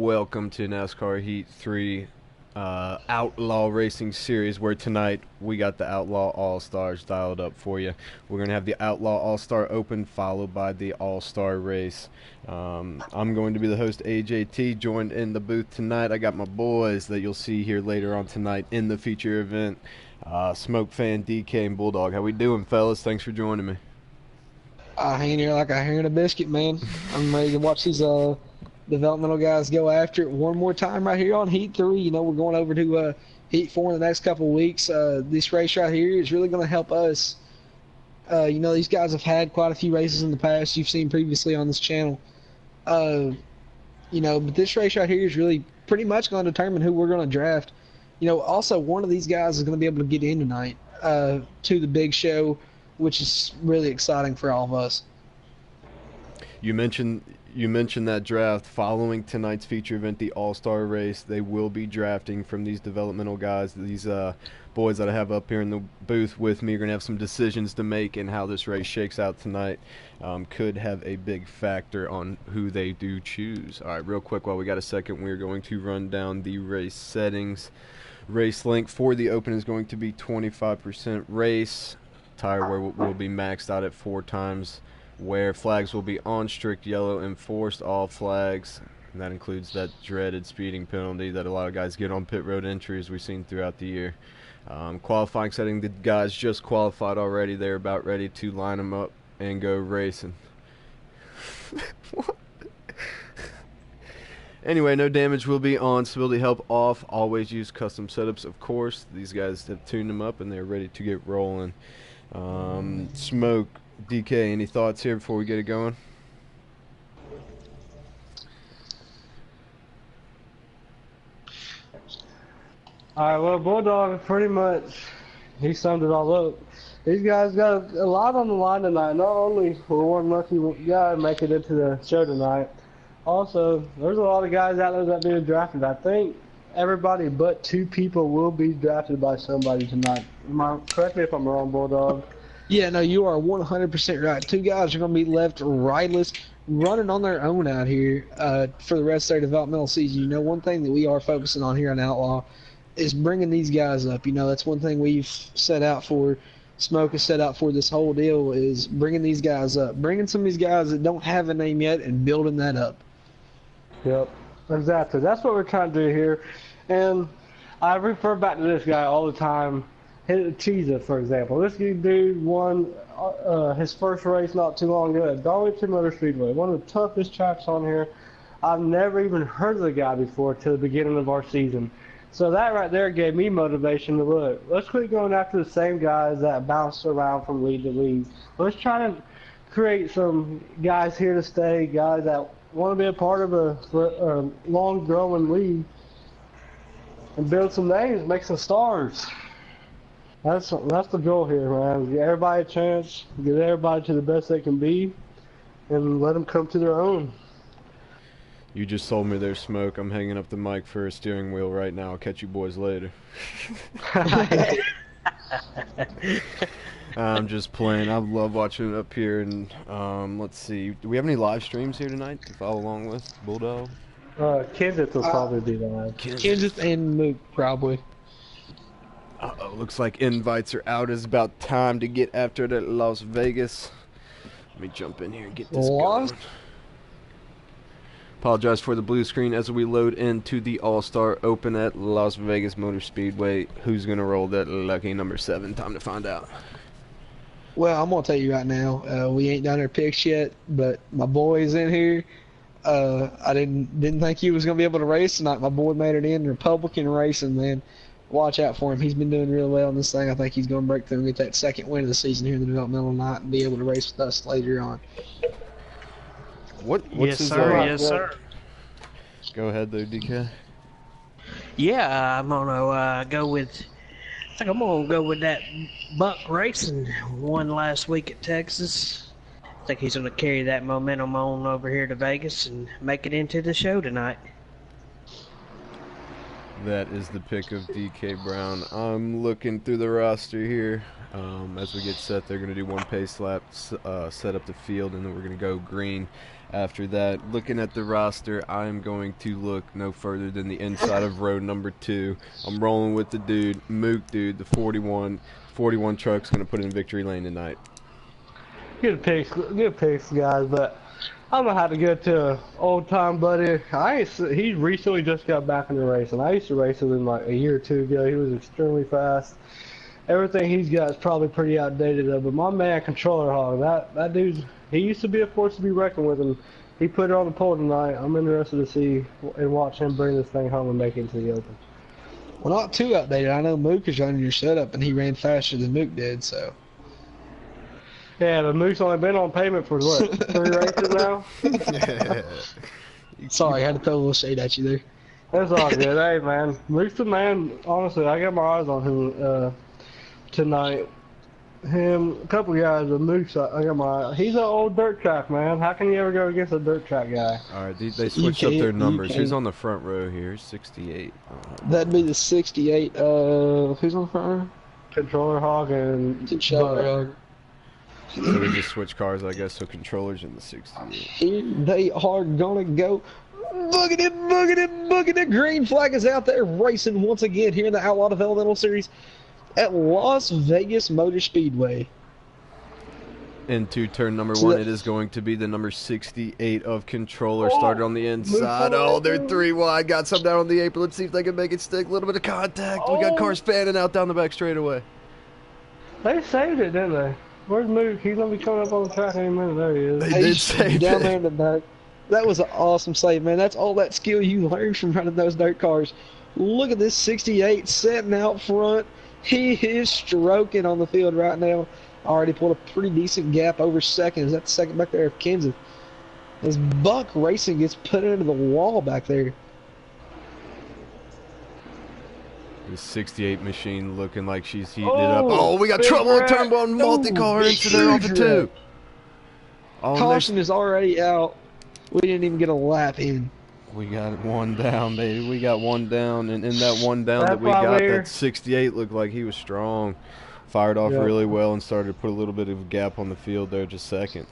welcome to NASCAR Heat 3 Outlaw Racing Series, where tonight we got the Outlaw All-Stars dialed up for you. We're going to have the Outlaw All-Star Open followed by the All-Star Race. I'm going to be the host, AJT, joined in the booth tonight. I got my boys that you'll see here later on tonight in the feature event. Smoke Fan, DK, and Bulldog. How we doing, fellas? Thanks for joining me. Hanging here like a hair in a biscuit, man. I'm ready to watch these developmental guys go after it one more time right here on Heat 3. You know, we're going over to Heat 4 in the next couple of weeks. This race right here is really going to help us. You know, these guys have had quite a few races in the past you've seen previously on this channel. You know, but this race right here is really pretty much going to determine who we're going to draft. You know, also one of these guys is going to be able to get in tonight to the big show, which is really exciting for all of us. You mentioned that draft following tonight's feature event, the All-Star Race. They will be drafting from these developmental guys. These boys that I have up here in the booth with me are going to have some decisions to make, and how this race shakes out tonight could have a big factor on who they do choose. All right, real quick, while we got a second, we're going to run down the race settings. Race length for the Open is going to be 25% race. Tire wear will be maxed out at 4 times wear. Flags will be on strict yellow, enforced all flags, and that includes that dreaded speeding penalty that a lot of guys get on pit road entries we've seen throughout the year. Qualifying setting, the guys just qualified already. They're about ready to line them up and go racing. What? Anyway, no damage will be on. Stability help off. Always use custom setups, of course. These guys have tuned them up and they're ready to get rolling. Smoke, DK, any thoughts here before we get it going? Alright, well, Bulldog pretty much, he summed it all up. These guys got a lot on the line tonight. Not only will one lucky guy make it into the show tonight, also, there's a lot of guys out there that are being drafted. I think everybody but 2 people will be drafted by somebody tonight. Correct me if I'm wrong, Bulldog. Yeah, no, you are 100% right. 2 guys are going to be left rightless, running on their own out here for the rest of their developmental season. You know, one thing that we are focusing on here on Outlaw is bringing these guys up. You know, that's one thing we've set out for. Smoke has set out for this whole deal is bringing these guys up, bringing some of these guys that don't have a name yet and building that up. Yep, exactly. That's what we're trying to do here. And I refer back to this guy all the time. Cheesa, for example. This dude won his first race not too long ago at Darlington Motor Speedway, one of the toughest tracks on here. I've never even heard of the guy before till the beginning of our season. So that right there gave me motivation to look. Let's quit going after the same guys that bounce around from lead to lead. Let's try to create some guys here to stay, guys that want to be a part of a long-growing league and build some names, make some stars. That's the goal here, man. Give everybody a chance, get everybody to the best they can be, and let them come to their own. You just sold me their Smoke. I'm hanging up the mic for a steering wheel right now. I'll catch you boys later. I'm just playing. I love watching it up here. And let's see. Do we have any live streams here tonight to follow along with, Bulldog? Kenseth will probably be live. Kenseth and Mook, probably. Uh-oh, looks like invites are out. It's about time to get after it at Las Vegas. Let me jump in here and get this going. Apologize for the blue screen as we load into the All-Star Open at Las Vegas Motor Speedway. Who's going to roll that lucky number 7? Time to find out. Well, I'm going to tell you right now, we ain't done our picks yet, but my boy's in here. I didn't think he was going to be able to race tonight. My boy made it in Republican racing, man. Watch out for him. He's been doing real well in this thing. I think he's going to break through and get that second win of the season here in the developmental night and be able to race with us later on. What's yes, his sir. Yes, sir. Go ahead, though, DK. Yeah, I'm gonna go with. I think I'm gonna go with that Buck Racing won last week at Texas. I think he's gonna carry that momentum on over here to Vegas and make it into the show tonight. That is the pick of DK Brown. I'm looking through the roster here. As we get set, they're going to do one pace lap, set up the field, and then we're going to go green. After that, looking at the roster, I'm going to look no further than the inside of row number 2. I'm rolling with the dude, Mook dude, the 41 truck's going to put in victory lane tonight. Good picks, guys. But I'm gonna have to go to an old time buddy. He recently just got back into racing. I used to race with him like a year or two ago. He was extremely fast. Everything he's got is probably pretty outdated though. But my man, Controller Hog, that dude, he used to be a force to be reckoned with, and he put it on the pole tonight. I'm interested to see and watch him bring this thing home and make it into the open. Well, not too outdated. I know Mook is running your setup, and he ran faster than Mook did, so. Yeah, but Mook's only been on payment for what, 3 races now? Sorry, I had to throw a little shade at you there. That's all good. Hey, man, Mook's the man. Honestly, I got my eyes on him tonight. Him, a couple guys, but Mook's, I got my. He's an old dirt track man. How can you ever go against a dirt track guy? All right, they switched up their numbers. Who's on the front row here? 68. That'd be the 68. Who's on the front row? Controller Hog and Controller Hog. So they just switched cars, I guess. So Controller's in the 68. Here they are gonna go. Booking it, booking it, booking it. Green flag is out there racing once again here in the Outlaw Developmental Series at Las Vegas Motor Speedway. Into turn number 1, it is going to be the number 68 of Controller. Started on the inside. Oh, they're 3 wide. Got some down on the apron. Let's see if they can make it stick. A little bit of contact. We got cars fanning out down the back straightaway. They saved it, didn't they? Where's Mook? He's gonna be coming up on the track any minute. There he is. They did save down it. there in the back. That was an awesome save, man. That's all that skill you learned from running those dirt cars. Look at this 68 setting out front. He is stroking on the field right now. Already pulled a pretty decent gap over second. Is that the second back there of Kansas? As Buck Racing gets put into the wall back there. The 68 machine looking like she's heating it up. Oh, we got trouble on turn 1. Multi-car into there off the 2. Oh, Caution is already out. We didn't even get a lap in. We got one down, baby. We got one down, and in that one down that we got, that 68 looked like he was strong. Fired off really well and started to put a little bit of a gap on the field there just second.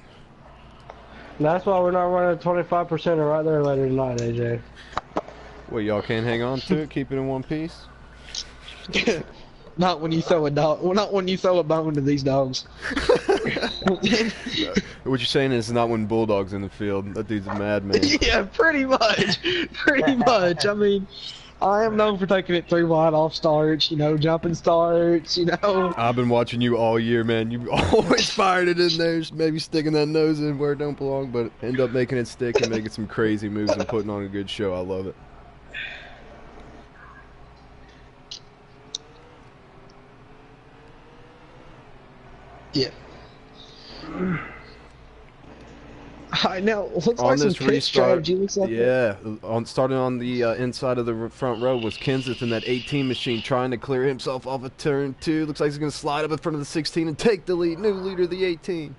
That's why we're not running 25% right there later tonight, AJ. Well, y'all can't hang on to it, keep it in one piece? Not when you throw a dog. Well, not when you throw a bone to these dogs. What you're saying is not when Bulldog's in the field. That dude's a madman. Yeah, pretty much. Pretty much. I mean, I am known for taking it 3 wide off starts, you know, jumping starts, you know. I've been watching you all year, man. You always fired it in there, maybe sticking that nose in where it don't belong, but end up making it stick and making some crazy moves and putting on a good show. I love it. Yeah. Now, looks on like some this pit restart, strategy. Looks like starting on the inside of the front row was Kenseth in that 18 machine trying to clear himself off of turn 2. Looks like he's going to slide up in front of the 16 and take the lead. New leader, the 18.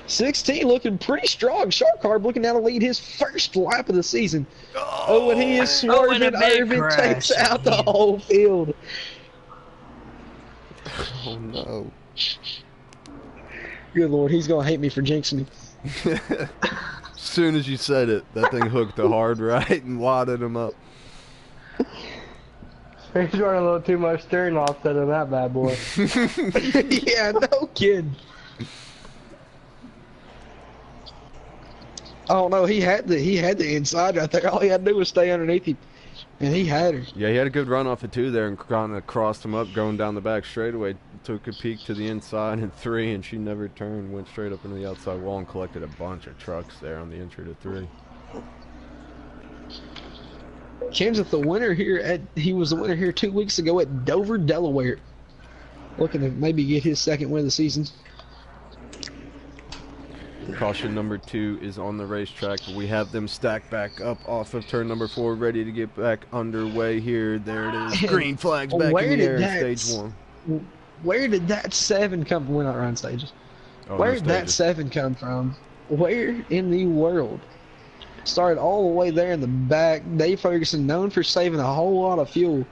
16 looking pretty strong. Shark Carb looking now to lead his first lap of the season. Oh, and he is swerving. Irvin takes out the whole field. Oh, no. Good Lord, he's going to hate me for jinxing him. As soon as you said it, that thing hooked a hard right and wadded him up. He's running a little too much steering offset on that bad boy. Yeah, no kidding. Oh no, he had the inside right there. All he had to do was stay underneath him, and he had her. Yeah, he had a good run off of 2 there and kind of crossed him up going down the back straightaway. Took a peek to the inside in 3, and she never turned. Went straight up into the outside wall and collected a bunch of trucks there on the entry to 3. Kenseth, the winner here he was the winner here 2 weeks ago at Dover, Delaware. Looking to maybe get his second win of the season. Caution number 2 is on the racetrack. We have them stacked back up off of turn number 4, ready to get back underway here. There it is. Green flags back in the air in stage 1. Where did that 7 come from? We're not running stages. Where did that 7 come from? Where in the world? Started all the way there in the back. Dave Ferguson, known for saving a whole lot of fuel.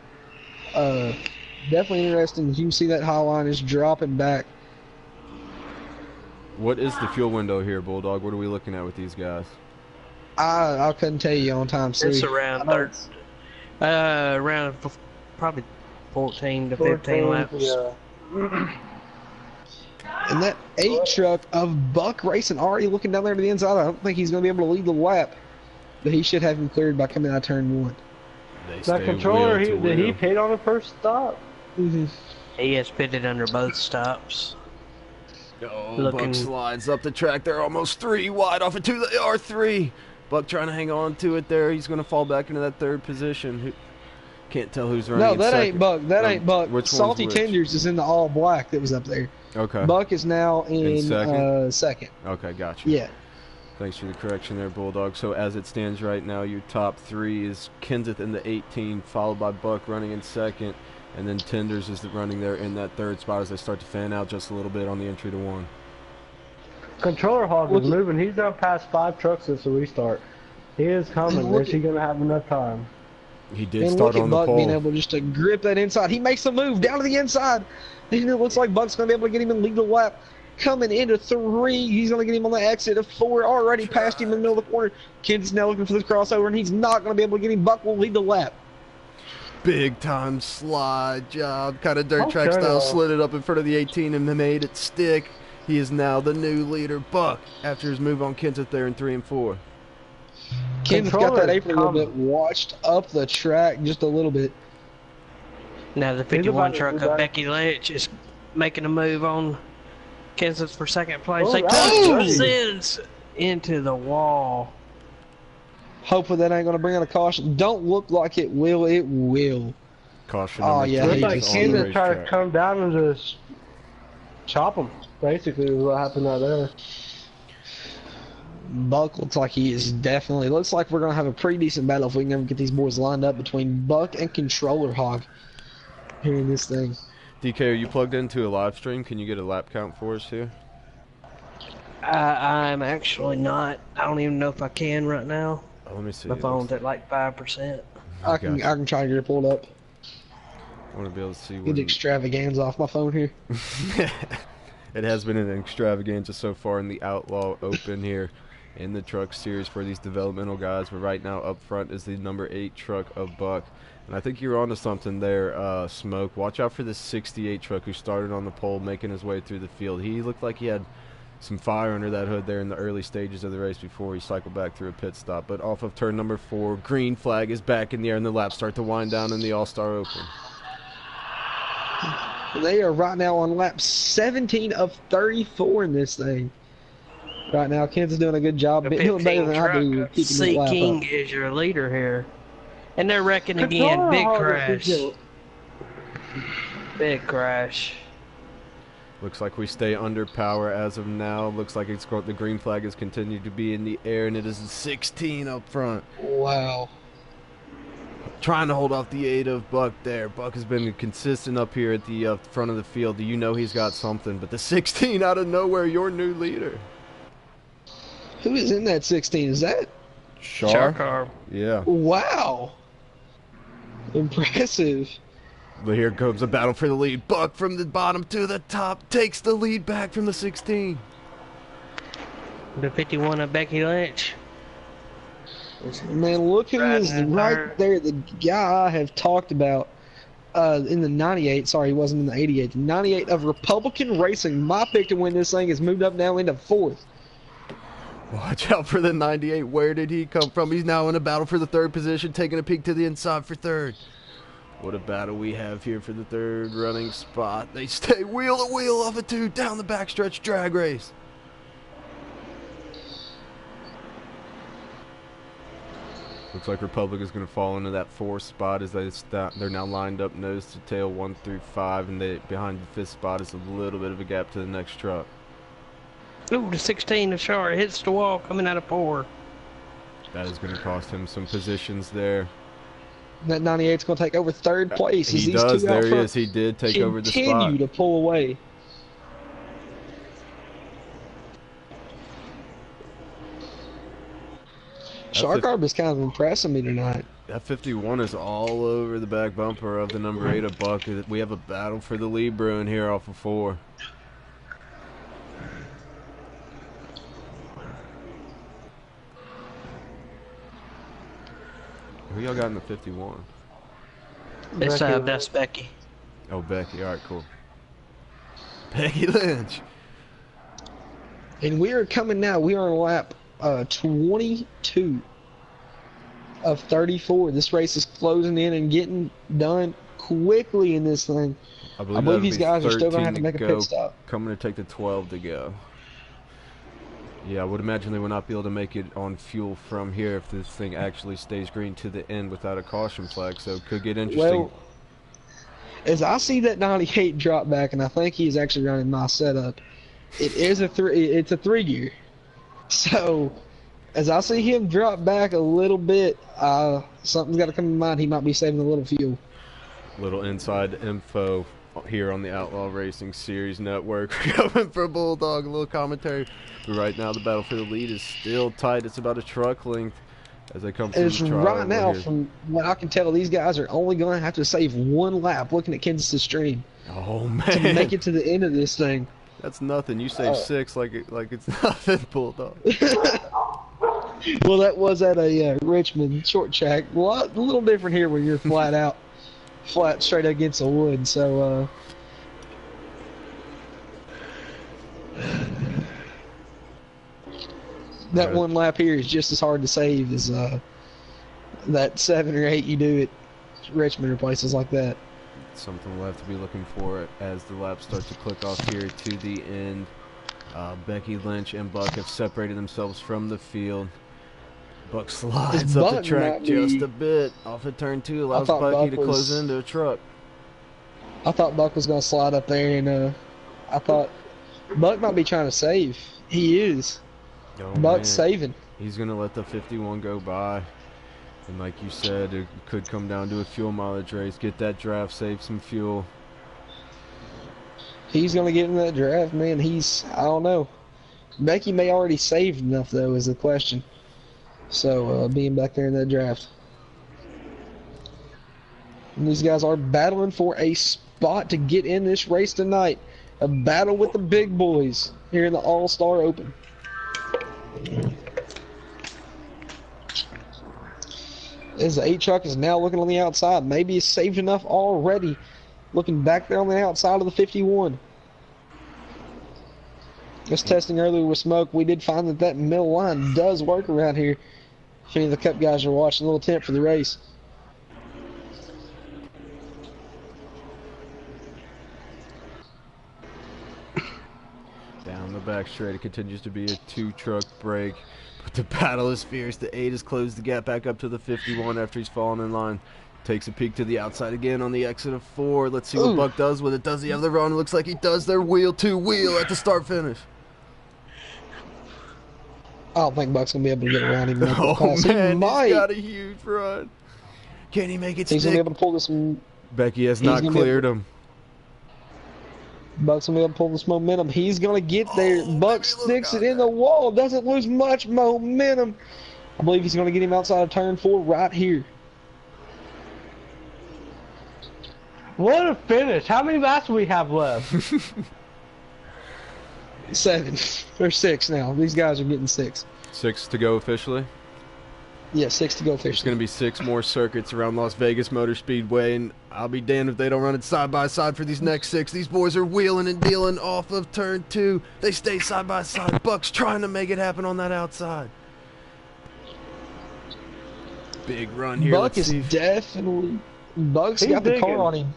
Definitely interesting. You can see that high line is dropping back. What is the fuel window here, Bulldog? What are we looking at with these guys? I couldn't tell you on time. It's around around probably 14 to 15 laps. Yeah. And that 8 truck of Buck Racing already looking down there to the inside. I don't think he's going to be able to lead the lap, but he should have him cleared by coming out of turn 1. That controller, did he pit on the first stop? Mm-hmm. He has pitted under both stops. Oh, Buck slides up the track. They're almost 3 wide off into the R3. Buck trying to hang on to it there. He's going to fall back into that 3rd position. Can't tell who's running. No, that second. ain't Buck. That ain't Buck. Which Salty Tenders is in the all black that was up there. Okay. Buck is now in second. Okay, gotcha. Yeah. Thanks for the correction there, Bulldog. So as it stands right now, your top 3 is Kenseth in the 18, followed by Buck running in second, and then Tenders is running there in that 3rd spot as they start to fan out just a little bit on the entry to 1. Controller Hog is moving. He's done past 5 trucks since the restart. He is coming. Is he going to have enough time? He did and start look on at the Buck pole. being able just to grip that inside. He makes a move down to the inside. And it looks like Buck's going to be able to get him in lead the lap. Coming into 3, he's going to get him on the exit of 4. Already passed him in the middle of the corner. Kid's now looking for this crossover, and he's not going to be able to get him. Buck will lead the lap. Big time slide job, kind of dirt track style, slid it up in front of the 18 and made it stick. He is now the new leader, Buck, after his move on Kenseth there in 3 and 4. Kenseth got that apron a little bit, washed up the track just a little bit. Now the 51 truck of Becky Lynch is making a move on Kenseth for 2nd place. They sends into the wall. Hopefully that ain't going to bring out a caution. Don't look like it will. It will. Caution. Oh, yeah. Looks like Kenseth tried to come down and just chop him. Basically, is what happened out there. Buck looks like he is definitely. Looks like we're going to have a pretty decent battle if we can ever get these boys lined up between Buck and Controller Hog here in this thing. DK, are you plugged into a live stream? Can you get a lap count for us here? I'm actually not. I don't even know if I can right now. Oh, let me see. My phone's at like 5%. I can try to get it pulled up. I want to be able to see. Get extravaganza off my phone here. It has been an extravaganza so far in the Outlaw Open here in the truck series for these developmental guys. But right now up front is the number 8 truck of Buck. And I think you're onto something there, Smoke. Watch out for this 68 truck who started on the pole making his way through the field. He looked like he had some fire under that hood there in the early stages of the race before he cycled back through a pit stop. But off of turn number 4, green flag is back in the air and the laps start to wind down in the All-Star Open. They are right now on lap 17 of 34 in this thing. Right now, Kenseth's doing a good job. Doing better than I do. C King is your leader here. And they're wrecking again. Big crash. Big crash. Looks like we stay under power as of now. Looks like the green flag has continued to be in the air, and it is a 16 up front. Wow. Trying to hold off the 8 of Buck there. Buck has been consistent up here at the front of the field. You know he's got something. But the 16 out of nowhere, your new leader. Who is in that 16? Is that? Shar? Yeah. Wow. Impressive. But here comes a battle for the lead. Buck from the bottom to the top takes the lead back from the 16. The 51 of Becky Lynch. Man, look who is right there. The guy I have talked about in the 98. Sorry, he wasn't in the 88. The 98 of Republican Racing. My pick to win this thing has moved up now into 4th. Watch out for the 98. Where did he come from? He's now in a battle for the 3rd position, taking a peek to the inside for 3rd. What a battle we have here for the 3rd running spot. They stay wheel to wheel off of 2 down the backstretch drag race. Looks like Republic is going to fall into that 4th spot as they're now lined up nose to tail 1 through 5, and behind the 5th spot is a little bit of a gap to the next truck. Ooh, the 16 of Shar hits the wall coming out of 4. That is going to cost him some positions there. That 98's going to take over 3rd place. He does. There he is. He did take over the spot. Continue to pull away. Shark Arb is kind of impressing me tonight. That 51 is all over the back bumper of the number 8 of Buck. We have a battle for the lead brewing here off of 4. Who y'all got in the 51? That's Becky. Oh, Becky. All right, cool. Becky Lynch. And we are coming now. We are on lap 22 of 34. This race is closing in and getting done quickly in this thing. I believe these guys are still going to have to make a pit stop. Coming to take the 12 to go. Yeah, I would imagine they will not be able to make it on fuel from here if this thing actually stays green to the end without a caution flag, so it could get interesting. Well, as I see that 98 drop back, and I think he's actually running my setup, it's a 3 gear. So, as I see him drop back a little bit, something's got to come to mind. He might be saving a little fuel. Little inside info here on the Outlaw Racing Series Network. We're going for a Bulldog, a little commentary. But right now, the battle for the lead is still tight. It's about a truck length as they come through the trial. Right now, from what I can tell, these guys are only going to have to save one lap looking at Kansas' stream. Oh, man. To make it to the end of this thing. That's nothing. You save 6 like it's nothing, Bulldog. Well, that was at a Richmond short track. A little different here when you're flat straight against the wood. So, that one lap here is just as hard to save as that 7 or 8 you do at Richmond or places like that. Something we'll have to be looking for as the laps start to click off here to the end. Becky Lynch and Buck have separated themselves from the field. Buck slides up the track just a bit off of turn 2, allows Bucky to close into a truck. I thought Buck was going to slide up there, and I thought Buck might be trying to save. He is. Oh, Buck's man. saving. He's going to let the 51 go by. And like you said, it could come down to a fuel mileage race. Get that draft, save some fuel. He's going to get in that draft, man. I don't know. Becky may already saved enough, though, is the question. So, being back there in that draft. And these guys are battling for a spot to get in this race tonight. A battle with the big boys here in the All-Star Open. As the 8 truck is now looking on the outside. Maybe he's saved enough already. Looking back there on the outside of the 51. Just testing earlier with smoke, we did find that middle line does work around here. If any of the Cup guys are watching, a little tip for the race. Down the back straight, it continues to be a 2-truck break. But the battle is fierce. The 8 has closed the gap back up to the 51 after he's fallen in line. Takes a peek to the outside again on the exit of 4. Let's see what Buck does with it. Does he have the run? It looks like he does. Their wheel-to-wheel at the start-finish. I don't think Buck's going to be able to get around him. Oh, man, he's got a huge run. Can he make it stick? He's going to be able to pull this. Becky has not cleared him. Buck's going to be able to pull this momentum. He's going to get there. Buck sticks it in the wall. Doesn't lose much momentum. I believe he's going to get him outside of turn 4 right here. What a finish. How many laps do we have left? 7 or 6 now. These guys are getting 6. 6 to go officially? Yeah, 6 to go officially. There's going to be 6 more circuits around Las Vegas Motor Speedway, and I'll be damned if they don't run it side by side for these next 6. These boys are wheeling and dealing off of turn 2. They stay side by side. Buck's trying to make it happen on that outside. Big run here. Buck is definitely. Buck's got the car on him.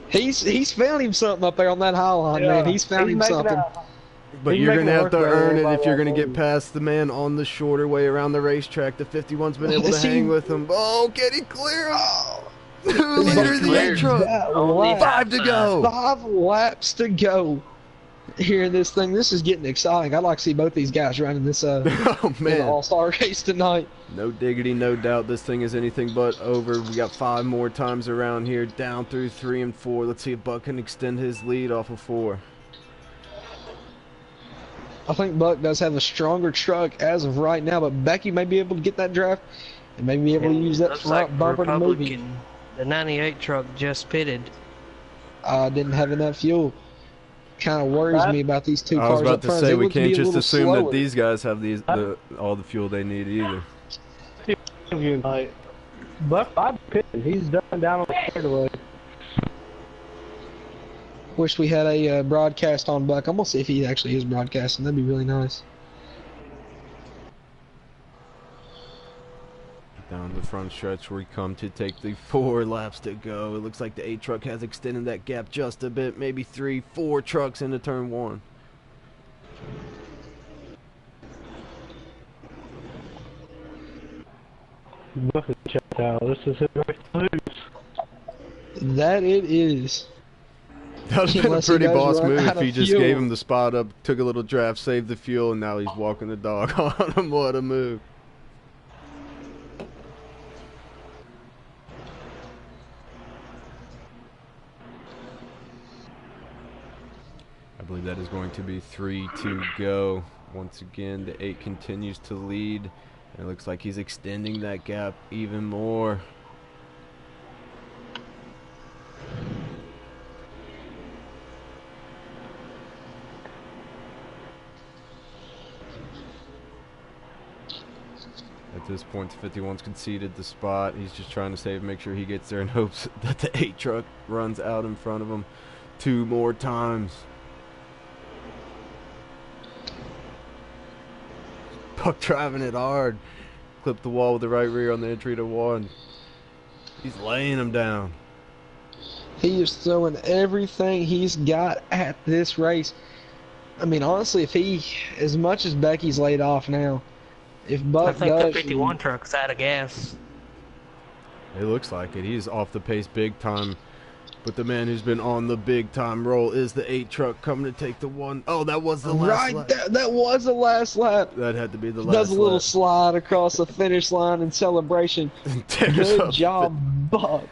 He's found him something up there on that high line, man. He's found him something. But you're going to have to earn it if you're going to get past the man on the shorter way around the racetrack. The 51's been able to hang with him. Oh, can he clear him? Leader of the 8 truck. 5 to go. 5 laps to go here in this thing. This is getting exciting. I'd like to see both these guys running this All-Star race tonight. No diggity, no doubt. This thing is anything but over. We got 5 more times around here, down through 3 and 4. Let's see if Buck can extend his lead off of 4. I think Buck does have a stronger truck as of right now, but Becky may be able to get that draft and may be able to use that Looks front like bumper to move him. Republican, the 98 truck just pitted. Didn't have enough fuel. Kind of worries me about these two I was cars about up to front. say They we look to be can't a just little assume that slower. these guys have all the fuel they need either. Like, Buck, I'm pitting. He's done down on the straightaway. Wish we had a broadcast on Buck. I'm gonna see if he actually is broadcasting. That'd be really nice. Down the front stretch we come to take the 4 laps to go. It looks like the 8 truck has extended that gap just a bit, maybe 3, 4 trucks into turn 1. Buck is checked out. This is his race to lose. That it is. That would have been a Unless he pretty does boss run move out if he of just fuel. gave him the spot up, took a little draft, saved the fuel, and now he's walking the dog on him. What a move. I believe that is going to be 3 to go. Once again, the 8 continues to lead. And it looks like he's extending that gap even more. At this point, the 51's conceded the spot. He's just trying to make sure he gets there in hopes that the 8 truck runs out in front of him 2 more times. Buck driving it hard. Clip the wall with the right rear on the entry to 1. He's laying him down. He is throwing everything he's got at this race. I mean, honestly, if he, as much as Becky's laid off now, if Buck I think does, the 51 truck's out of gas. It looks like it. He's off the pace big time. But the man who's been on the big time roll is the 8 truck coming to take the 1. Oh, that was the last lap. That was the last lap. That had to be the last Does a little lap. slide across the finish line in celebration. Good job, Buck.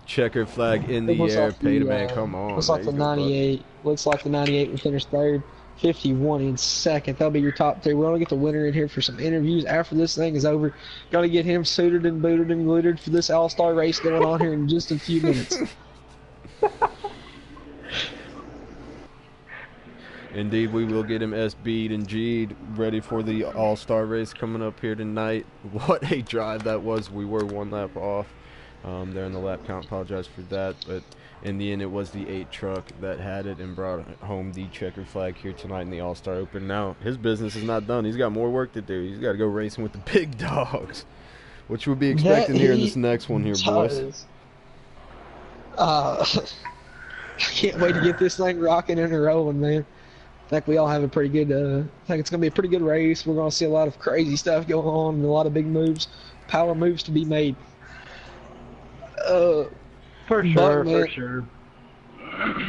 Checker flag in It the looks air. like Pay to the, man, come on. Looks like There the you go, Buck. 98. Looks like the 98 will finish third. 51 in second. That'll be your top 3. We're gonna get the winner in here for some interviews after this thing is over. Gotta get him suited and booted and glittered for this all-star race going on here in just a few minutes. Indeed, we will get him SB'd and G'd, ready for the all-star race coming up here tonight. What a drive that was. We were 1 lap off there in the lap count. Apologize for that, but in the end, it was the 8 truck that had it and brought home the checker flag here tonight in the All-Star Open. Now, his business is not done. He's got more work to do. He's got to go racing with the big dogs, which we'll be expecting here in this next one here, boys. I can't wait to get this thing rocking and rolling, man. I think we all have a pretty good, I think it's going to be a pretty good race. We're going to see a lot of crazy stuff going on and a lot of big moves, power moves to be made. For sure, Buckman, for sure.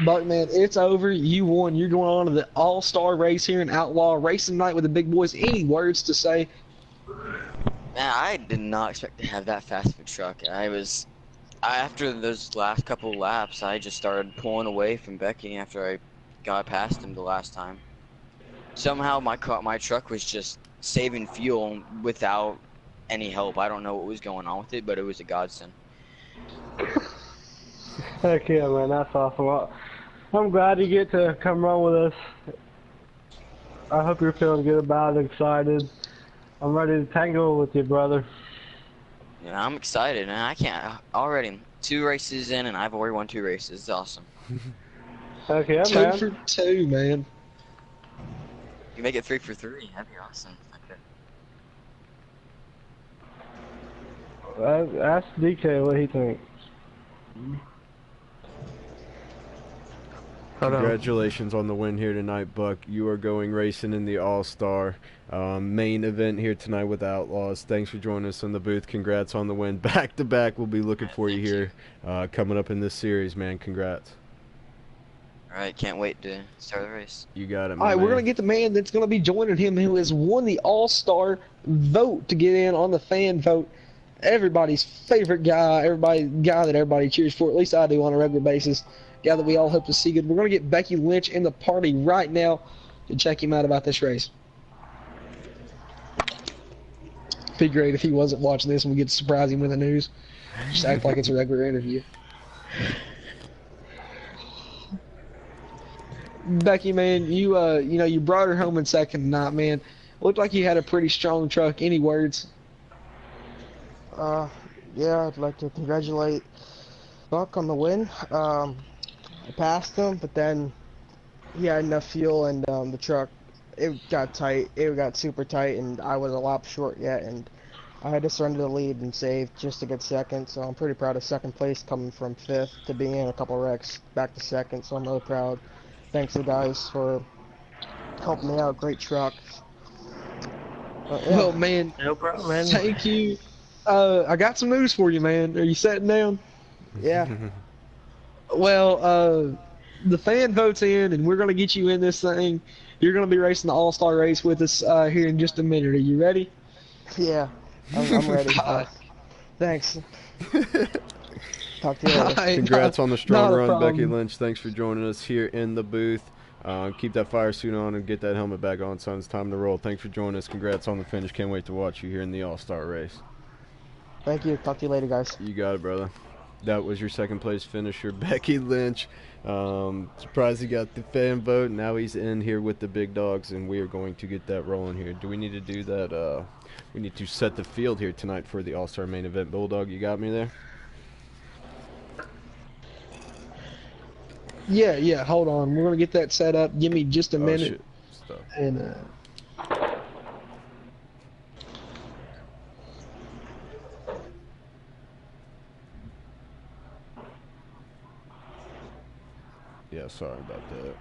Buckman, it's over. You won. You're going on to the all-star race here in Outlaw Racing Night with the big boys. Any words to say? Man, I did not expect to have that fast of a truck. After those last couple laps, I just started pulling away from Becky after I got past him the last time. Somehow my truck was just saving fuel without any help. I don't know what was going on with it, but it was a godsend. Heck yeah, man, that's awesome. I'm glad you get to come run with us. I hope you're feeling good about it, excited. I'm ready to tangle with you, brother. Yeah, I'm excited, man. I can't already 2 races in, and I've already won 2 races. It's awesome. Heck yeah, 2 man. for 2, man. You make it 3 for 3. That'd be awesome. Ask DK what he thinks. Congratulations on the win here tonight, Buck. You are going racing in the All-Star main event here tonight with Outlaws. Thanks for joining us in the booth. Congrats on the win. Back to back, we'll be looking for you here coming up in this series, man. Congrats. All right, can't wait to start the race. You got it, man. All right, we're going to get the man that's going to be joining him who has won the all-star vote to get in on the fan vote. Everybody's favorite guy, guy that everybody cheers for, at least I do on a regular basis. Guy that we all hope to see good. We're going to get Becky Lynch in the party right now. to check him out about this race. Be great if he wasn't watching this and we get to surprise him with the news. Just act like it's a regular interview. Becky, man, you brought her home in second tonight, man. Looked like you had a pretty strong truck. Any words? Yeah, I'd like to congratulate Buck on the win. I passed him, but then he had enough fuel and the truck, it got tight. It got super tight, and I was a lap short yet, and I had to surrender the lead and save just to get second. So I'm pretty proud of second place, coming from fifth to being in a couple wrecks back to second. So I'm really proud. Thanks to the guys for helping me out. Great truck. Yeah. Well, man, No problem, man. thank you. I got some news for you, man. Are you sitting down? Yeah. Well, the fan votes in, and we're going to get you in this thing. You're going to be racing the All-Star race with us here in just a minute. Are you ready? Yeah. I'm ready. Thanks. Talk to you later. Congrats on the strong not a run, Becky problem. Lynch. Thanks for joining us here in the booth. Keep that fire suit on and get that helmet back on, son. It's time to roll. Thanks for joining us. Congrats on the finish. Can't wait to watch you here in the All-Star race. Thank you. Talk to you later, guys. You got it, brother. That was your second place finisher, Becky Lynch. Surprised he got the fan vote. Now he's in here with the big dogs, and we are going to get that rolling here. Do we need to do that? We need to set the field here tonight for the All-Star main event. Bulldog, you got me there? Yeah, hold on. We're going to get that set up. Give me just a minute. Shit. Stuff. And Yeah, sorry about that.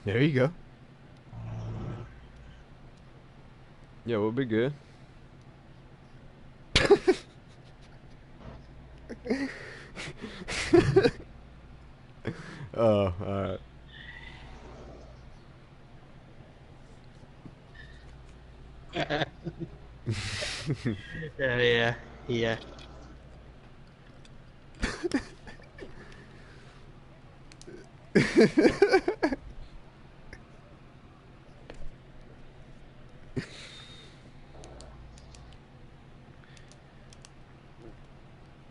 There you go. Yeah, we'll be good. Oh, alright. Yeah.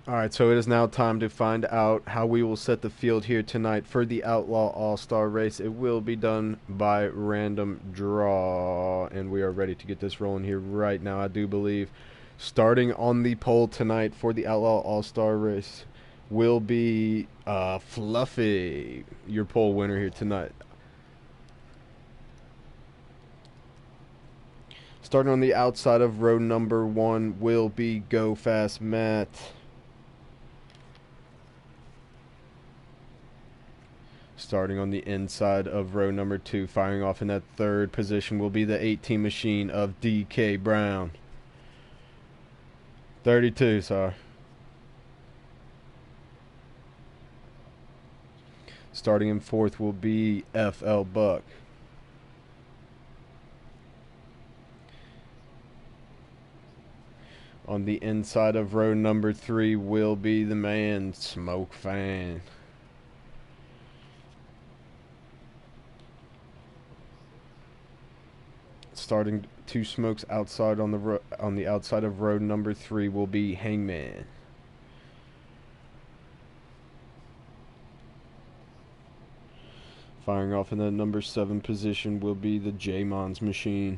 Alright, so it is now time to find out how we will set the field here tonight for the Outlaw All-Star race. It will be done by random draw, and we are ready to get this rolling here right now, I do believe. Starting on the pole tonight for the Outlaw All-Star race will be Fluffy, your pole winner here tonight. Starting on the outside of row number 1 will be Go Fast Matt. Starting on the inside of row number 2, firing off in that third position will be the 18 machine of DK Brown. 32, sorry. Starting in fourth will be FL Buck. On the inside of row number 3 will be the man, Smoke Fan. Starting 2 smokes outside on the outside of row number 3 will be Hangman. Firing off in the number 7 position will be the J-Mons machine.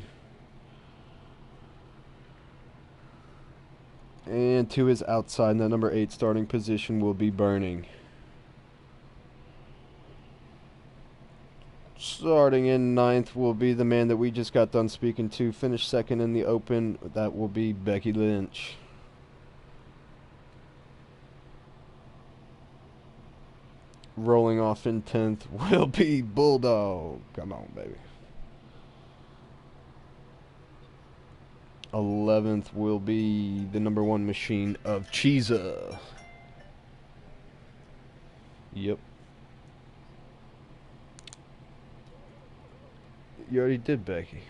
And to his outside in the number 8 starting position will be Burning. Starting in 9th will be the man that we just got done speaking to. Finished second in the open. That will be Becky Lynch. Rolling off in 10th will be Bulldog. Come on, baby. 11th will be the number 1 machine of Cheesa. Yep. You already did, Becky.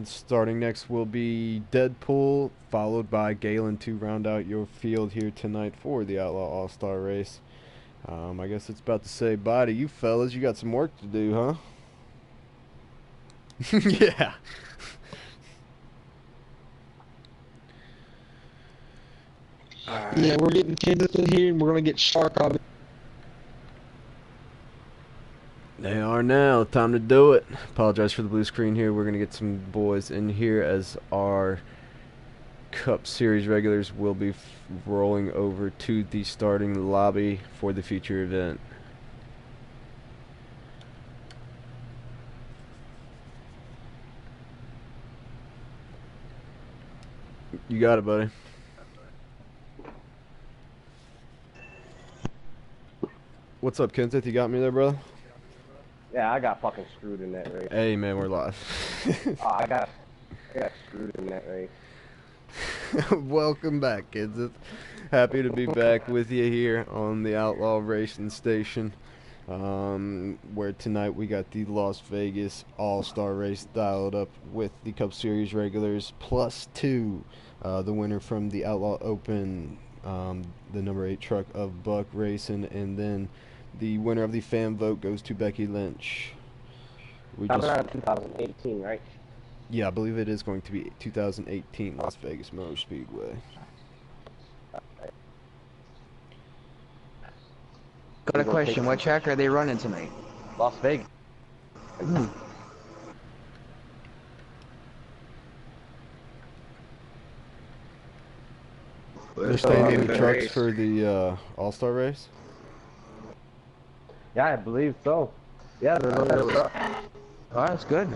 Starting next will be Deadpool, followed by Galen to round out your field here tonight for the Outlaw All-Star race. I guess it's about to say bye to you fellas. You got some work to do, huh? Yeah. Yeah, we're getting Kenneth in here, and we're gonna get Shark on. They are now. Time to do it. Apologize for the blue screen here. We're going to get some boys in here as our Cup Series regulars will be rolling over to the starting lobby for the feature event. You got it, buddy. What's up, Kenseth? You got me there, brother? Yeah, I got fucking screwed in that race. Hey, man, we're live. I got screwed in that race. Welcome back, kids. Happy to be back with you here on the Outlaw Racing Station, where tonight we got the Las Vegas All-Star Race dialed up with the Cup Series regulars +2, the winner from the Outlaw Open, the number 8 truck of Buck Racing, and then the winner of the fan vote goes to Becky Lynch. That's around 2018, right? Yeah, I believe it is going to be 2018 Las Vegas Motor Speedway. Got a question. What track are they running tonight? Las Vegas. They're staying in the trucks for the All-Star race? Yeah, I believe so. Yeah, they're running truck. Oh, that's good.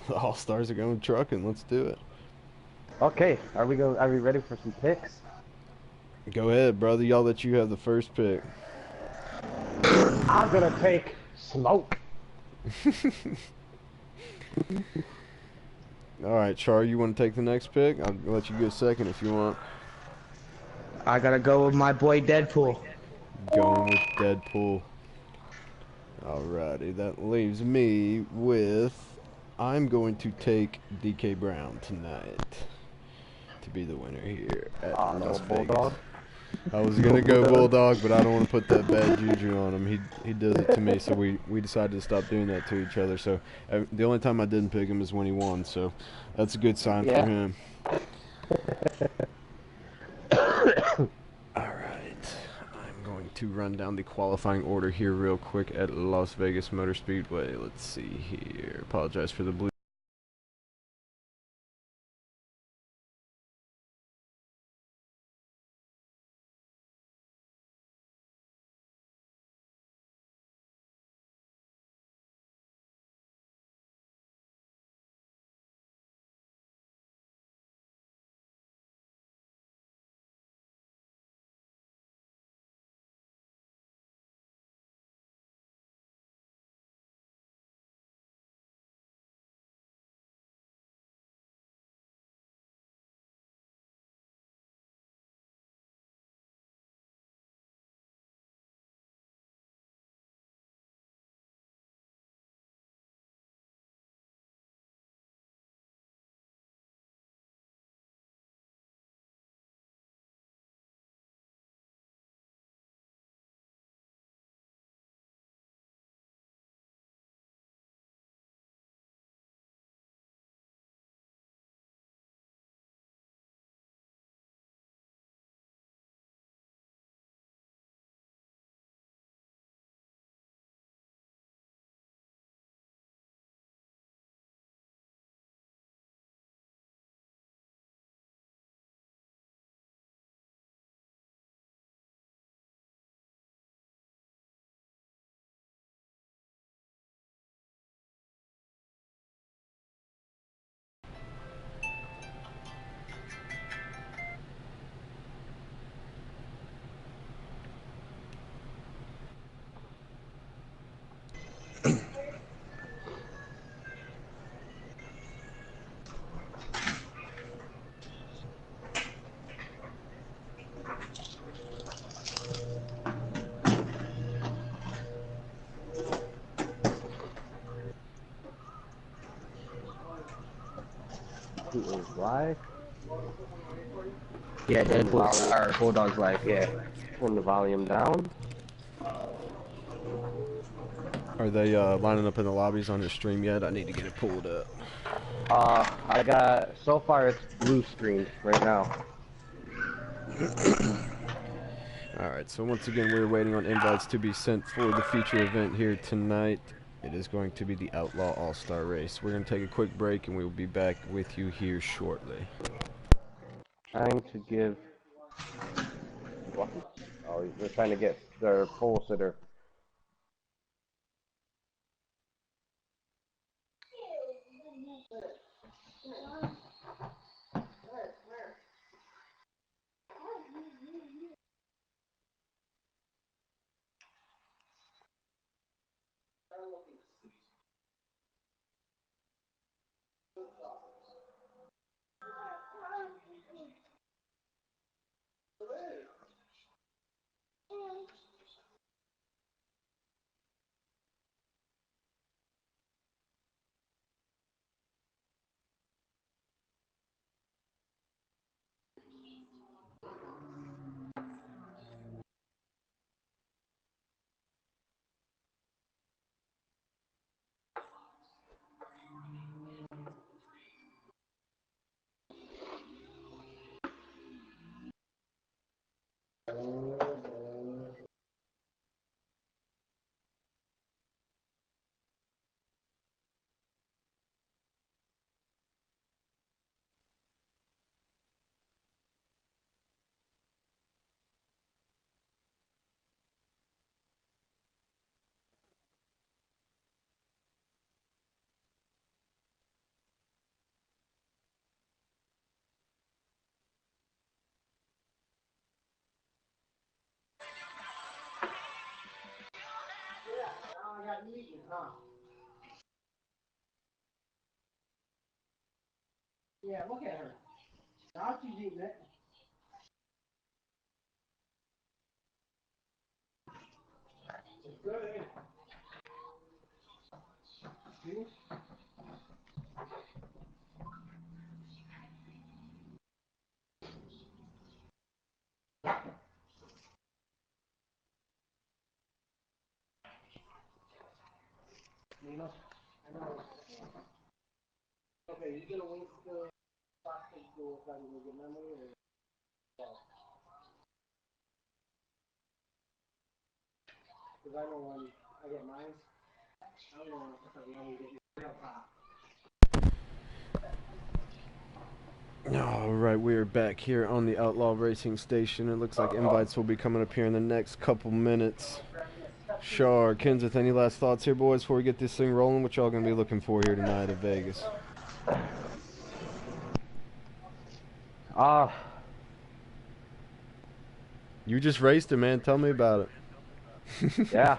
The All-Stars are going trucking. Let's do it. Okay, are we ready for some picks? Go ahead, brother. Y'all let you have the first pick. I'm gonna take Smoke. All right, Char, you want to take the next pick? I'll let you go second if you want. I gotta go with my boy Deadpool. Going with Deadpool. Alrighty, that leaves me with... I'm going to take DK Brown tonight to be the winner here at Las Vegas. Bulldog. I was gonna go Bulldog, but I don't want to put that bad juju on him. He does it to me, so we decided to stop doing that to each other. So the only time I didn't pick him is when he won. So that's a good sign for him. All right, I'm going to run down the qualifying order here real quick at Las Vegas Motor Speedway. Let's see here. Apologize for the blue. He is live. Yeah, Deadpool's our Bulldog's life. Yeah. Turn the volume down. Are they lining up in the lobbies on his stream yet? I need to get it pulled up. I got, so far it's blue screen right now. Alright, so once again, we're waiting on invites to be sent for the feature event here tonight. It is going to be the Outlaw All-Star Race. We're going to take a quick break, and we will be back with you here shortly. Trying to give... What? Oh, they're trying to get their pole sitter. Yeah, look at her. Now she's eating it. It's good, ain't it? Nina, I know. Okay, you gonna wait till Fox is cool if I can get memory or? Because I know when I get mine, I don't know if I'm gonna get real pop. Alright, we are back here on the Outlaw Racing Station. It looks like invites will be coming up here in the next couple minutes. Shar, Kenseth, any last thoughts here, boys, before we get this thing rolling? What y'all going to be looking for here tonight at Vegas? You just raced it, man. Tell me about it. Yeah,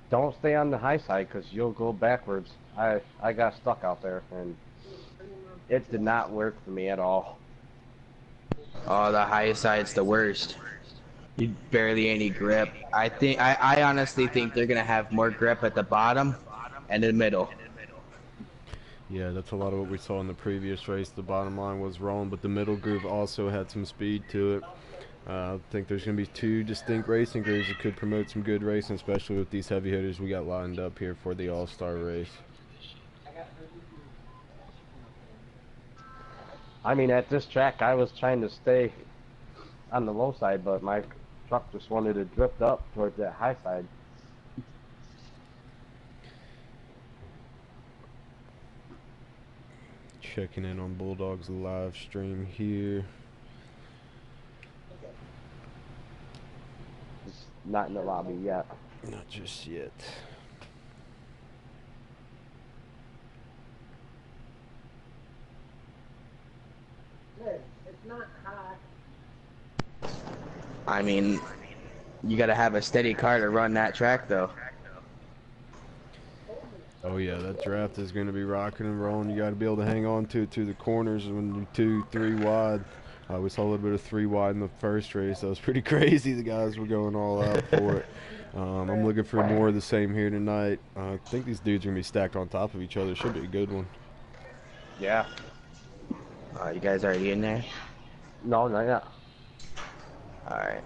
don't stay on the high side because you'll go backwards. I got stuck out there and it did not work for me at all. Oh, the high side's the worst. You barely any grip. I honestly think they're gonna have more grip at the bottom and the middle. Yeah, that's a lot of what we saw in the previous race. The bottom line was wrong, but the middle groove also had some speed to it. I think there's going to be two distinct racing grooves that could promote some good racing, especially with these heavy hitters we got lined up here for the All-Star race. I mean, at this track, I was trying to stay on the low side, but my truck just wanted to drift up towards that high side. Checking in on Bulldog's live stream here. It's not in the lobby yet. Not just yet. It's not hot. I mean, you gotta have a steady car to run that track, though. Oh yeah, that draft is going to be rocking and rolling. You got to be able to hang on to the corners when you're 2, 3 wide. We saw a little bit of 3 wide in the first race. That was pretty crazy. The guys were going all out for it. I'm looking for more of the same here tonight. I think these dudes are going to be stacked on top of each other. Should be a good one. Yeah. You guys already in there? No, not yet. All right.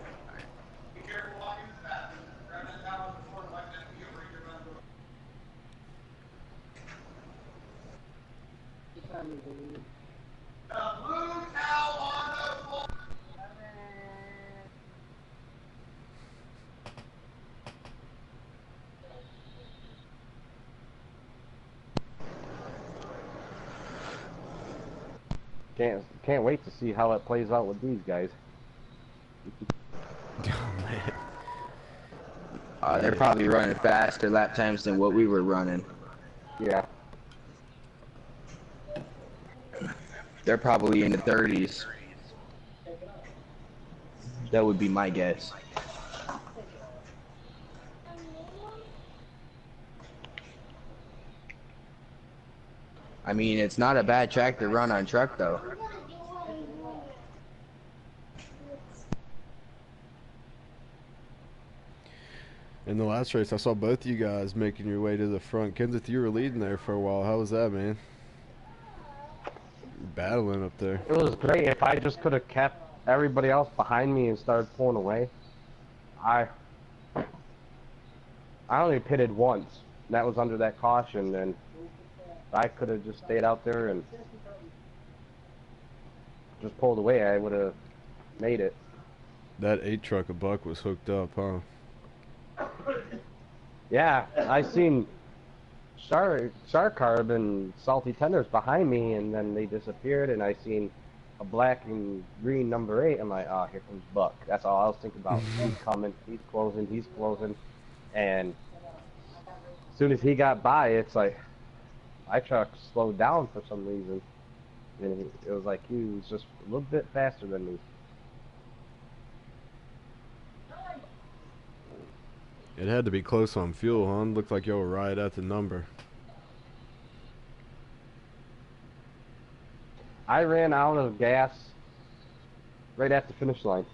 Can't wait to see how it plays out with these guys. Oh, man. They're probably running faster lap times than what we were running. Yeah. They're probably in the 30s. That would be my guess. I mean, it's not a bad track to run on truck, though. In the last race, I saw both you guys making your way to the front. Kenseth, you were leading there for a while. How was that, man? Battling up there. It was great. If I just could have kept everybody else behind me and started pulling away. I only pitted once. And that was under that caution, and I could have just stayed out there and just pulled away. I would have made it. That 8 truck of Buck was hooked up, huh? Yeah, I seen Shark Carb and Salty Tenders behind me, and then they disappeared, and I seen a black and green number 8. I'm like, oh, here comes Buck. That's all I was thinking about. He's coming, he's closing, and as soon as he got by, it's like my truck slowed down for some reason, and it was like he was just a little bit faster than me. It had to be close on fuel, huh? Looked like y'all were right at the number. I ran out of gas right at the finish line.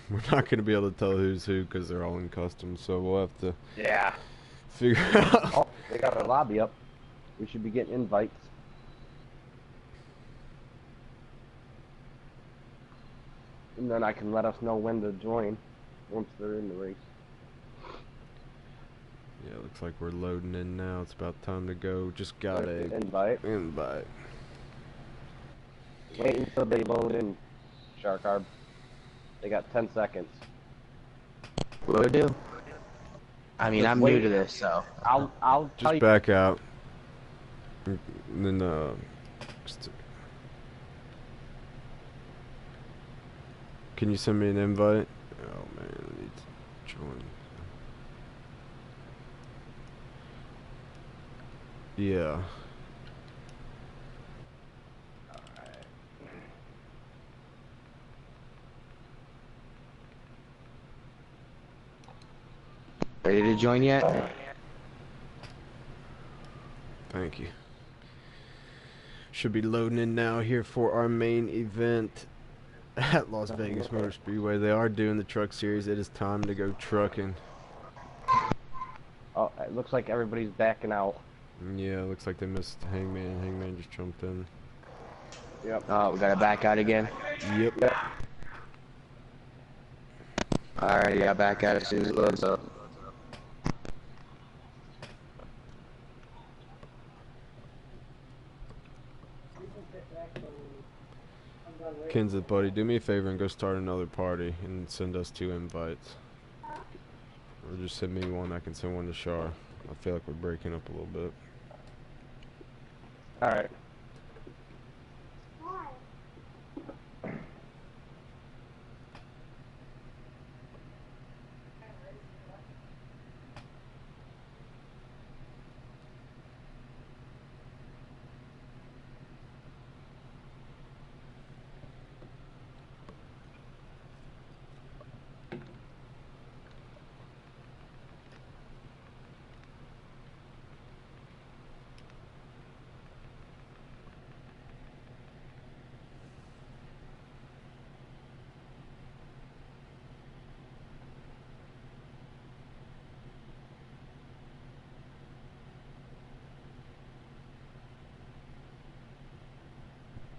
We're not going to be able to tell who's who because they're all in custom, so we'll have to figure out. Oh, they got our lobby up. We should be getting invites. And then I can let us know when to join once they're in the race. Yeah, looks like we're loading in now. It's about time to go. Just got a invite. Wait until they load in, Shark Carb. They got 10 seconds. Will do. I mean, I'm new to this, so I'll tell you. Just back out. And then can you send me an invite? Oh man, I need to join. Yeah. Ready to join yet? Thank you. Should be loading in now here for our main event at Las Vegas Motor Speedway. They are doing the truck series. It is time to go trucking. Oh, it looks like everybody's backing out. Yeah, looks like they missed Hangman. Hangman just jumped in. Yep. Oh, we gotta back out again? Yep. Alright, yeah, back out as soon as it loads up. Kenseth, buddy, do me a favor and go start another party and send us 2 invites. Or just send me one. I can send one to Shar. I feel like we're breaking up a little bit. Alright.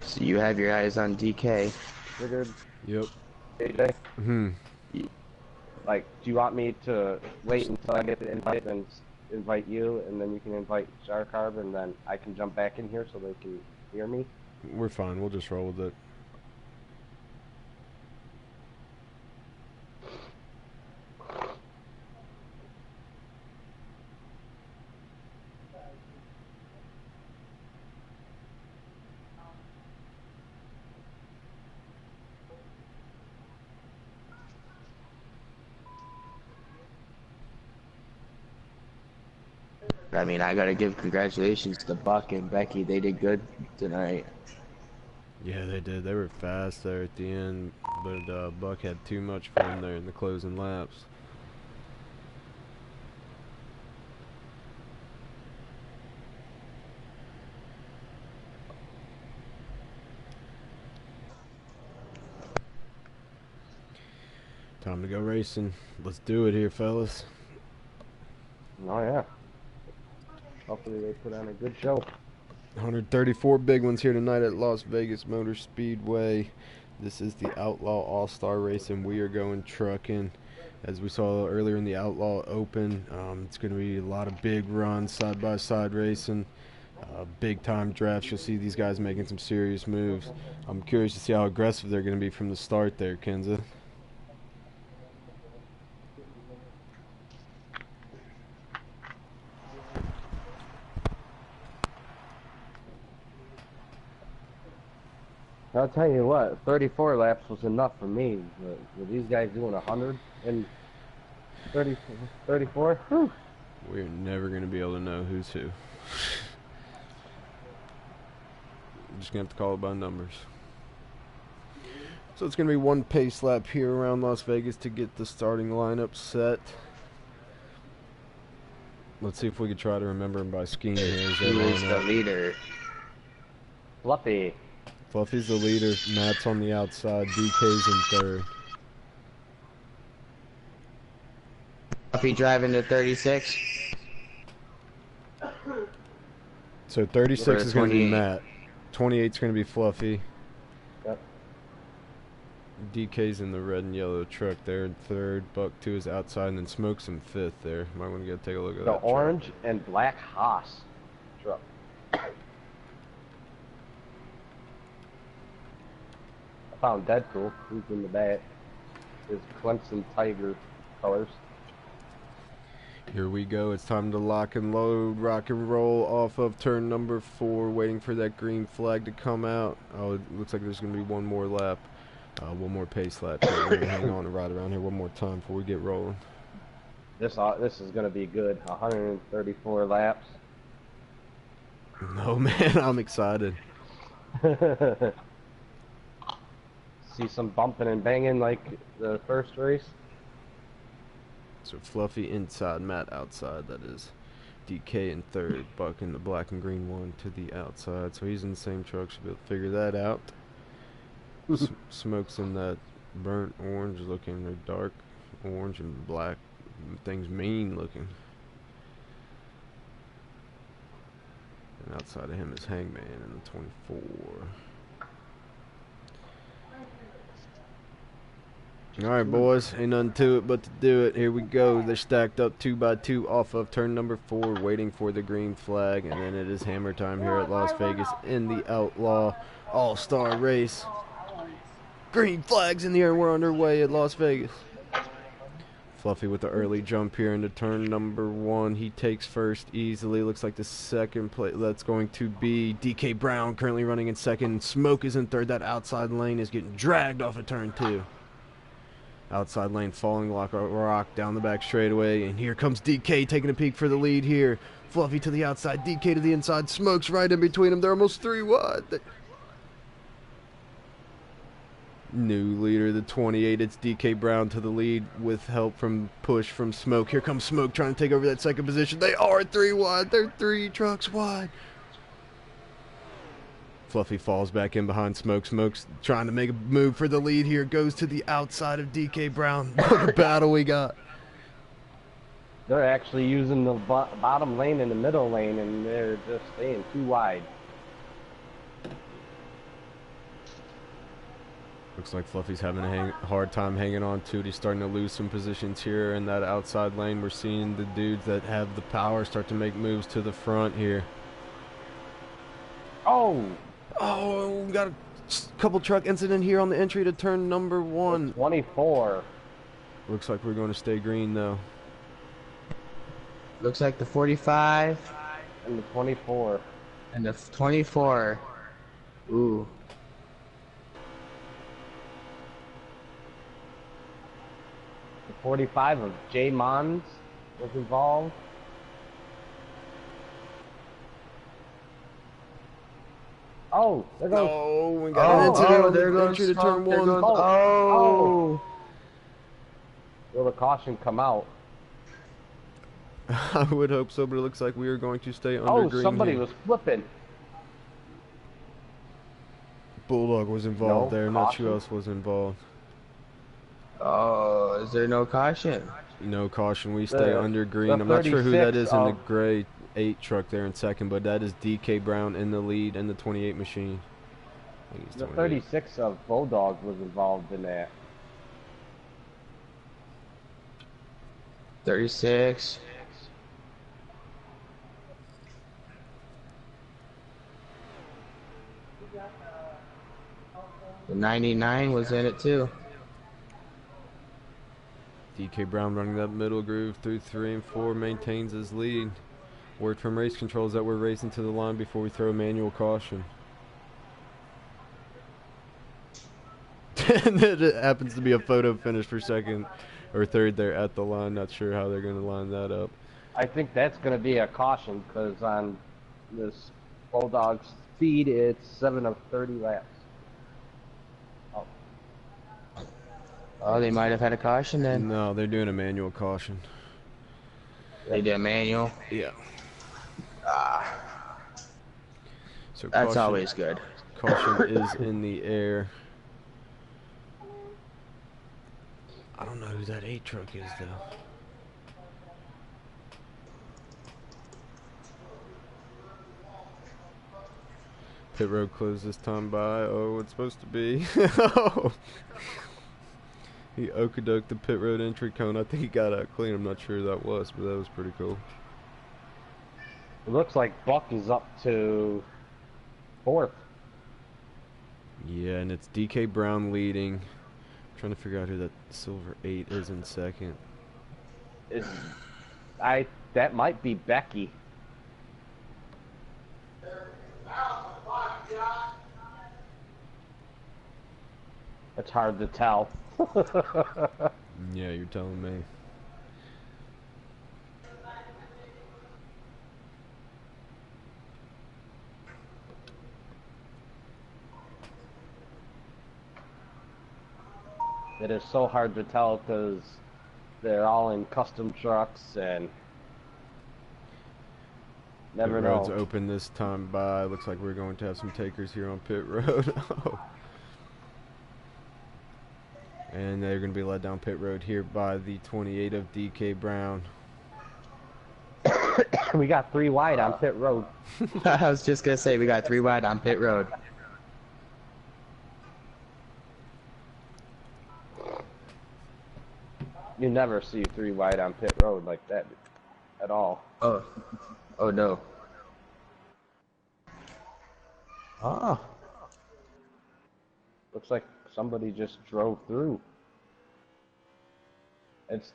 So you have your eyes on DK. Figured, Yep. AJ. Hmm. Like, do you want me to wait until I get the invite and invite you, and then you can invite Sharkarb, and then I can jump back in here so they can hear me? We're fine. We'll just roll with it. I mean, I gotta give congratulations to Buck and Becky. They did good tonight. Yeah, they did. They were fast there at the end, but Buck had too much fun there in the closing laps. Time to go racing. Let's do it here, fellas. Oh, yeah. Hopefully they put on a good show. 134 big ones here tonight at Las Vegas Motor Speedway. This is the Outlaw All-Star Race, and we are going trucking. As we saw earlier in the Outlaw Open, it's going to be a lot of big runs, side-by-side racing, big-time drafts. You'll see these guys making some serious moves. I'm curious to see how aggressive they're going to be from the start there, Kenza. I'll tell you what, 34 laps was enough for me. But with these guys doing 100 and 34, whew. We're never going to be able to know who's who. We're just going to have to call it by numbers. So it's going to be one pace lap here around Las Vegas to get the starting lineup set. Let's see if we can try to remember him by skiing here. Who is the leader? Fluffy. Fluffy's the leader. Matt's on the outside. DK's in third. Fluffy driving to 36. So 36 is going to be 28. Matt. 28 is going to be Fluffy. Yep. DK's in the red and yellow truck there in third. Buck 2 is outside, and then Smoke's in fifth there. Might want to go take a look at The that orange truck. and black Haas truck. I found Deadpool, who's in the back. His Clemson Tiger colors. Here we go. It's time to lock and load, rock and roll off of turn number 4, waiting for that green flag to come out. Oh, it looks like there's going to be one more lap, one more pace lap. Here. We're going to hang on and ride around here one more time before we get rolling. This is going to be good. 134 laps. No, man, I'm excited. See some bumping and banging like the first race. So Fluffy inside, Matt outside. That is DK in third, Buck in the black and green one to the outside. So he's in the same truck. Should be able to figure that out. Smoke's in that burnt orange looking, or dark orange and black. Thing's mean looking. And outside of him is Hangman in the 24. Alright, boys, ain't nothing to it but to do it. Here we go. They're stacked up 2 by 2 off of turn number 4, waiting for the green flag. And then it is hammer time here at Las Vegas in the Outlaw All-Star Race. Green flag's in the air. We're underway at Las Vegas. Fluffy with the early jump here into turn number 1. He takes first easily. Looks like the second place. That's going to be DK Brown, currently running in second. Smoke is in third. That outside lane is getting dragged off of turn 2. Outside lane falling like a rock down the back straightaway. And here comes DK taking a peek for the lead here. Fluffy to the outside, DK to the inside. Smoke's right in between them. They're almost 3 wide. New leader, the 28. It's DK Brown to the lead with help from push from Smoke. Here comes Smoke trying to take over that second position. They are 3 wide. They're 3 trucks wide. Fluffy falls back in behind Smoke. Smoke's trying to make a move for the lead here. Goes to the outside of DK Brown. What a battle we got. They're actually using the bottom lane and the middle lane, and they're just staying too wide. Looks like Fluffy's having a hard time hanging on to it. He's starting to lose some positions here in that outside lane. We're seeing the dudes that have the power start to make moves to the front here. Oh! Oh, we got a couple truck incident here on the entry to turn number 1. 24. Looks like we're going to stay green, though. Looks like the 45 And the 24. and the 24. Ooh. The 45 of J Mons was involved. Oh, there goes. Oh, we got an incident on there the goes entry to turn there 1. goes- Oh. Will the caution come out? I would hope so, but it looks like we are going to stay under Oh, green somebody here. was flipping. Bulldog was involved No there. Not caution? sure who else was involved. Oh, is there no caution? No caution. We stay The- under green. the I'm not sure who that 36 is in the of- gray 8 truck there in second, but that is DK Brown in the lead in the 28 machine. I think he's The 28. 36 of Bulldog was involved in that. 36. The 99 was in it too. DK Brown running that middle groove through 3 and 4, maintains his lead. Word from race controls that we're racing to the line before we throw a manual caution. And it happens to be a photo finish for second or third there at the line. Not sure how they're going to line that up. I think that's going to be a caution because on this Bulldog speed, it's 7 of 30 laps. Oh, Oh, they might have had a caution then. No, they're doing a manual caution. They did a manual. Yeah. So That's caution, always good. Caution is in the air. I don't know who that 8 truck is though. Pit road closed this time by, oh, it's supposed to be. Oh. He okey-doked the pit road entry cone. I think he got out clean. I'm not sure who that was, but that was pretty cool. it looks like Buck is up to 4th. Yeah, and it's DK Brown leading. I'm trying to figure out who that silver 8 is in second. That might be Becky. It's hard to tell. Yeah, you're telling me. It is so hard to tell because they're all in custom trucks and never Pit know. road's open this time by. Looks like we're going to have some takers here on pit road. Oh. And they're going to be led down pit road here by the 28 of DK Brown. We got 3 wide on pit road. I was just gonna say we got 3 wide on pit road. You never see 3 wide on pit road like that at all. Oh, oh no. Ah. Looks like somebody just drove through. It's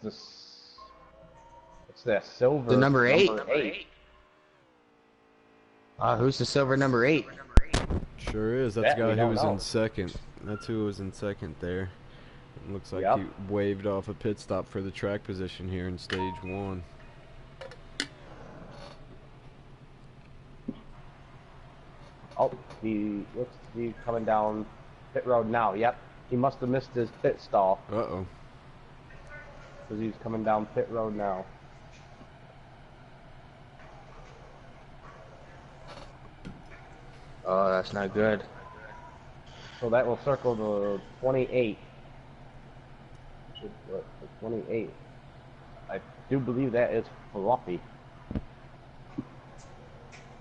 that silver. The number 8. Number 8. Who's the silver number 8? Sure is. That's That the guy we who don't was know. in second. That's who was in second there. It looks like Yep. he waved off a pit stop for the track position here in stage 1. Oh, he looks to be coming down pit road now. Yep. He must have missed his pit stall Uh-oh. because he's coming down pit road now. Oh, that's not good. So that will circle the 28. The 28. I do believe that is Fluffy.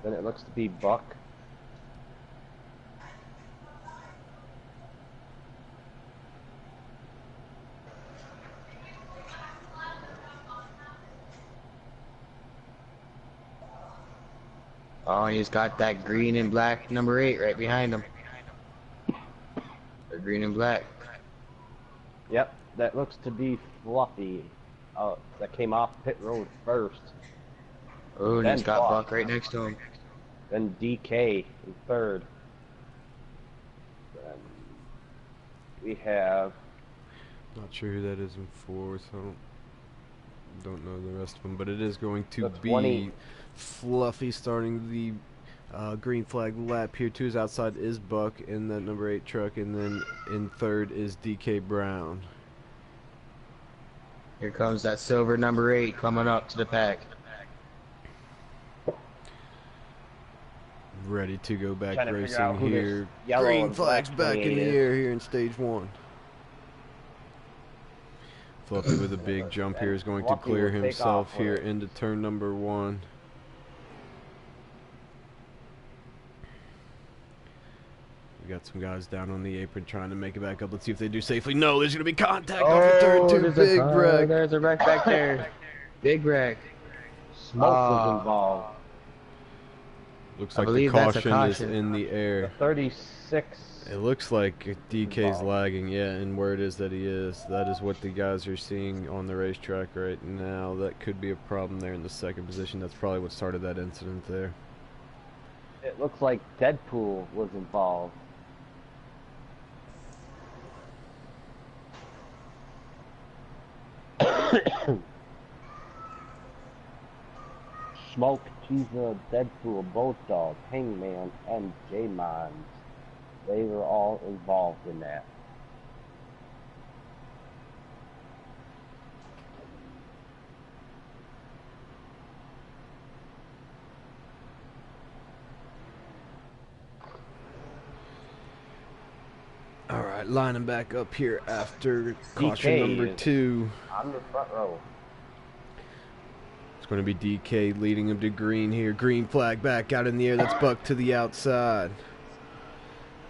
Then it looks to be Buck. Oh, he's got that green and black number 8 right behind him. Or green and black. Yep, that looks to be Fluffy. That came off pit road first. Oh, and Then he's got Buck. Buck right next to him. Then DK in third. Then we have Not sure who that is in fourth. I don't know the rest of them, but it is going to The be 20. Fluffy starting the green flag lap here. To his outside is Buck in that number 8 truck, and then in third is DK Brown. Here comes that silver number 8 coming up to the pack. Ready to go back Trying to figure out racing who this here. yellow Green and flags black back in the 28 is. air here in stage 1. Fluffy with a big jump here is going to Fluffy clear will take himself off here with it. into turn number 1. We got some guys down on the apron trying to make it back up. Let's see if they do safely. No, there's going to be contact off of turn 2. there's Big wreck. There's a wreck back there. Big wreck. Smoke was involved. Looks I like the believe that's a caution is caution. in the The air. 36. It looks like DK's Involved. lagging, yeah, and where it is that he is. That is what the guys are seeing on the racetrack right now. That could be a problem there in the second position. That's probably what started that incident there. It looks like Deadpool was involved. Smoke, Cheesa, Deadpool, Boat Dog, Hangman, and J-Mons. They were all involved in that. All right, lining back up here after caution DK number is 2. On the front row. It's going to be DK leading him to green here. Green flag back out in the air. That's Buck to the outside.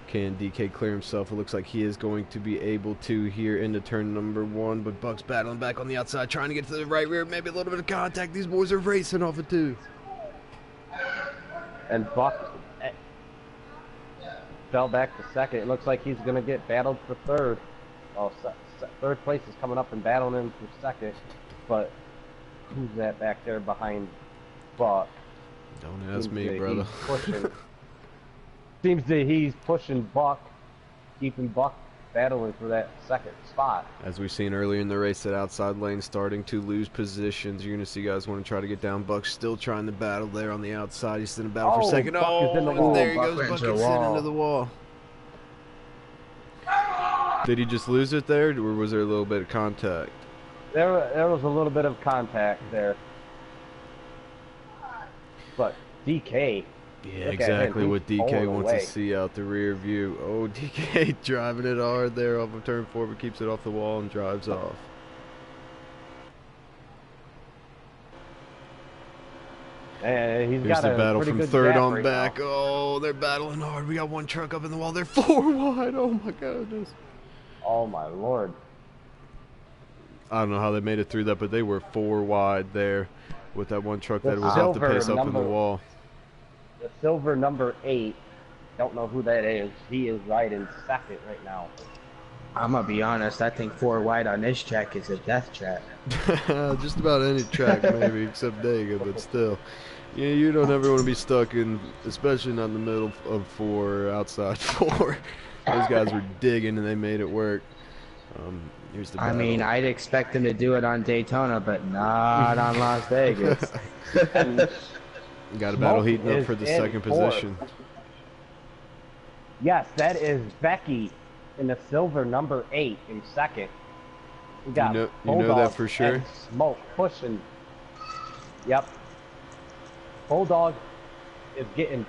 Can DK clear himself? It looks like he is going to be able to here into turn number 1, but Buck's battling back on the outside, trying to get to the right rear. Maybe a little bit of contact. These boys are racing off of 2. And Buck fell back to second. It looks like he's going to get battled for third. Well, third place is coming up and battling him for second. But who's that back there behind Buck? Don't ask Seems me, that brother. he's pushing- Seems that he's pushing Buck, keeping Buck battling for that second spot. As we've seen earlier in the race, that outside lane starting to lose positions. You're going to see guys want to try to get down. Buck's still trying to battle there on the outside. He's in a battle for second. Buck is in the and wall. there he Buck goes. went Buck into the gets sent wall. into the wall. Did he just lose it there, or was there a little bit of contact? There was a little bit of contact there. But DK, Yeah, Look at exactly him. what He's DK pulling wants away. to see out the rear view. Oh, DK driving it hard there off of turn 4, but keeps it off the wall and drives off. and he's Here's got the a battle pretty from good third gap on right back. now. Oh, they're battling hard. We got one truck up in the wall. They're 4 wide. Oh, my goodness. Oh my lord. I don't know how they made it through that, but they were 4 wide there with that one truck The that was off the silver pace up in the number- wall. The silver number 8, don't know who that is. He is riding second right now. I'm gonna be honest, I think 4 wide on this track is a death trap. Just about any track, maybe, except Dega, but still. Yeah, you don't ever want to be stuck in, especially not in the middle of 4 or outside 4. Those guys were digging and they made it work. Here's the I battle. mean, I'd expect them to do it on Daytona, but not on Las Vegas. And Got a battle Smoke heating up is for the in second fourth. position. yes, that is Becky in the silver number 8 in second. We got You know Bulldog that for sure? and Smoke pushing. Yep. Bulldog is getting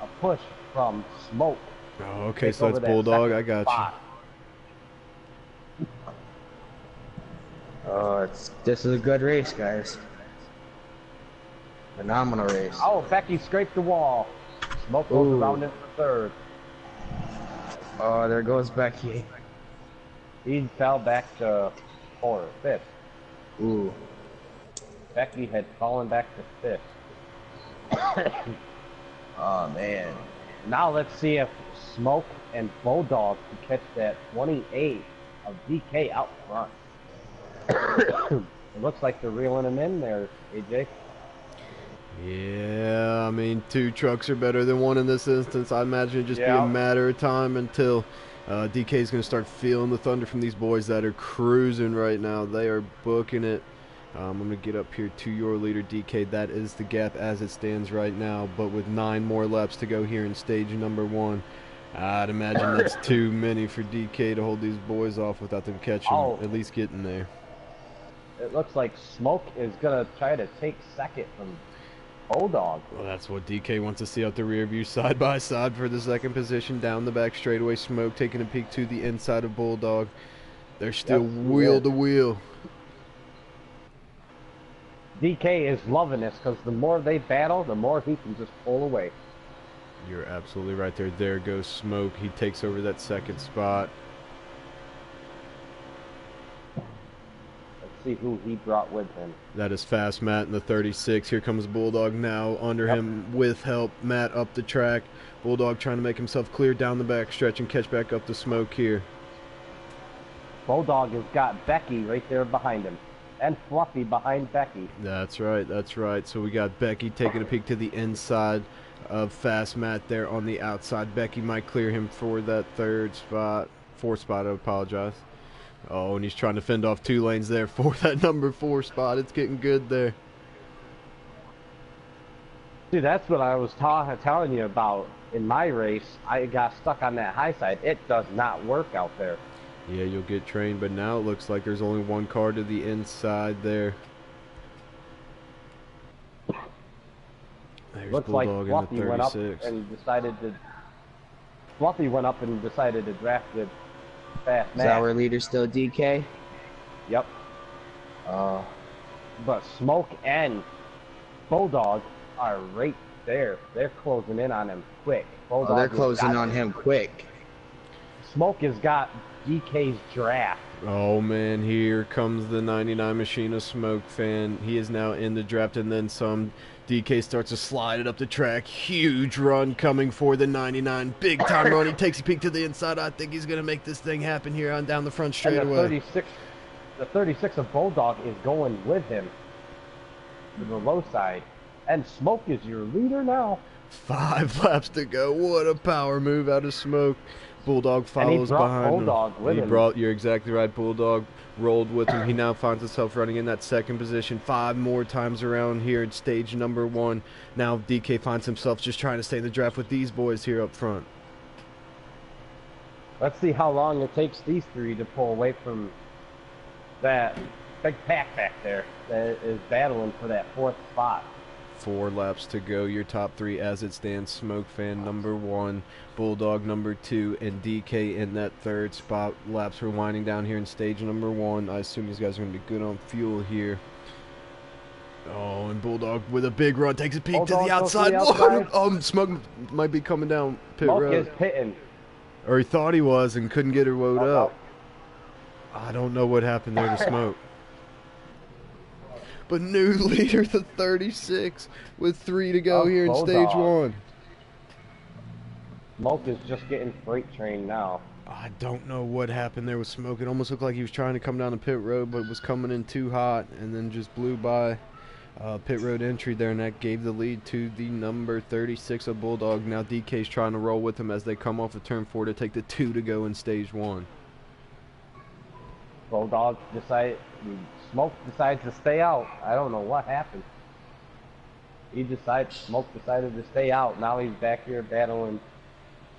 a push from Smoke. Oh, okay, Take so that's over that Bulldog. second I got spot. Oh, this is a good race, guys. Phenomenal race. Oh, Becky scraped the wall. Smoke goes Ooh. around in for third. Oh, there goes Becky. He fell back to fifth. Ooh. Becky had fallen back to fifth. Oh man. Now let's see if Smoke and Bulldog can catch that 28 of DK out front. It looks like they're reeling him in there, AJ. Yeah, I mean, 2 trucks are better than 1 in this instance. I imagine it'd just be a matter of time until DK's going to start feeling the thunder from these boys that are cruising right now. They are booking it. I'm going to get up here to your leader, DK. That is the gap as it stands right now. But with 9 more laps to go here in stage number 1, I'd imagine that's too many for DK to hold these boys off without them catching, at least getting there. It looks like Smoke is going to try to take second from Bulldog. Well, that's what DK wants to see out the rear view, side by side for the second position. Down the back straightaway, Smoke taking a peek to the inside of Bulldog. They're still wheel to wheel. DK is loving this because the more they battle, the more he can just pull away. You're absolutely right there. There goes Smoke. He takes over that second spot. See who he brought with him. That is Fast Matt in the 36. Here comes Bulldog now under him with help. Matt up the track. Bulldog trying to make himself clear down the back stretch and catch back up the Smoke here. Bulldog has got Becky right there behind him. And Fluffy behind Becky. That's right, that's right. So we got Becky taking a peek to the inside of Fast Matt there on the outside. Becky might clear him for that fourth spot, I apologize. Oh, and he's trying to fend off 2 lanes there for that number 4 spot. It's getting good there. See, that's what I was telling you about in my race. I got stuck on that high side. It does not work out there. Yeah, you'll get trained, but now it looks like there's only 1 car to the inside there. There's Looks Bulldog like Fluffy in the 36. went up and decided to. Fluffy went up and decided to draft with Fast Matt. Is our leader still DK? Yep. But Smoke and Bulldog are right there. They're closing in on him quick. Bulldog they're closing on him quick. Smoke has got DK's draft. Oh man, here comes the 99 machine of Smoke fan. He is now in the draft and then some. DK starts to slide it up the track. Huge run coming for the 99. Big time run. He takes a peek to the inside. I think he's going to make this thing happen here on down the front straightaway. The 36 of Bulldog is going with him to the low side. And Smoke is your leader now. 5 laps to go. What a power move out of Smoke. Bulldog follows behind Bulldog him. With He him. brought, you're exactly right, Bulldog rolled with him. He now finds himself running in that second position 5 more times around here in stage number 1. Now DK finds himself just trying to stay in the draft with these boys here up front. Let's see how long it takes these 3 to pull away from that big pack back there that is battling for that 4th spot. 4 laps to go. Your top 3 as it stands. Smoke fan number 1, Bulldog number 2, and DK in that 3rd spot. Laps are winding down here in stage number 1. I assume these guys are going to be good on fuel here. Oh, and Bulldog with a big run takes a peek to the outside. Smoke might be coming down pit road. Smoke is pitting. Or he thought he was and couldn't get her woed up. I don't know what happened there to Smoke. But new leader, the 36, with 3 to go here in stage 1. Smoke is just getting freight trained now. I don't know what happened there with Smoke. It almost looked like he was trying to come down the pit road, but was coming in too hot and then just blew by pit road entry there, and that gave the lead to the number 36 of Bulldog. Now DK's trying to roll with him as they come off of turn 4 to take the 2 to go in stage 1. Smoke decides to stay out. I don't know what happened. Smoke decided to stay out. Now he's back here battling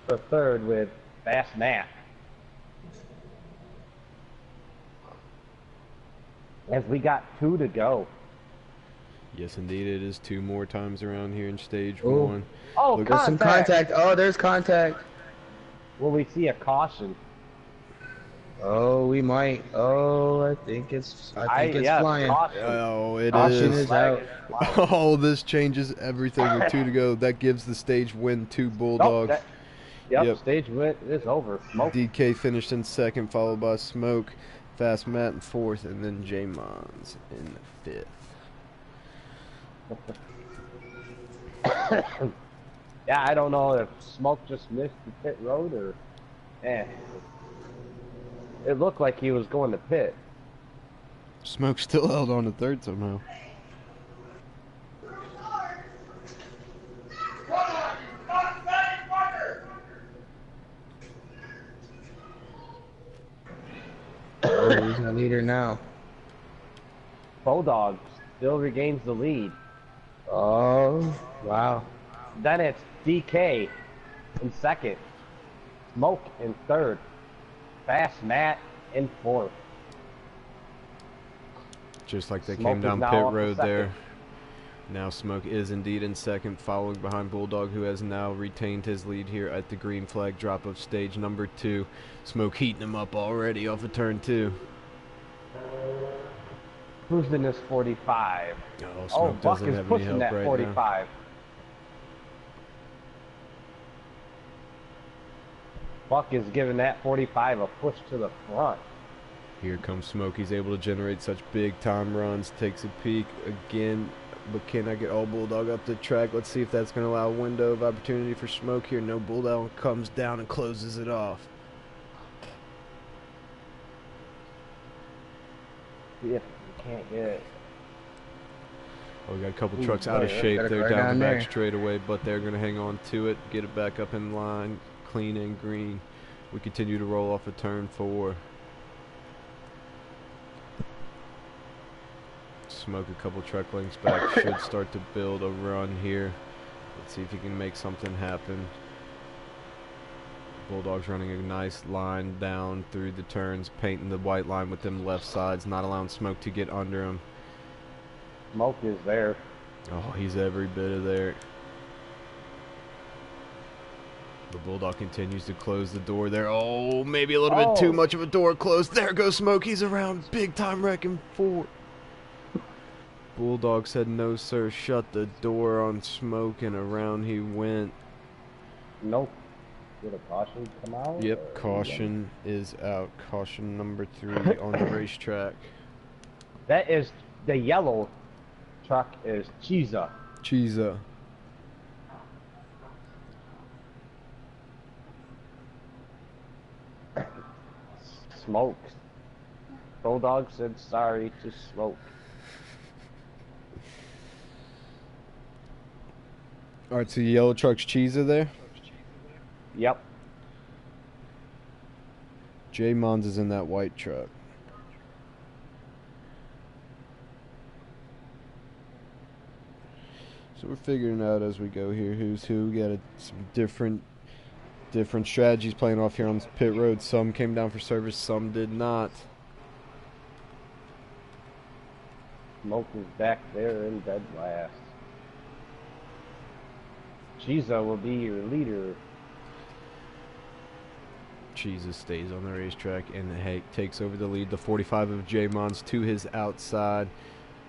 for 3rd with Fast Matt. As we got 2 to go. Yes, indeed, it is 2 more times around here in stage Ooh. 1. Oh, there's some contact. Oh, there's contact. Will we see a caution? Oh, we might. Oh, I think it's flying. Caution. Oh, it Caution is. is out. Oh, this changes everything with 2 to go. That gives the stage win to Bulldog. Yep, stage win is over. Smoke. DK finished in 2nd, followed by Smoke, Fast Matt in 4th, and then J Mons in 5th. Yeah, I don't know if Smoke just missed the pit road or, it looked like he was going to pit. Smoke still held on to third somehow. Oh, who's the leader now? Bulldog still regains the lead. Oh, wow. Then it's DK in second. Smoke in third. Fast Matt in fourth. Just like they Smoke came is down now pit up to road second. there. Now Smoke is indeed in second, following behind Bulldog, who has now retained his lead here at the green flag drop of stage number 2. Smoke heating him up already off of turn 2. Who's in this 45? Oh, Oh, Smoke Buck doesn't is have any pushing help that right 45. Buck is giving that 45 a push to the front. now. Here comes Smoke. He's able to generate such big time runs. Takes a peek again, but can I get all Bulldog up the track? Let's see if that's going to allow a window of opportunity for Smoke here. No, Bulldog comes down and closes it off. See if we can't get it. Oh, we got a couple Ooh, trucks out of boy, shape gotta there go down the down back there. straightaway, but they're going to hang on to it, get it back up in line, clean and green. We continue to roll off of turn 4. Smoke a couple truck lengths back, should start to build a run here. Let's see if he can make something happen. Bulldog's running a nice line down through the turns, painting the white line with them left sides, not allowing Smoke to get under him. Smoke is there. Oh, he's every bit of there. The Bulldog continues to close the door there. Oh, maybe a little bit too much of a door closed. There goes Smoke. He's around big time wrecking 4. Bulldog said, no, sir. Shut the door on Smoke, and around he went. Nope. Did a caution come out? Yep, caution is out. Caution number 3 on the racetrack. That is the yellow truck is Chiza. Chiza. Smoke. Bulldog said sorry to Smoke. All right, so the yellow truck's Chiza there. Yep. J Mons is in that white truck. So we're figuring out as we go here who's who. We got some different strategies playing off here on pit road. Some came down for service, some did not. Smoke is back there in dead last. Chiza will be your leader. Jesus stays on the racetrack and takes over the lead. The 45 of J Mons to his outside,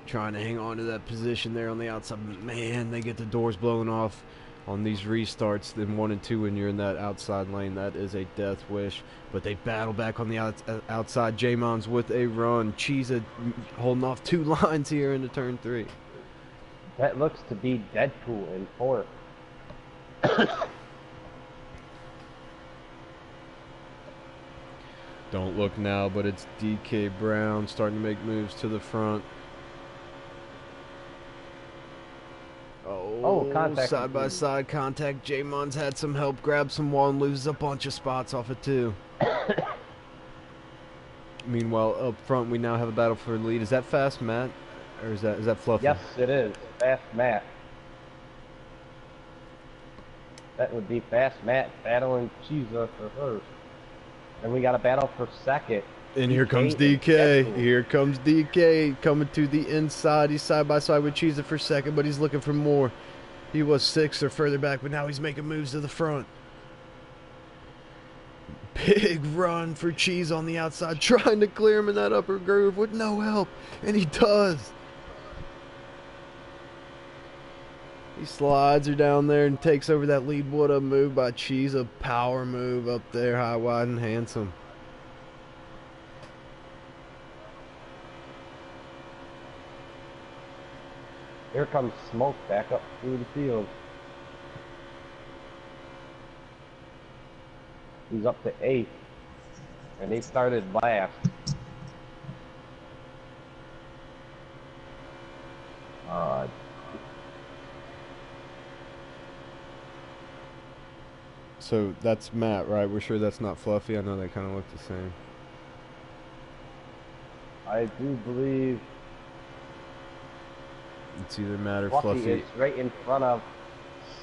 trying to hang on to that position there on the outside. Man, they get the doors blown off on these restarts. Then 1 and 2 when you're in that outside lane, that is a death wish. But they battle back on the outside. J Mons with a run. Chiza holding off 2 lines here into turn 3. That looks to be Deadpool in fourth. Don't look now, but it's DK Brown starting to make moves to the front. Oh, contact. side-by-side contact. J Mons had some help, grabs some wall, and loses a bunch of spots off it too. Meanwhile, up front, we now have a battle for the lead. Is that Fast Matt, or is that Fluffy? Yes, it is. Fast Matt. That would be Fast Matt battling Chiza for first. And we got a battle for second. And here comes DK. Here comes DK coming to the inside. He's side by side with Chiza for second, but he's looking for more. He was 6th or further back, but now he's making moves to the front. Big run for Cheese on the outside, trying to clear him in that upper groove with no help, and he does. He slides her down there and takes over that lead. What a move by Cheese, a power move up there, high, wide, and handsome. Here comes Smoke back up through the field. He's up to 8th, and they started last. So that's Matt, right? We're sure that's not Fluffy. I know they kind of look the same. I do believe It's either Matt or Fluffy Fluffy. is right in front of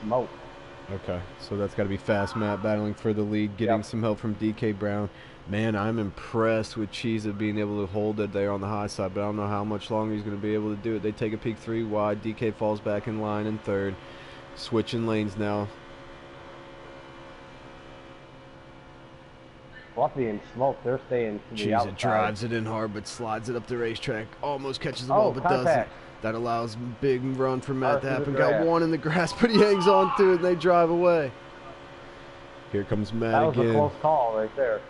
Smoke. Okay, so that's got to be Fast Matt battling for the lead, getting some help from DK Brown. Man, I'm impressed with Chiza being able to hold it there on the high side, but I don't know how much longer he's going to be able to do it. They take a peek 3 wide. DK falls back in line in third. Switching lanes now. Fluffy and Smoke, they're staying to the outside. Chiza drives it in hard, but slides it up the racetrack. Almost catches the ball, but doesn't. That allows big run for Matt to happen. Got one in the grass, but he hangs on to it, and they drive away. Here comes Matt again. That was a close call right there.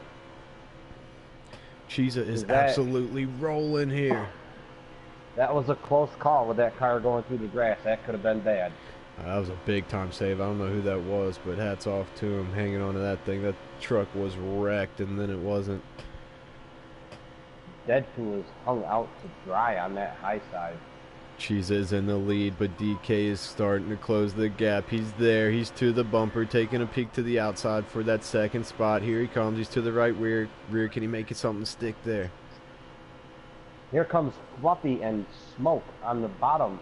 Chiza is absolutely rolling here. That was a close call with that car going through the grass. That could have been bad. That was a big-time save. I don't know who that was, but hats off to him hanging on to that thing. That truck was wrecked, and then it wasn't. Deadpool is hung out to dry on that high side. Chiza is in the lead, but DK is starting to close the gap. He's there. He's to the bumper, taking a peek to the outside for that second spot. Here he comes. He's to the right rear. Can he make it something stick there? Here comes Fluffy and Smoke on the bottom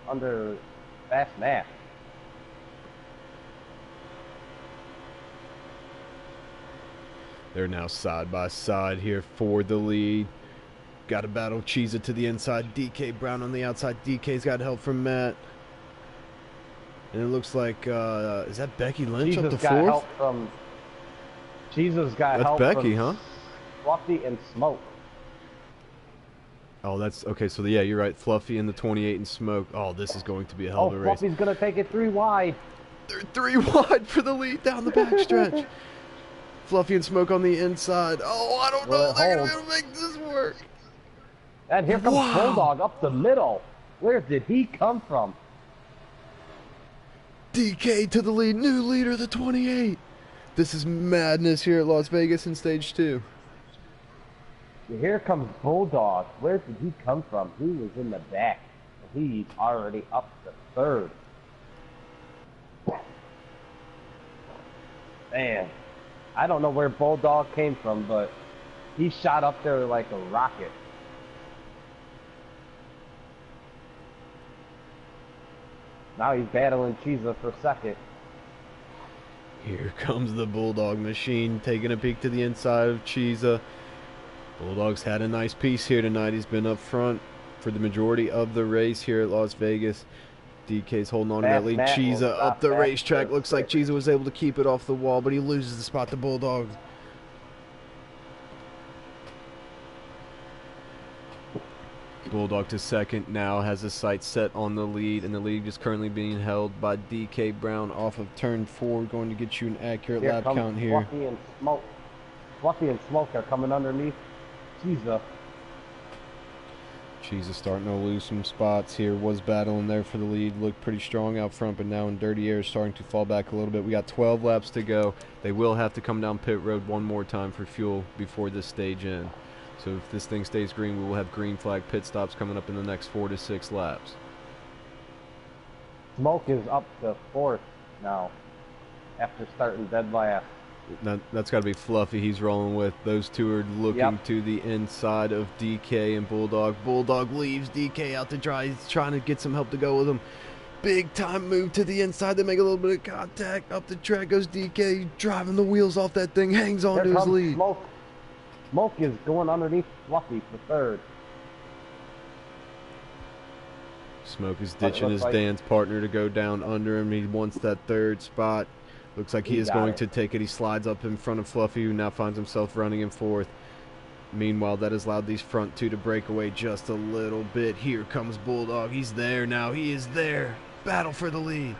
under Fast Matt. They're now side by side here for the lead. Got to battle Chiza to the inside. DK Brown on the outside. DK's got help from Matt. And it looks like, is that Becky Lynch up to fourth? Chiza's got help from Becky, huh? Fluffy and Smoke. Oh, that's okay. So yeah, you're right. Fluffy in the 28 and Smoke. Oh, this is going to be a hell of a race. Fluffy's gonna take it 3 wide. They're 3 wide for the lead down the backstretch. Fluffy and Smoke on the inside. Oh, I don't know. They're gonna be able to make this work. And here comes Bulldog up the middle. Where did he come from? DK to the lead. New leader, the 28. This is madness here at Las Vegas in stage 2. Here comes Bulldog. Where did he come from? He was in the back. He's already up to third. Man, I don't know where Bulldog came from, but he shot up there like a rocket. Now he's battling Chiza for second. Here comes the Bulldog machine, taking a peek to the inside of Chiza. Bulldog's had a nice piece here tonight. He's been up front for the majority of the race here at Las Vegas. DK's holding on to that lead. Chiza up the racetrack. Looks like Chiza was able to keep it off the wall, but he loses the spot to Bulldog. Bulldog to second now, has his sights set on the lead, and the lead is currently being held by DK Brown off of turn 4. Going to get you an accurate lap count here. Fluffy and Smoke. Fluffy and Smoke are coming underneath Chiza. Chiza starting to lose some spots here. Was battling there for the lead. Looked pretty strong out front, but now in dirty air starting to fall back a little bit. We got 12 laps to go. They will have to come down pit road one more time for fuel before this stage ends. So if this thing stays green, we will have green flag pit stops coming up in the next 4 to 6 laps. Smoke is up to 4th now after starting dead last. That's got to be Fluffy he's rolling with. Those two are looking to the inside of DK and Bulldog. Bulldog leaves DK out to dry. He's trying to get some help to go with him. Big time move to the inside. They make a little bit of contact. Up the track goes DK, driving the wheels off that thing. Hangs on to his lead. Smoke is going underneath Fluffy for 3rd. Smoke is ditching his dance partner to go down under him. He wants that 3rd spot. Looks like he is going to take it. He slides up in front of Fluffy, who now finds himself running in 4th. Meanwhile, that has allowed these front two to break away just a little bit. Here comes Bulldog. He's there now. He is there. Battle for the lead.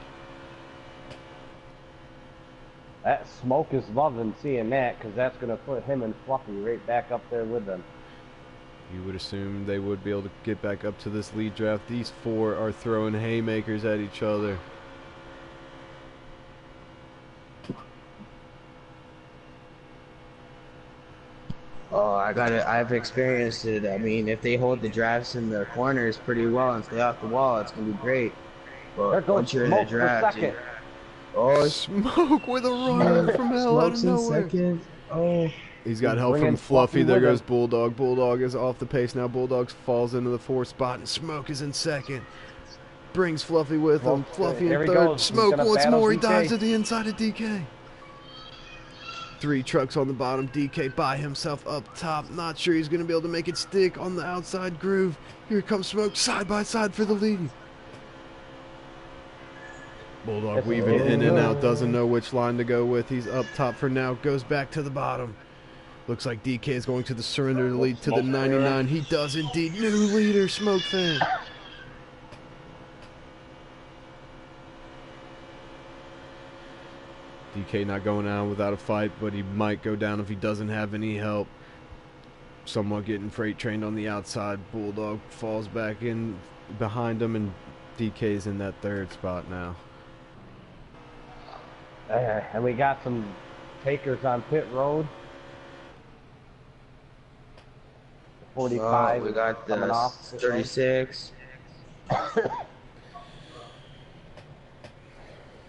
That Smoke is loving seeing that, because that's going to put him and Fluffy right back up there with them. You would assume they would be able to get back up to this lead draft. These 4 are throwing haymakers at each other. Oh, I've experienced it. I mean, if they hold the drafts in the corners pretty well and stay off the wall, it's gonna be great. There But goes once you're in the Smoke for draft, second. oh, Smoke with a run from hell out of Smoke's in nowhere. second. Oh, He's got He's help from bringing Fluffy. Fluffy There with goes him. Bulldog. Bulldog is off the pace now. Bulldog falls into the 4th spot, and Smoke is in 2nd. Brings Fluffy with him. Fluffy Here in he 3rd. goes. He's Smoke gonna once battle more. He DK. dives to the inside of DK. 3 trucks on the bottom. DK by himself up top. Not sure he's going to be able to make it stick on the outside groove. Here comes Smoke side by side for the lead. Bulldog That's weaving really in and good. out. Doesn't know which line to go with. He's up top for now. Goes back to the bottom. Looks like DK is going to the surrender the lead to the 99. He does indeed. New leader, Smoke fan. DK not going out without a fight, but he might go down if he doesn't have any help. Somewhat getting freight trained on the outside. Bulldog falls back in behind him, and DK's in that 3rd spot now. And we got some takers on pit road. 45. we got coming the off. 36.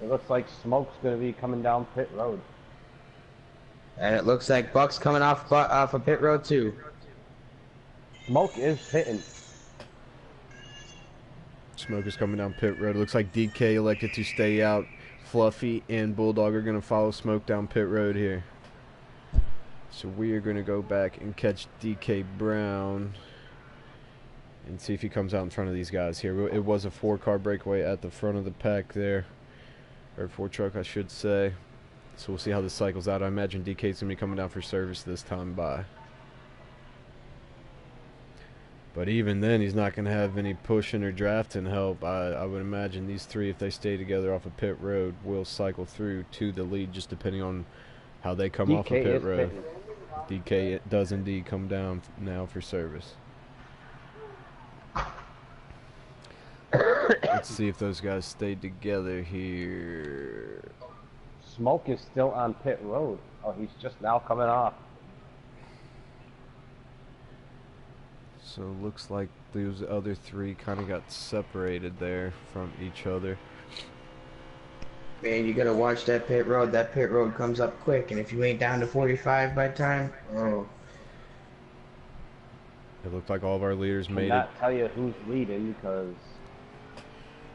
It looks like Smoke's going to be coming down pit road. And it looks like Buck's coming off of pit road too. Smoke is pitting. Smoke is coming down pit road. Looks like DK elected to stay out. Fluffy and Bulldog are going to follow Smoke down pit road here. So we are going to go back and catch DK Brown and see if he comes out in front of these guys here. It was a 4-car breakaway at the front of the pack there. Or 4 truck, I should say. So we'll see how this cycles out. I imagine DK's going to be coming down for service this time by. But even then, he's not going to have any pushing or drafting help. I would imagine these 3, if they stay together off of pit road, will cycle through to the lead, just depending on how they come off of pit road. DK does indeed come down now for service. Let's see if those guys stay together here. Smoke is still on pit road. Oh, he's just now coming off. So it looks like those other 3 kind of got separated there from each other. Man, you gotta watch that pit road. That pit road comes up quick, and if you ain't down to 45 by time, oh. It looked like all of our leaders made it. Not tell you who's leading because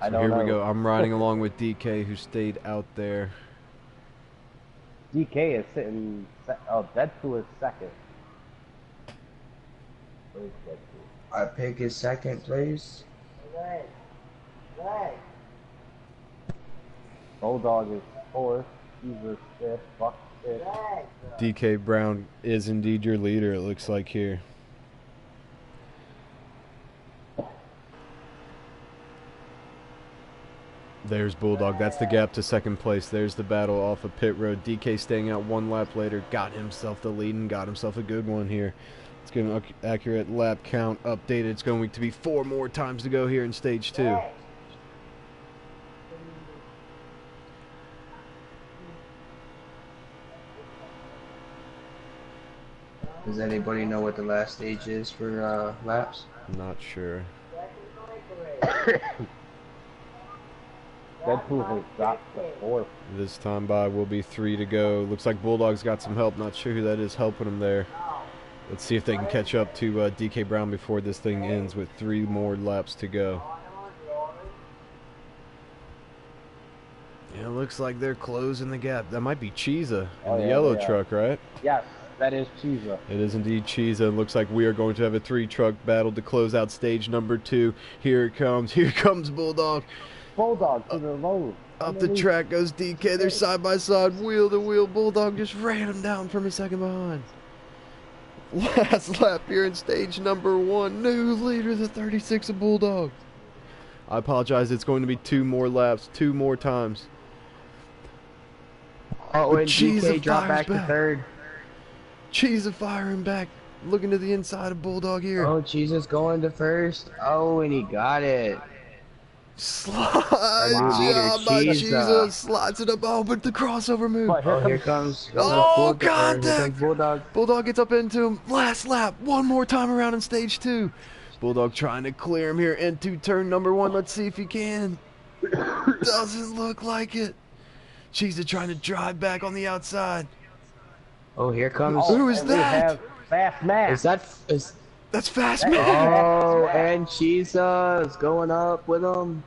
I So don't here know. we go. I'm riding along with DK, who stayed out there. DK is sitting. Oh, Deadpool is second. Where's Deadpool? I pick his 2nd place. Bulldog is 4th. Caesar's 5th. Buck 5th. DK Brown is indeed your leader, it looks like here. There's Bulldog. That's the gap to 2nd place. There's the battle off of pit road. DK staying out 1 lap later. Got himself the lead and got himself a good one here. It's going to accurate lap count updated. It's going to be 4 more times to go here in stage 2. Does anybody know what the last stage is for laps? Not sure. Deadpool has dropped to 4th. This time by will be 3 to go. Looks like Bulldog's got some help. Not sure who that is helping him there. Let's see if they can catch up to DK Brown before this thing ends with 3 more laps to go. Yeah, it looks like they're closing the gap. That might be Chiza in the yellow truck, right? Yes, that is Chiza. It is indeed Chiza. It looks like we are going to have a 3-truck battle to close out stage number 2. Here it comes. Here comes Bulldog. Bulldog to the road. Up the track goes DK. They're side by side, wheel to wheel. Bulldog just ran him down from a second behind. Last lap here in stage number 1. New leader, the 36 of Bulldog. I apologize. It's going to be 2 more laps, 2 more times. Oh, But and Chiza DK dropped fires back to 3rd. Chiza firing back, looking to the inside of Bulldog here. Oh, Jesus going to 1st. Oh, and he got it. Slide Our new leader, job by Cheesa. Cheesa. Slides it up. Oh, but the crossover move. But Oh, here comes Oh, Bulldog. Here contact. comes Bulldog. Bulldog gets up into him. Last lap. One more time around in stage 2. Bulldog trying to clear him here into turn number 1. Let's see if he can. Doesn't look like it. Cheesa trying to drive back on the outside. Oh, here comes. Who is and that? We have Fast Matt. That's Fast That- Man. Oh, and Cheesa is going up with him.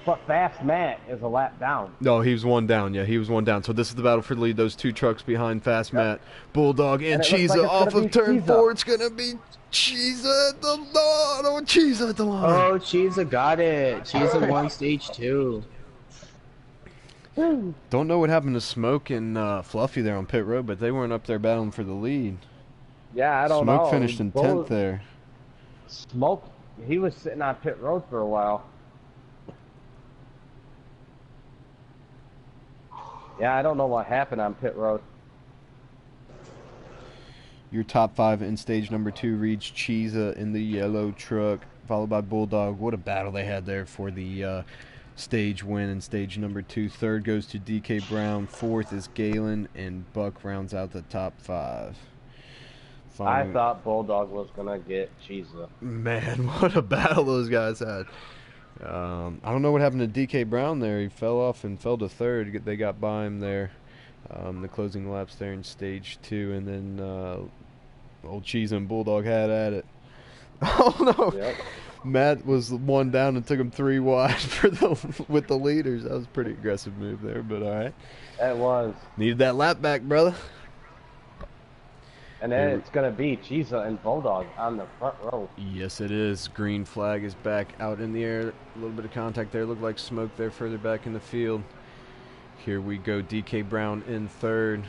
But Fast Matt is a lap down. No, he was one down. Yeah, he was one down. So this is the battle for the lead. Those 2 trucks behind Fast Matt. Bulldog and And it looks Cheesa like it's off gonna of be turn Cheesa. 4. It's going to be Cheesa at the line. Oh, Cheesa at the line. Oh, Cheesa got it. Cheesa won stage 2. Don't know what happened to Smoke and Fluffy there on pit road, but they weren't up there battling for the lead. Yeah, I don't know. Smoke finished in 10th there. Smoke, he was sitting on pit road for a while. Yeah, I don't know what happened on pit road. Your top 5 in stage number 2 reached Cheesa in the yellow truck, followed by Bulldog. What a battle they had there for the stage win in stage number 2. Third goes to DK Brown. 4th is Galen, and Buck rounds out the top 5. I thought Bulldog was gonna get Cheesa. Man, what a battle those guys had. I don't know what happened to DK Brown there. He fell off and fell to 3rd. They got by him there. The closing laps there in stage 2, and then old Cheesa and Bulldog had at it. Oh no! Yep. Matt was one down and took him 3 wide for with the leaders. That was a pretty aggressive move there, but all right. It was. Needed that lap back, brother. And then it's gonna be Cheesa and Bulldog on the front row. Yes, it is. Green flag is back out in the air. A little bit of contact there. Looked like smoke there further back in the field. Here we go. DK Brown in 3rd.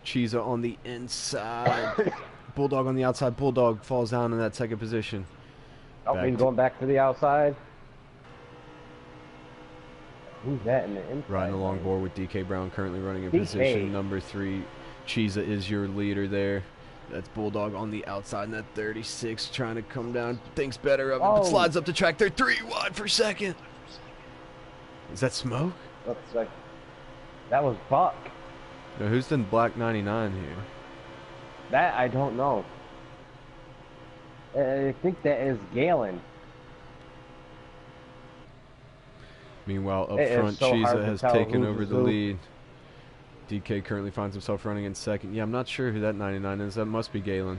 Cheesa on the inside. Bulldog on the outside. Bulldog falls down in that 2nd position. Oh, he's going back to the outside. Who's that in the inside? Riding along board with DK Brown, currently running in DK. position number 3. Cheesa is your leader there. That's Bulldog on the outside in that 36, trying to come down. Thinks better of it, but slides up the track. They're 3 wide for 2nd. Is that Smoke? Looks like that was Buck. No, who's in black 99 here? That I don't know. I think that is Galen. Meanwhile, up It is front, so hard Cheesa to has tell taken who's over the who. lead. DK currently finds himself running in 2nd. Yeah, I'm not sure who that 99 is. That must be Galen.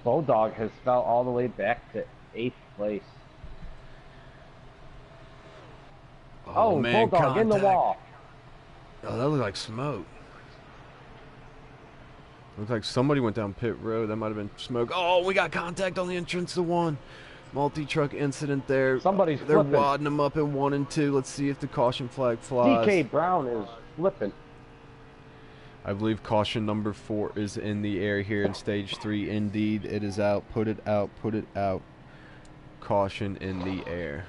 Bulldog has fell all the way back to 8th place. Oh, man, Bulldog in the contact. wall. Oh, that looked like Smoke. Looked like somebody went down pit road. That might have been Smoke. Oh, we got contact on the entrance to 1. Multi-truck incident there. Somebody's They're flipping. wadding them up in 1 and 2. Let's see if the caution flag flies. DK Brown is flipping. I believe caution number 4 is in the air here in stage 3. Indeed, it is out. Put it out. Put it out. Caution in the air.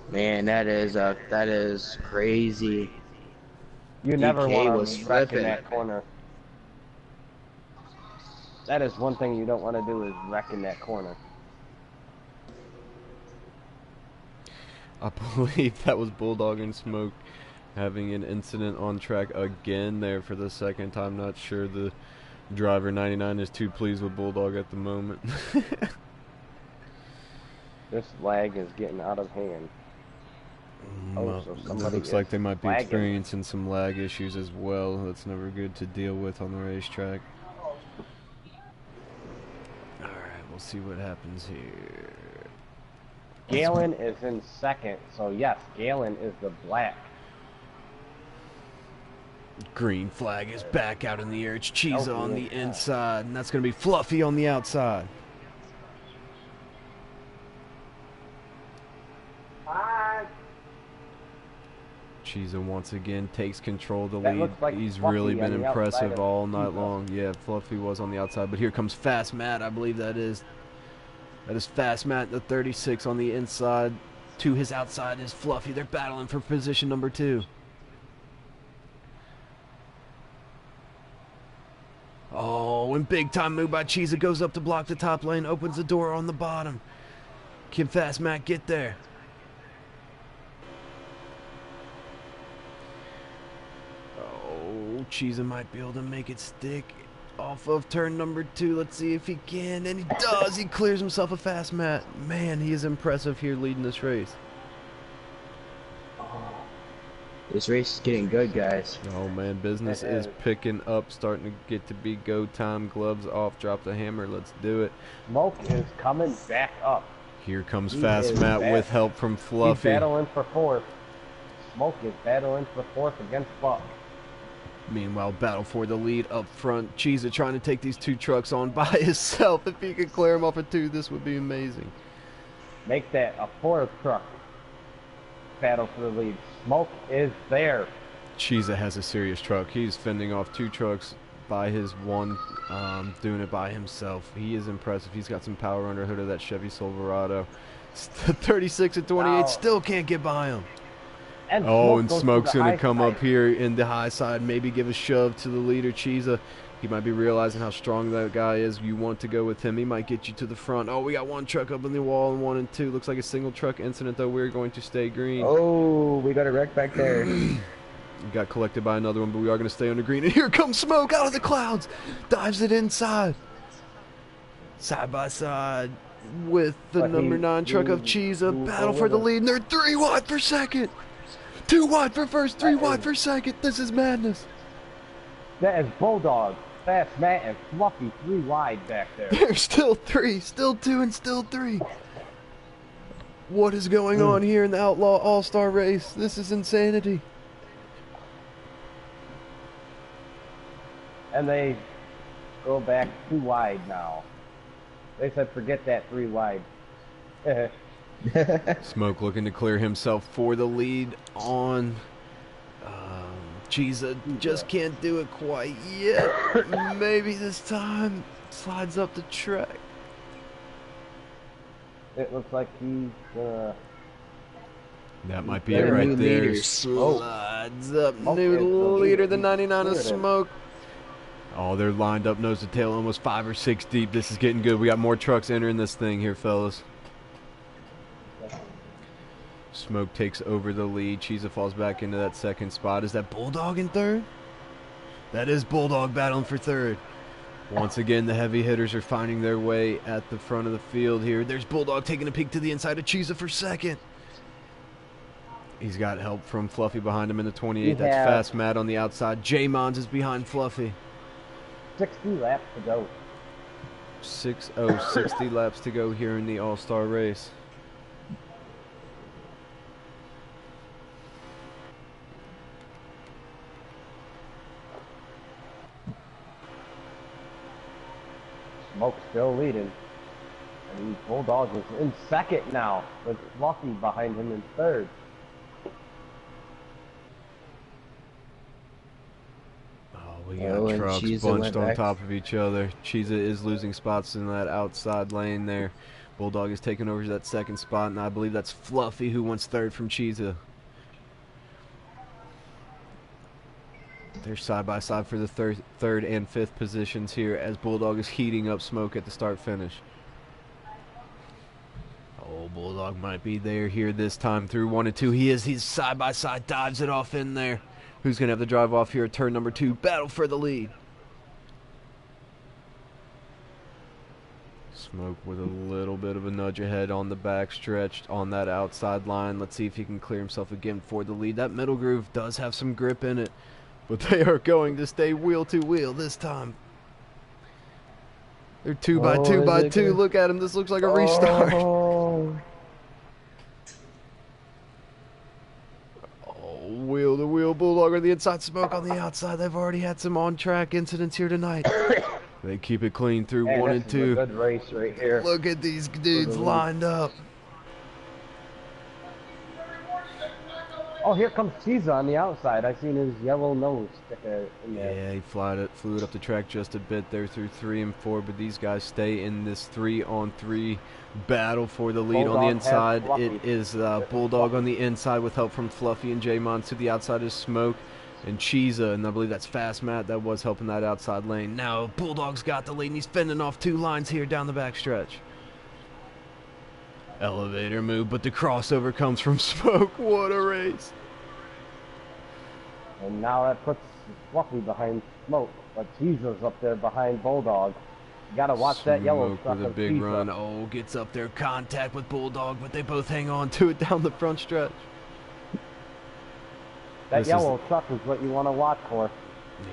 Man, that is crazy. You never DK want was to wreck in flipping. that corner. That is one thing you don't want to do is wreck in that corner. I believe that was Bulldog and Smoke having an incident on track again there for the 2nd time. Not sure the driver 99 is too pleased with Bulldog at the moment. This lag is getting out of hand. Oh, so It somebody looks is like they might be lagging. experiencing some lag issues as well. That's never good to deal with on the racetrack. Alright, we'll see what happens here. Galen is in 2nd, so yes, Galen is the black. Green flag is back out in the air. It's Cheesa Oh, on the yeah. inside, and that's going to be Fluffy on the outside. Cheesa once again takes control of the That lead. looks like He's Fluffy really been on the outside impressive of all night Cheesa. long. Yeah, Fluffy was on the outside, but here comes Fast Matt. I believe that is Fast Matt, the 36 on the inside. To his outside is Fluffy. They're battling for position number 2. Oh, and big time move by Cheesa. Goes up to block the top lane, opens the door on the bottom. Can Fast Matt get there? Oh, Cheesa might be able to make it stick off of turn number 2. Let's see if he can, and he does. He clears himself a Fast Matt. Man, he is impressive here leading this race. This race is getting good, guys. Oh man, business is picking up, starting to get to be go time. Gloves off, drop the hammer, let's do it. Smoke is coming back up. Here comes Fast Matt with help from He's Fluffy. battling for 4th. Smoke is battling for 4th against Buck. Meanwhile, battle for the lead up front. Cheesa trying to take these 2 trucks on by himself. If he could clear them off of 2, this would be amazing. Make that a 4th truck. Battle for the lead. Smoke is there. Cheesa has a serious truck. He's fending off 2 trucks by his one, doing it by himself. He is impressive. He's got some power under the hood of that Chevy Silverado. 36 and 28, still can't get by him. And Smoke's going to come up here in the high side, maybe give a shove to the leader, Cheesa. He might be realizing how strong that guy is. You want to go with him. He might get you to the front. Oh, we got 1 truck up on the wall and 1 and 2. Looks like a single truck incident, though. We're going to stay green. Oh, we got a wreck back there. Got collected by another one, but we are going to stay on the green. And here comes Smoke out of the clouds. Dives it inside. Side by side with the number 9 truck of Cheesa. Battle for the lead. And they're 3 wide for second. 2 wide for first, 3 wide for second. This is madness. That is Bulldog, Fast Matt, and Fluffy 3 wide back there. There's still 3, still 2, and still 3. What is going on here in the Outlaw All-Star race? This is insanity. And they go back 2 wide now. They said forget that 3 wide. Smoke looking to clear himself for the lead on Cheesa. Just can't do it quite yet. Maybe this time slides up the track. It looks like he's that might be it right there. Slides up. New leader, the 99 of Smoke. Oh, they're lined up nose to tail, almost 5 or 6 deep. This is getting good. We got more trucks entering this thing here, fellas. Smoke takes over the lead. Cheesa falls back into that second spot. Is that Bulldog in third? That is Bulldog battling for third. Once again, the heavy hitters are finding their way at the front of the field here. There's Bulldog taking a peek to the inside of Cheesa for second. He's got help from Fluffy behind him in the 28. That's Fast Matt on the outside. J-Mons is behind Fluffy. 60 laps to go. 60 laps to go here in the All-Star race. Smoke's still leading. And Bulldog is in second now, with Fluffy behind him in third. We got trucks bunched on top of each other. Cheesa is losing spots in that outside lane there. Bulldog is taking over that second spot, and I believe that's Fluffy who wants third from Cheesa. They're side by side for the third and fifth positions here as Bulldog is heating up Smoke at the start finish. Oh, Bulldog might be there here this time through 1 and 2. He's side by side, dives it off in there. Who's going to have the drive off here at turn number 2? Battle for the lead. Smoke with a little bit of a nudge ahead on the back stretch on that outside line. Let's see if he can clear himself again for the lead. That middle groove does have some grip in it, but they are going to stay wheel to wheel this time. They're 2 by 2 by 2. Look at him. This looks like a restart. Wheel to wheel, Bulldog on the inside, Smoke on the outside. They've already had some on-track incidents here tonight. They keep it clean through 1 and 2. A good race right here. Look at these dudes lined up. Oh, here comes Cheesa on the outside. I seen his yellow nose stick in there. Yeah, he flew it up the track just a bit there through 3 and 4, but these guys stay in this 3-on-3 battle for the lead. On the inside, it is Bulldog on the inside with help from Fluffy and J-Mon. To the outside is Smoke and Cheesa, and I believe that's Fast Matt that was helping that outside lane. Now Bulldog's got the lead, and he's fending off 2 lines here down the back stretch. Elevator move, but the crossover comes from Smoke. What a race. And now that puts Fluffy behind Smoke, but Jesus up there behind Bulldog. You gotta watch that yellow Smoke truck with a of big Cheetah. run. Oh, gets up there, contact with Bulldog, but they both hang on to it down the front stretch. That This yellow truck is what you want to watch for.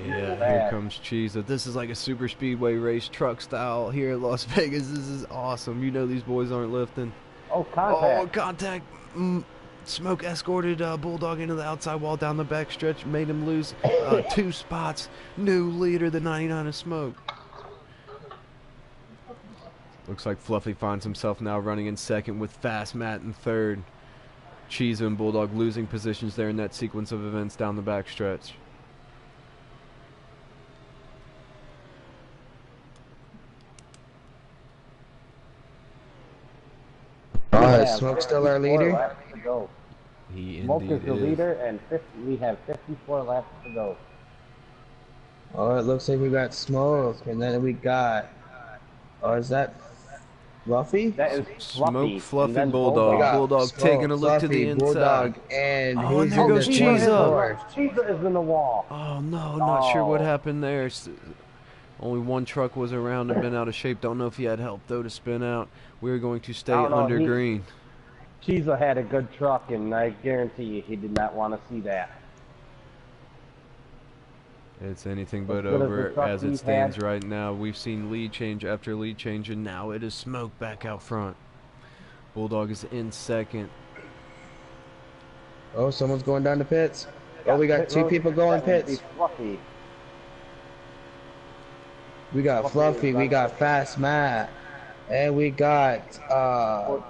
Yeah, Bad. here comes Cheesa. This is like a super speedway race truck style here at Las Vegas. This is awesome. You know these boys aren't lifting. Oh, contact. Oh, contact. Smoke escorted Bulldog into the outside wall down the back stretch, made him lose 2 spots. New leader, the 99 of Smoke. Looks like Fluffy finds himself now running in second with Fast Matt in third. Cheesa and Bulldog losing positions there in that sequence of events down the back stretch. Smoke's still our leader. Laps to go. He Smoke indeed is the leader, and we have 54 laps to go. Oh, it looks like we got Smoke, and then we got. Oh, is that Fluffy? That is Smoke, Fluffy, Fluffy, and then Bulldog. Bulldog Smoke, taking a look to Fluffy, the inside. Bulldog, and Oh, who's and there in goes the Cheesa. 24? Cheesa is in the wall. Oh no, not sure what Oh. happened there. Only one truck was around and been out of shape. Don't know if he had help though to spin out. We're going to stay I don't know, under green. Cheesa had a good truck, and I guarantee you he did not want to see that. It's anything but As good as the over truck as it we've stands had. right now. We've seen lead change after lead change, and now it is Smoke back out front. Bulldog is in second. Oh, someone's going down to pits. Oh, we got Pit 2 road, people going that would be pits. Fluffy. We got Fluffy, we got Fast Matt, and we got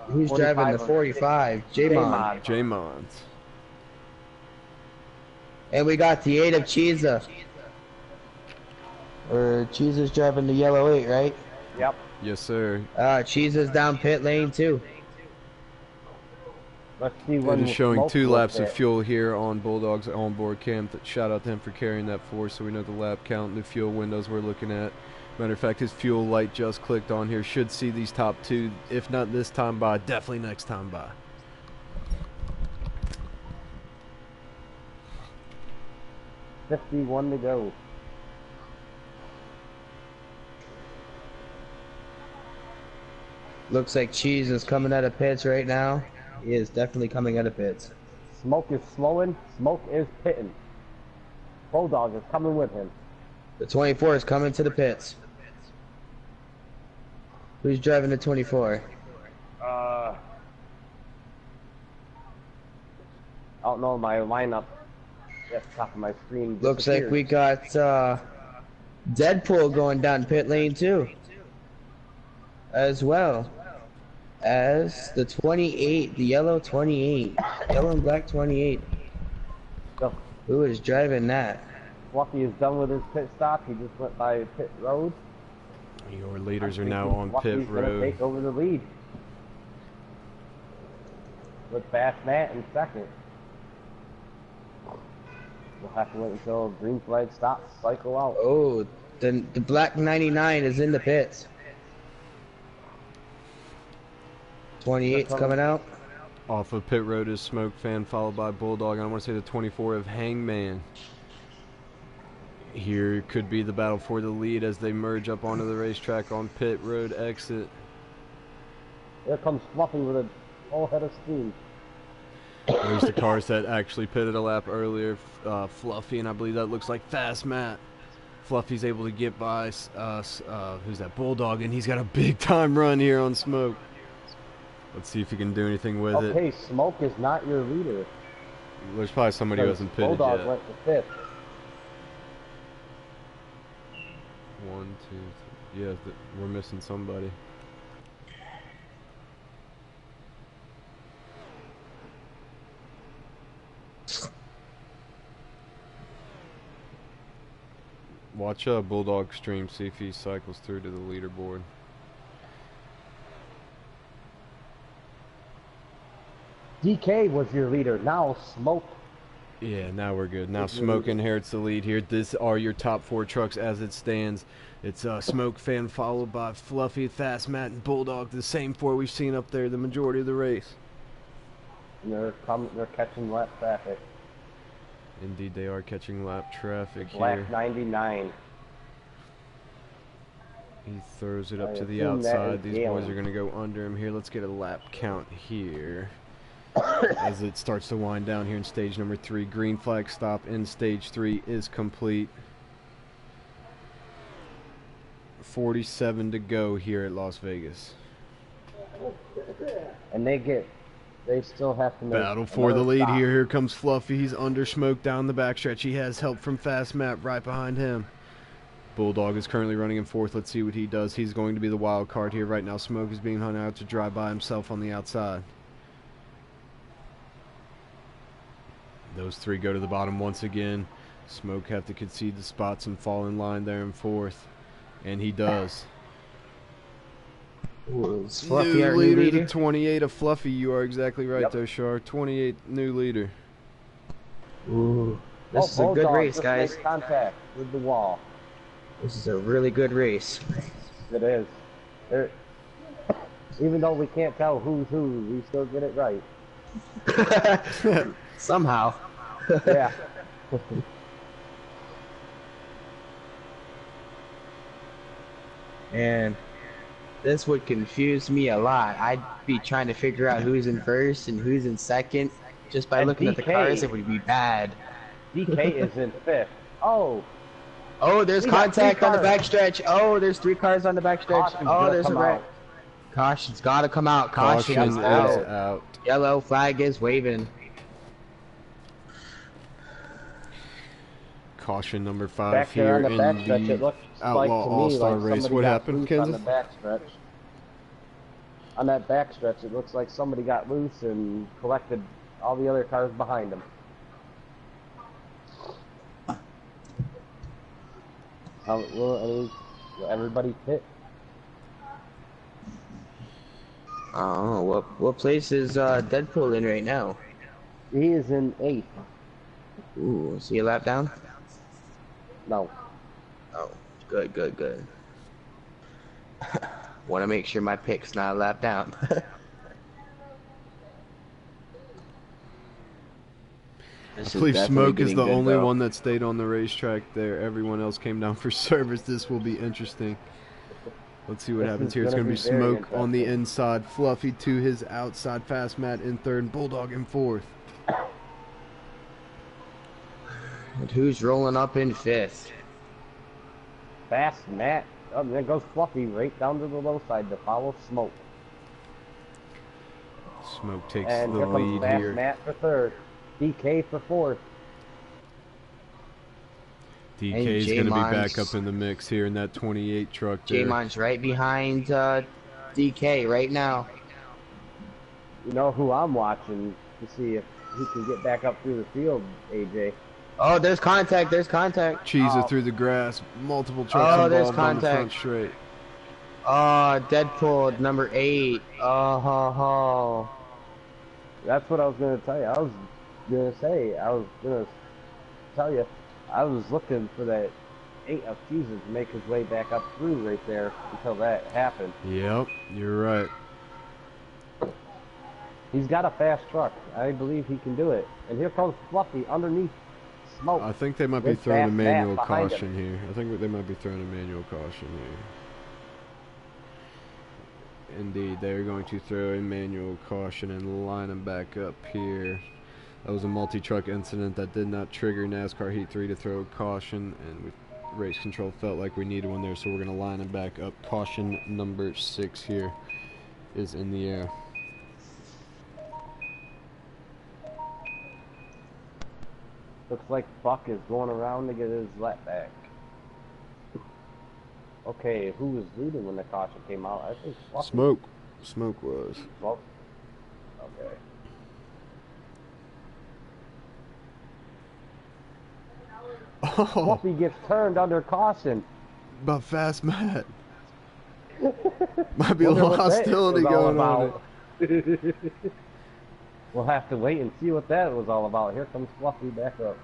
who's driving the 45? J-Mon. J-Mons. And we got the 8 of Cheesa. Or Cheesa's driving the yellow 8, right? Yep. Yes, sir. Cheesa's down pit lane too. Let's see It when is showing Smoke 2 was laps there. of fuel here on Bulldog's onboard cam. Shout out to him for carrying that for us, so we know the lap count and the fuel windows we're looking at. Matter of fact, his fuel light just clicked on here. Should see these top 2, if not this time by, definitely next time by. $51 to go. Looks like Cheese is coming out of pits right now. He is definitely coming out of pits. Smoke is slowing. Smoke is pitting. Bulldog is coming with him. The 24 is coming to the pits. Who's driving the 24? I don't know my lineup at the top of my screen. Looks like we got Deadpool going down pit lane too. As well as the 28, the yellow 28. Yellow and black 28. So, Who is driving that? Fluffy is done with his pit stop. He just went by pit road. Your leaders are I now think on Fluffy's pit gonna road. take over the lead. With Fast Matt in second. We'll have to wait until green flag stops, cycle out. Oh, the black 99 is in the pits. 28's coming out. Off of pit road is Smoke Fan, followed by Bulldog, and I want to say the 24 of Hangman. Here could be the battle for the lead as they merge up onto the racetrack on pit road exit. Here comes Fluffy with a whole head of steam. There's the cars that actually pitted a lap earlier. Fluffy, and I believe that looks like Fast Matt. Fluffy's able to get by, who's that, Bulldog, and he's got a big time run here on Smoke. Let's see if he can do anything with it. Okay, Smoke is not your leader. There's probably somebody who hasn't pitted Bulldog yet. went to fifth. 1, 2, 3. Yeah, we're missing somebody. Watch Bulldog stream, see if he cycles through to the leaderboard. DK was your leader. Now Smoke Yeah, now we're good. Now Smoke inherits the lead here. These are your top 4 trucks as it stands. It's Smoke Fan followed by Fluffy, Fast Matt, and Bulldog. The same 4 we've seen up there the majority of the race. And they're catching lap traffic. Indeed, they are catching lap traffic Black here. 99. He throws it up I to the assume that outside. is These Galen. boys are going to go under him here. Let's get a lap count here. As it starts to wind down here in stage number 3. Green flag stop in stage 3 is complete. 47 to go here at Las Vegas. And they still have to make Battle for the lead stop. here. Here comes Fluffy. He's under Smoke down the backstretch. He has help from Fast Matt right behind him. Bulldog is currently running in 4th. Let's see what he does. He's going to be the wild card here. Right now, Smoke is being hung out to dry by himself on the outside. Those 3 go to the bottom once again. Smoke have to concede the spots and fall in line there in 4th. And he does. Ooh, is New Fluffy our leader, new leader? the 28 of Fluffy. You are exactly right, Yep. though, Shar. 28 new leader. Ooh, this is a good Bulldog race, just guys. makes contact with the wall. This is a really good race. It is. Even though we can't tell who's who, we still get it right. Somehow. Yeah. And this would confuse me a lot. I'd be trying to figure out who's in first and who's in second. Just by And looking at the DK. cars, it would be bad. DK is in 5th. Oh, Oh, there's We got contact 3 on the cars. backstretch. Oh, there's 3 cars on the backstretch. Caution's Oh, gonna there's a come wreck. out. Caution's gotta come out. Caution, Caution is is out. out. Yellow flag is waving. Caution number 5 back there here on the in backstretch, the it looks Outlaw like to me All-Star like race. somebody What got happened, loose on Kansas? the backstretch. On that backstretch, it looks like somebody got loose and collected all the other cars behind them. Will everybody pit? Oh, what place is Deadpool in right now? He is in 8th. Ooh, see a lap down? No. Oh, good, good, good. Want to make sure my pick's not a lap down. I believe Smoke is the only one that stayed on the racetrack there. Everyone else came down for service. This will be interesting. Let's see what This happens is here. It's gonna going to be be very Smoke on the interesting. inside, Fluffy to his outside, Fast Matt in 3rd, Bulldog in 4th. And who's rolling up in 5th? Fast Matt. Oh, there goes Fluffy right down to the low side to follow Smoke. Smoke takes And the here comes lead Fast here. Matt for 3rd. DK for 4th. DK And is going to be J-Mon's- back up in the mix here in that 28 truck there. J-Mon's right behind DK right now. You know who I'm watching to see if he can get back up through the field, AJ. Oh, there's contact, there's contact. Cheeser Oh. through the grass. Multiple trucks Oh, there's involved on the front contact. straight. Oh, Deadpool, number 8. Oh, ho, ho. That's what I was going to tell you. I was going to tell you, I was looking for that 8 of Cheeser to make his way back up through right there until that happened. Yep, you're right. He's got a fast truck. I believe he can do it. And here comes Fluffy underneath Smoke. I think they might be With throwing a Fast Matt manual behind caution here. I think they might be throwing a manual caution here. Indeed, they're going to throw a manual caution and line them back up here. That was a multi-truck incident that did not trigger NASCAR Heat 3 to throw a caution, and with race control felt like we needed one there, so we're going to line them back up. Caution number 6 here is in the air. Looks like Buck is going around to get his lap back. Okay, who was leading when the caution came out? I think Fluffy. Smoke was. Smoke. Okay. Oh, Fluffy gets turned under caution. but Fast Matt. Might be a Wonder little what that hostility was all going on. about. We'll have to wait and see what that was all about. Here comes Fluffy back up.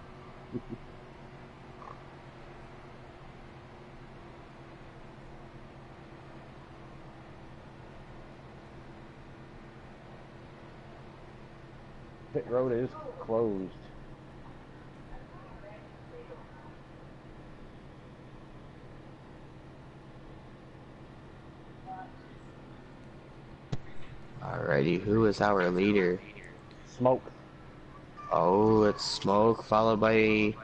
Pit road is closed. Alrighty, who is our leader? Smoke. Oh, it's Smoke, followed by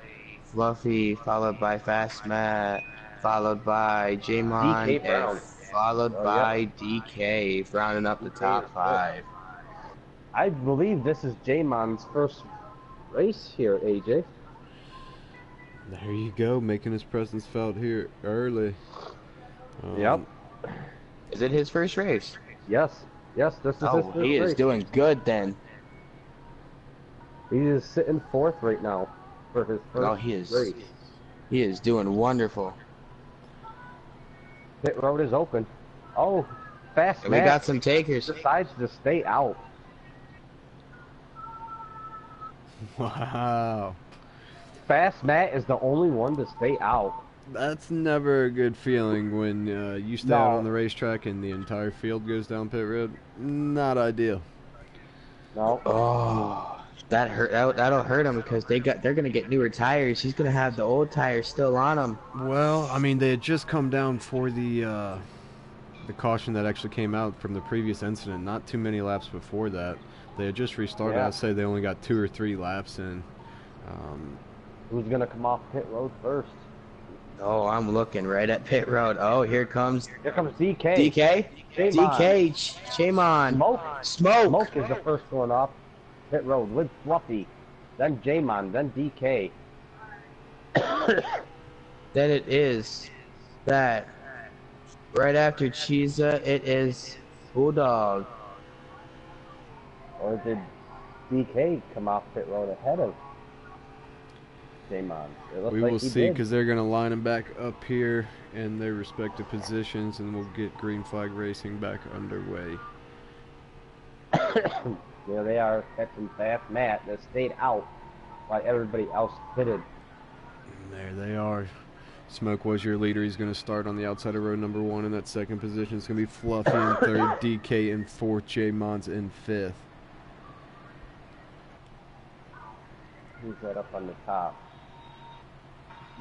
Fluffy, followed by Fast Matt, followed by J-Mon, DK and Brown. followed Oh, by yep. DK, rounding up the DK top is good. 5. I believe this is J-Mon's first race here, AJ. There you go, making his presence felt here early. Yep. Is it his first race? Yes. Yes, this is his Oh, first he is race. doing good then. He is sitting 4th right now for his first Oh, he is. race. He is doing wonderful. Pit road is open. Oh, Fast And we Matt got some takers. decides to stay out. Wow. Fast Matt is the only one to stay out. That's never a good feeling when you stay out No. on the racetrack and the entire field goes down pit road. Not ideal. No. Oh, that hurt. That'll hurt him because they're gonna get newer tires. He's gonna have the old tires still on him. Well, I mean, they had just come down for the caution that actually came out from the previous incident. Not too many laps before that. They had just restarted. Yeah. I'd say they only got 2 or 3 laps in. Who's gonna come off pit road first? Oh, I'm looking right at pit road. Oh, here comes Here comes DK. DK. J-Mon. DK. J-Mon. Smoke. Smoke is the first one off pit road with Fluffy, then J-Mon, then DK. Then it is that. Right after Chiza, it is Bulldog. Or did DK come off pit road ahead of J-Mon? It looks We like will he see did. because they're going to line them back up here in their respective positions, and we'll get green flag racing back underway. There they are catching Fast Matt that stayed out while everybody else pitted. And there they are. Smoke was your leader. He's going to start on the outside of row number 1 in that second position. It's going to be Fluffy in 3rd, DK in 4th, J-Mon's in 5th. Who's that up on the top?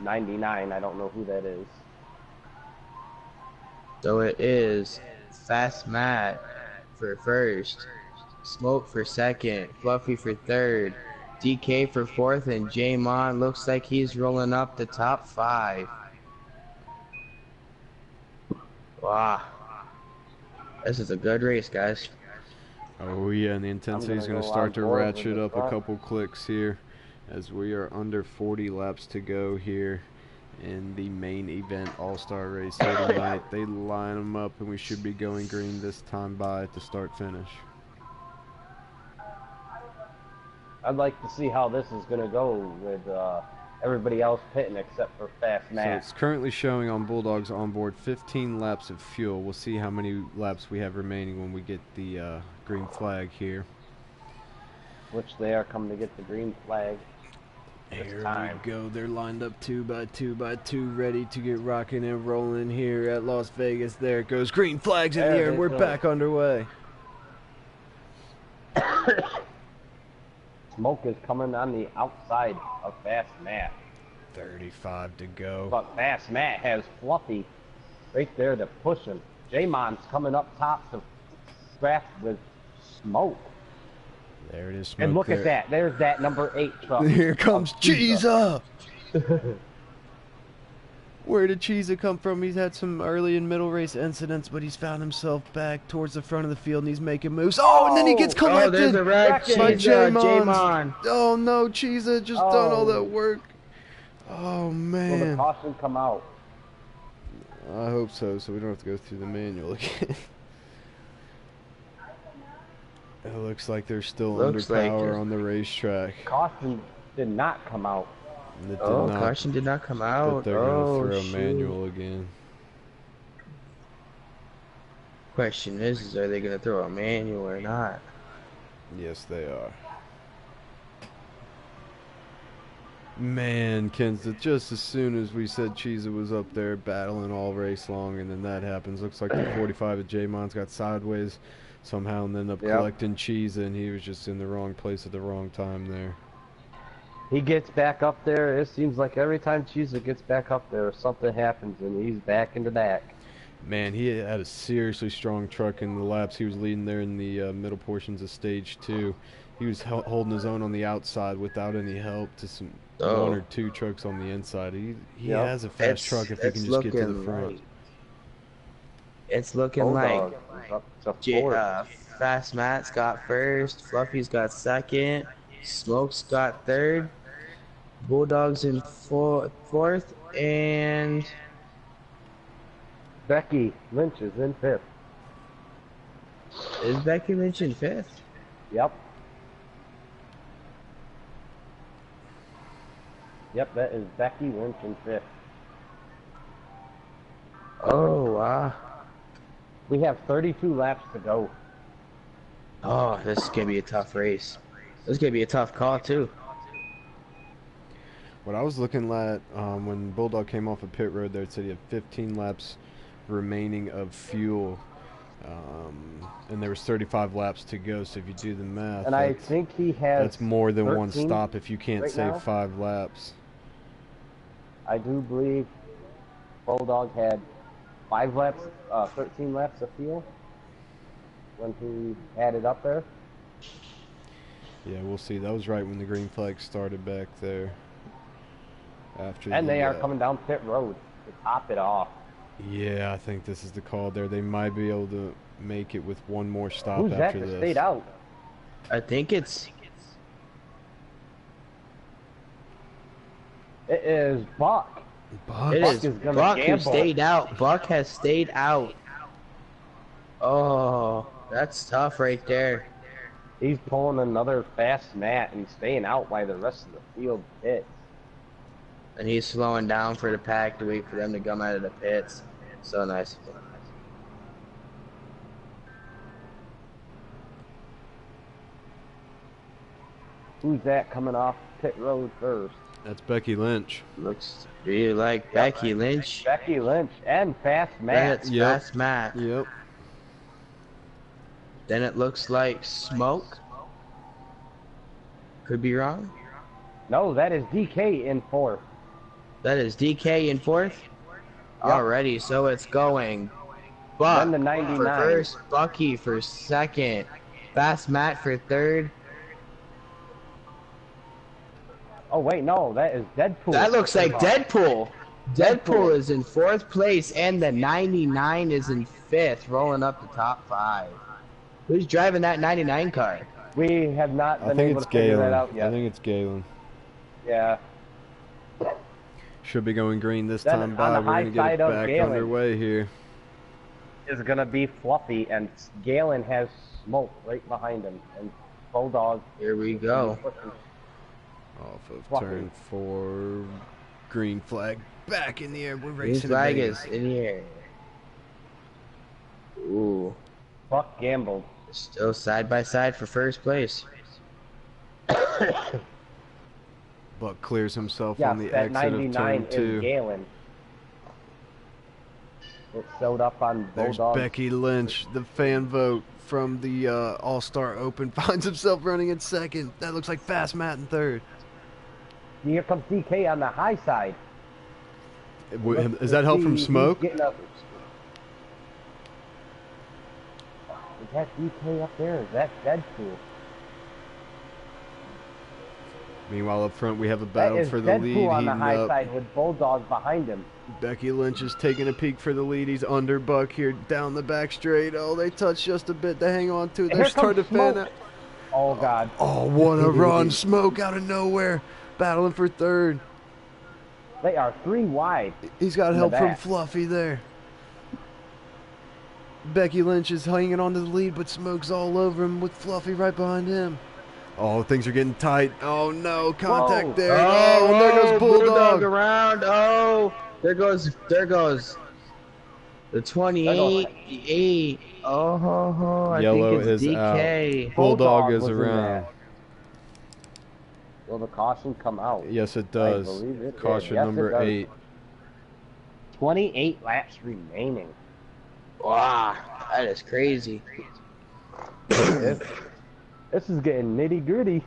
99, I don't know who that is. So it is Fast Matt for first, Smoke for second, Fluffy for third, DK for fourth, and J-Mon looks like he's rolling up the top 5. Wow. This is a good race, guys. Oh yeah, and the intensity is going to start to ratchet up a couple clicks here as we are under 40 laps to go here in the main event all-star race here tonight. They line them up and we should be going green this time by at the start-finish. I'd like to see how this is going to go with everybody else pitting except for Fast So Matt. it's currently showing on Bulldog's onboard 15 laps of fuel. We'll see how many laps we have remaining when we get the green flag here. Which they are coming to get the green flag. Here time. we go. They're lined up 2 by 2 by 2, ready to get rocking and rolling here at Las Vegas. There it goes. Green flags in the air, and we're back underway. Smoke is coming on the outside of Fast Matt. 35 to go. But Fast Matt has Fluffy right there to push him. J-Mon's coming up top to scrap with Smoke. There it is. Smoke And look there. at that. There's that number 8 truck. Here comes of Chiza. Where did Chiza come from? He's had some early and middle race incidents, but he's found himself back towards the front of the field and he's making moves. Oh, and then he gets Oh, there's collected a wreck. by J-Mon. J-Mon. Oh no, Chiza just done all that Oh. work. Oh Will the man. caution come out? I hope so, so we don't have to go through the manual again. It looks like they're still Looks under like power there's- on the racetrack. Caution did not come out. And it did Oh, not, caution did not come but out. they're Oh, going to throw shoot. manual again. Question is are they going to throw a manual or not? Yes, they are. Man, Kenseth, just as soon as we said Cheesa was up there battling all race long, and then that happens. Looks like the 45 of J-Mon's got sideways somehow and ended up collecting Cheesa, and he was just in the wrong place at the wrong time there. He gets back up there. It seems like every time Cheesa gets back up there, something happens, and he's back in the back. Man, he had a seriously strong truck in the laps. He was leading there in the middle portions of stage 2. He was holding his own on the outside without any help to some one or two trucks on the inside. He has a fast truck if he can just get to the front. It's looking like Fast Matt's got first, Fluffy's got second, Smoke's got third, Bulldog's in fourth, and Becky Lynch is in 5th. Is Becky Lynch in 5th? Yep. Yep, that is Becky Lynch in 5th. Oh, wow. We have 32 laps to go. Oh, this is going to be a tough race. This is going to be a tough call, too. What I was looking at when Bulldog came off of pit road there, it said he had 15 laps remaining of fuel. And there was 35 laps to go, so if you do the math, and I think he has that's more than one stop if you can't right save now. 5 laps. I do believe Bulldog had 5 laps, 13 laps of fuel when he had it up there. Yeah, we'll see. That was right when the green flag started back there. And they are coming down pit road to top it off. Yeah, I think this is the call there. They might be able to make it with one more stop Who's after that this. Stayed out? I think it's... It is Buck. Buck? It is gonna Buck who gamble. stayed out. Buck has stayed out. Oh, that's tough right there. He's pulling another fast mat and staying out while the rest of the field pits. And he's slowing down for the pack to wait for them to come out of the pits. So nice. Who's that coming off pit road first? That's Becky Lynch. Looks really like Becky Lynch. Becky Lynch and Fast Matt. That's Fast Matt. Yep. Then it looks like Smoke. Could be wrong. No, that is DK in 4th. That is DK in 4th. Yep. Alrighty, so it's going Buck Then the 99. for first, Bucky for second, Fast Matt for third. Oh wait, no, that is Deadpool. That looks like Deadpool. Deadpool is in 4th place, and the 99 is in 5th, rolling up the top 5. Who's driving that 99 car? We have not I been think able it's to figure that Galen. out yet. I think it's Galen. Yeah. Should be going green this Then time on by. the We're high going to get side it of back Galen. underway here. Is gonna be Fluffy, and Galen has Smoke right behind him, and Bulldog. Here we go. Off of Fluffy. turn 4. Green flag back in the air. We're Green racing. flag baby. is in the air. Ooh. Buck gambled. Still side by side for first place. Buck clears himself Yeah, on the that exit of 99 turn 2. is Galen. It showed up on There's Bulldog. Becky Lynch, the fan vote from the All-Star Open, finds himself running in second. That looks like Fast Matt in third. Here comes DK on the high side. Is that help from Smoke? Is that DK up there? Is that Deadpool? Meanwhile, up front, we have a That battle is for the lead Deadpool on the heating high up. side with Bulldog behind him. Becky Lynch is taking a peek for the lead. He's under Buck here down the back straight. Oh, they touch just a bit to hang on to. They're Here starting to comes fan out. Smoke. Oh, God. Oh, what a run. Smoke out of nowhere. Battling for third. They are 3 wide. He's got In the help from back. Fluffy there. Becky Lynch is hanging on to the lead, but Smoke's all over him with Fluffy right behind him. Oh, things are getting tight. Oh, no. Contact Whoa. there. Oh, and there goes Bulldog. around. Oh, there goes. The 28, the 8. Oh, ho, ho. I Yellow think it's is out. DK. Bulldog is was in around. there. Will the caution come out? Yes, it I does. believe it Caution did. Yes, it number does. 8. 28 laps remaining. Wow, that is crazy. This is getting nitty gritty.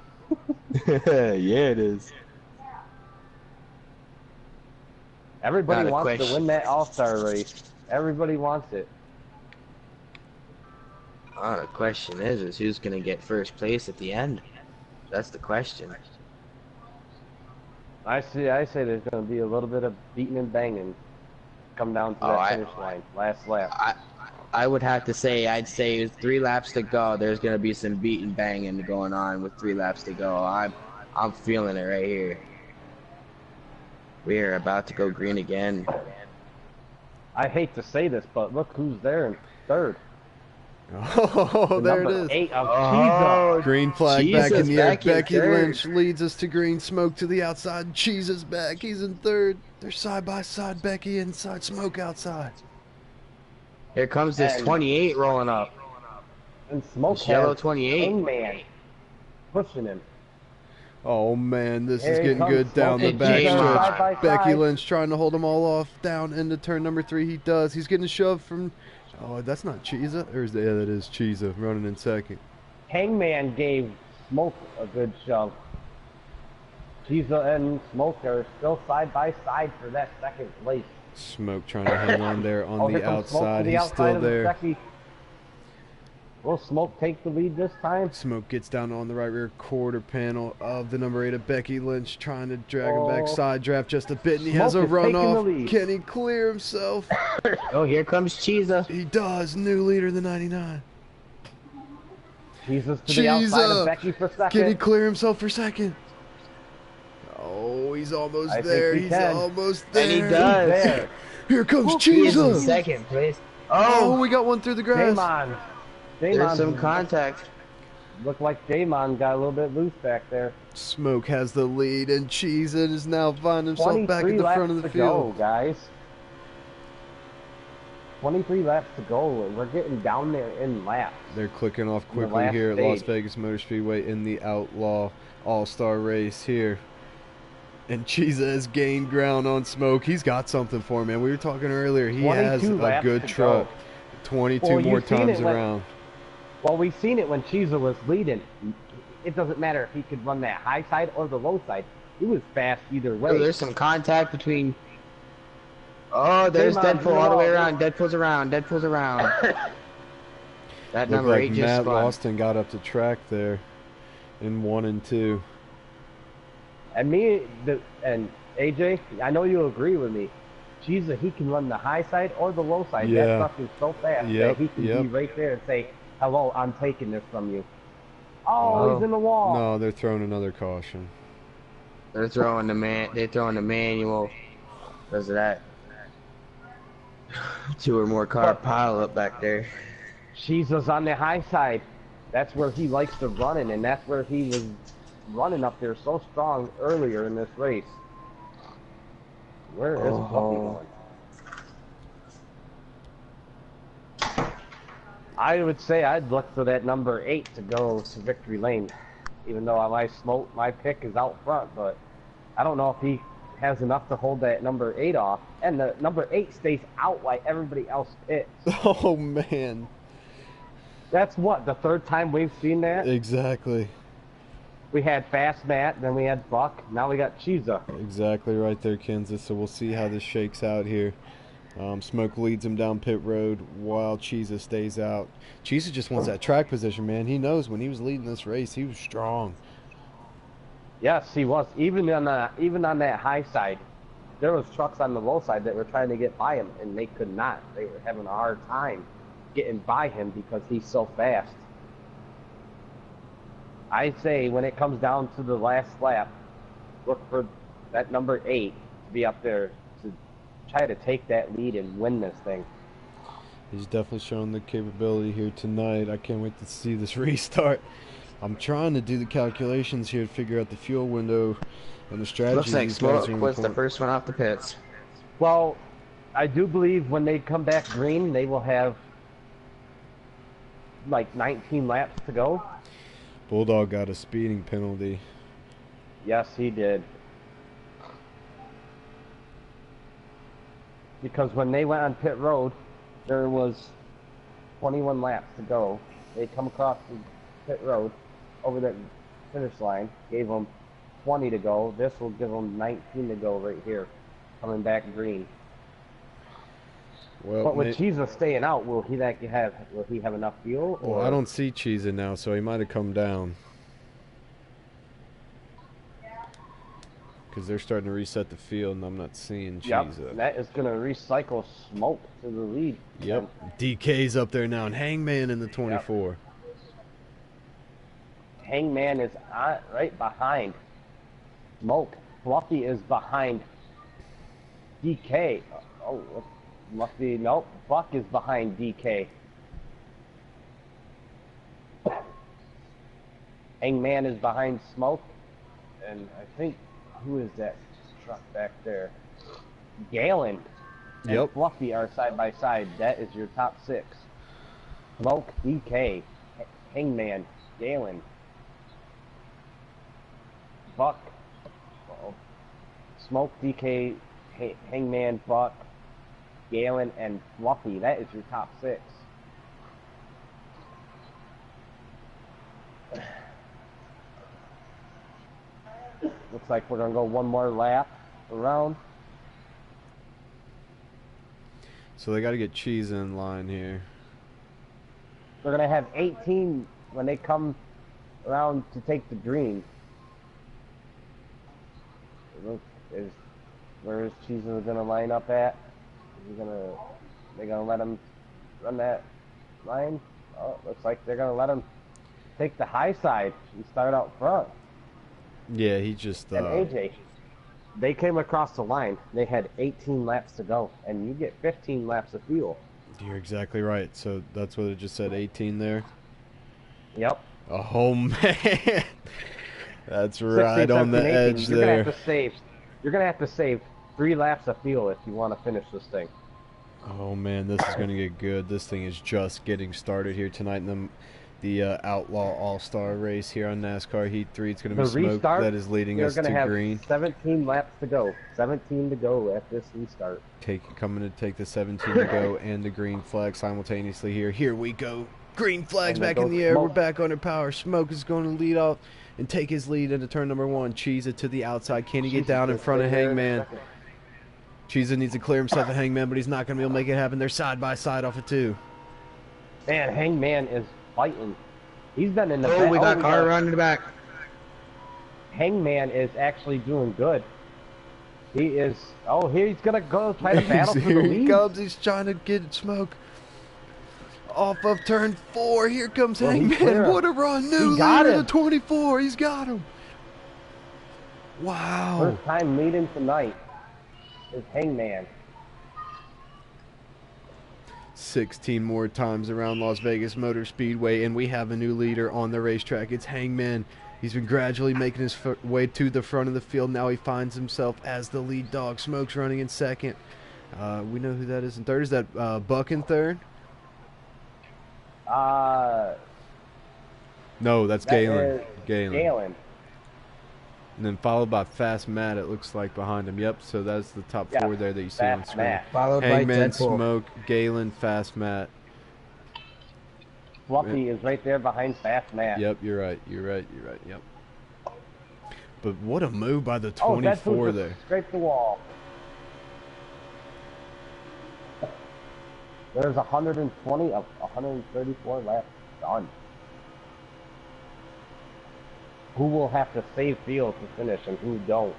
Yeah, it is. Everybody Not a wants to question. win that All-Star race. Everybody wants it. Oh, the question is who's gonna get first place at the end? That's the question. I say there's going to be a little bit of beating and banging. Come down to Oh, that finish line, last lap. I would have to say, I'd say with 3 laps to go, there's gonna be some beat and banging going on with 3 laps to go. I'm feeling it right here. We are about to go green again. I hate to say this, but look who's there in third. Oh, there it Number is. 8 of Oh, Green flag back in Jesus, the air. back in Becky third. Lynch leads us to green. Smoke to the outside. Cheese is back. He's in third. They're side by side. Becky inside. Smoke outside. Here comes this And- 28 rolling up. And Smoke This yellow has 28. Hangman pushing him. Oh, man. This Here is he getting comes, good down the Smoke. back Hey, J-Mon. Side by stretch. Becky side. Lynch trying to hold them all off. Down into turn number 3. He does. He's getting shoved from... Oh, that's not Chiza? Or is that... Yeah, that is Chiza running in second. Hangman gave Smoke a good shove. Chiza and Smoke are still side by side for that second place. Smoke trying to hang on there on Here the comes Smoke to outside. the He's outside still of there. Becky. Will Smoke take the lead this time? Smoke gets down on the right rear quarter panel of the number 8 of Becky Lynch, trying to drag him back Oh. side draft just a bit, and he Smoke has a is run taking the off. lead. Can he clear himself? Oh, here comes Chiza. He does. New leader, the 99. Jesus to the outside Chiza. of Becky for second. Can he clear himself for second? Oh, he's almost I think there. he He's can. almost there. And he does. There. Here comes He is in Chiza. second place. Oh, Oh, we got one through the grass. Damon. there's some contact. Looked like Damon got a little bit loose back there. Smoke has the lead, and Chiza is now finding himself back 23 at the laps front of the to go, field. guys. 23 laps to go, and we're getting down there in laps. They're clicking off In the quickly last here at Las stage. Vegas Motor Speedway in the Outlaw All-Star race here. And Chiza has gained ground on Smoke. He's got something for him, man. We were talking earlier. He has 22 a laps good to truck. go. 22 Well, more you've seen times it when- around. Well, we've seen it when Chiza was leading. It doesn't matter if he could run that high side or the low side. He was fast either way. Oh, there's some contact between. Oh, there's Damon, Deadpool all the way you're around. Deadpool's around. Deadpool's around. That Looked number like 8 just Matt spun. Lawson got up to track there in 1 and 2. And and AJ, I know you'll agree with me. Chiza, he can run the high side or the low side. Yeah. That truck is so fast Yep, that he can yep. be right there and say, "Hello, I'm taking this from you." Oh, he's in the wall. No, they're throwing another caution. They're throwing the manual because of that 2 or more car pile up back there. Chiza's on the high side. That's where he likes to run in, and that's where he was running up there so strong earlier in this race. Where is Bucky going? I would say I'd look for that number 8 to go to victory lane, even though my pick is out front, but I don't know if he has enough to hold that number 8 off, and the number 8 stays out while everybody else pits. Oh, man. That's what, the third time we've seen that? Exactly. We had Fast Matt, then we had Buck, now we got Chiza. Exactly right there, Kansas. So we'll see how this shakes out here. Smoke leads him down pit road while Chiza stays out. Chiza just wants that track position, man. He knows when he was leading this race, he was strong. Yes, he was. Even on that high side, there was trucks on the low side that were trying to get by him, and they could not. They were having a hard time getting by him because he's so fast. I say when it comes down to the last lap, look for that number 8 to be up there to try to take that lead and win this thing. He's definitely showing the capability here tonight. I can't wait to see this restart. I'm trying to do the calculations here to figure out the fuel window and the strategy. Looks like these guys are Smoke was the employing. first one off the pits. Well, I do believe when they come back green, they will have like 19 laps to go. Bulldog got a speeding penalty. Yes, he did. Because when they went on pit road, there was 21 laps to go. They come across the pit road over the finish line, gave them 20 to go. This will give them 19 to go right here, coming back green. Well, But with Chiesa staying out, will he have enough fuel? Or? Well, I don't see Chiesa now, so he might have come down. Because they're starting to reset the field, and I'm not seeing Chiesa. Yep, that is going to recycle Smoke to the lead. Yep, DK's up there now, and Hangman in the 24. Yep. Hangman is right behind Smoke. Fluffy is behind DK. Oh, must be, nope, Buck is behind DK. Hangman is behind Smoke. And I think, who is that truck back there? Galen and Fluffy are side by side. That is your top 6. Smoke, DK, Hangman, Galen, Buck, Smoke, DK, Hangman, Buck, Galen, and Fluffy. That is your top 6. Looks like we're going to go one more lap around. So they got to get Chiesa in line here. They're going to have 18 when they come around to take the green. Where is Chiesa going to line up at? They're gonna let him run that line? Oh, looks like they're gonna let him take the high side and start out front. Yeah, he just And AJ, they came across the line. They had 18 laps to go, and you get 15 laps of fuel. You're exactly right. So that's what it just said, 18 there? Yep. Oh, man. That's right 16, on the 17, 18. edge You're there. You're gonna have to save 3 laps of fuel if you want to finish this thing. Oh, man, this is going to get good. This thing is just getting started here tonight in the Outlaw All-Star race here on NASCAR Heat 3. It's going to be Smoke that is leading us to green. 17 laps to go. 17 to go at this restart. Coming to take the 17 to go and the green flag simultaneously here. Here we go. Green flag's back in the air. We're back under power. Smoke is going to lead off and take his lead into turn number 1. Chiesa to the outside. Can he get down in front of Hangman? Chiesa needs to clear himself of Hangman, but he's not going to be able to make it happen. They're side by side off of 2. Man, Hangman is fighting. He's been in the back. Oh, we got car around in the back. Hangman is actually doing good. He is. Oh, here he's going to go try to battle for the lead. Here he comes. He's trying to get Smoke off of turn 4. Here comes Hangman. What a run. New leader to 24. He's got him. Wow. First time leading tonight is Hangman. 16 more times around Las Vegas Motor Speedway, and we have a new leader on the racetrack. It's Hangman. He's been gradually making his way to the front of the field. Now he finds himself as the lead dog. Smoke's running in second. We know who that is in third. Is that Buck in third? No, that's Galen. Galen. And then followed by Fast Matt, it looks like, behind him. Yep, so that's the top 4 there that you see on screen. Followed Hangman, by Smoke, Galen, Fast Matt. Fluffy is right there behind Fast Matt. Yep, you're right. Yep. But what a move by the 24 there. Scrape the wall. There's 120 of 134 laps done. Who will have to save field to finish and who don't?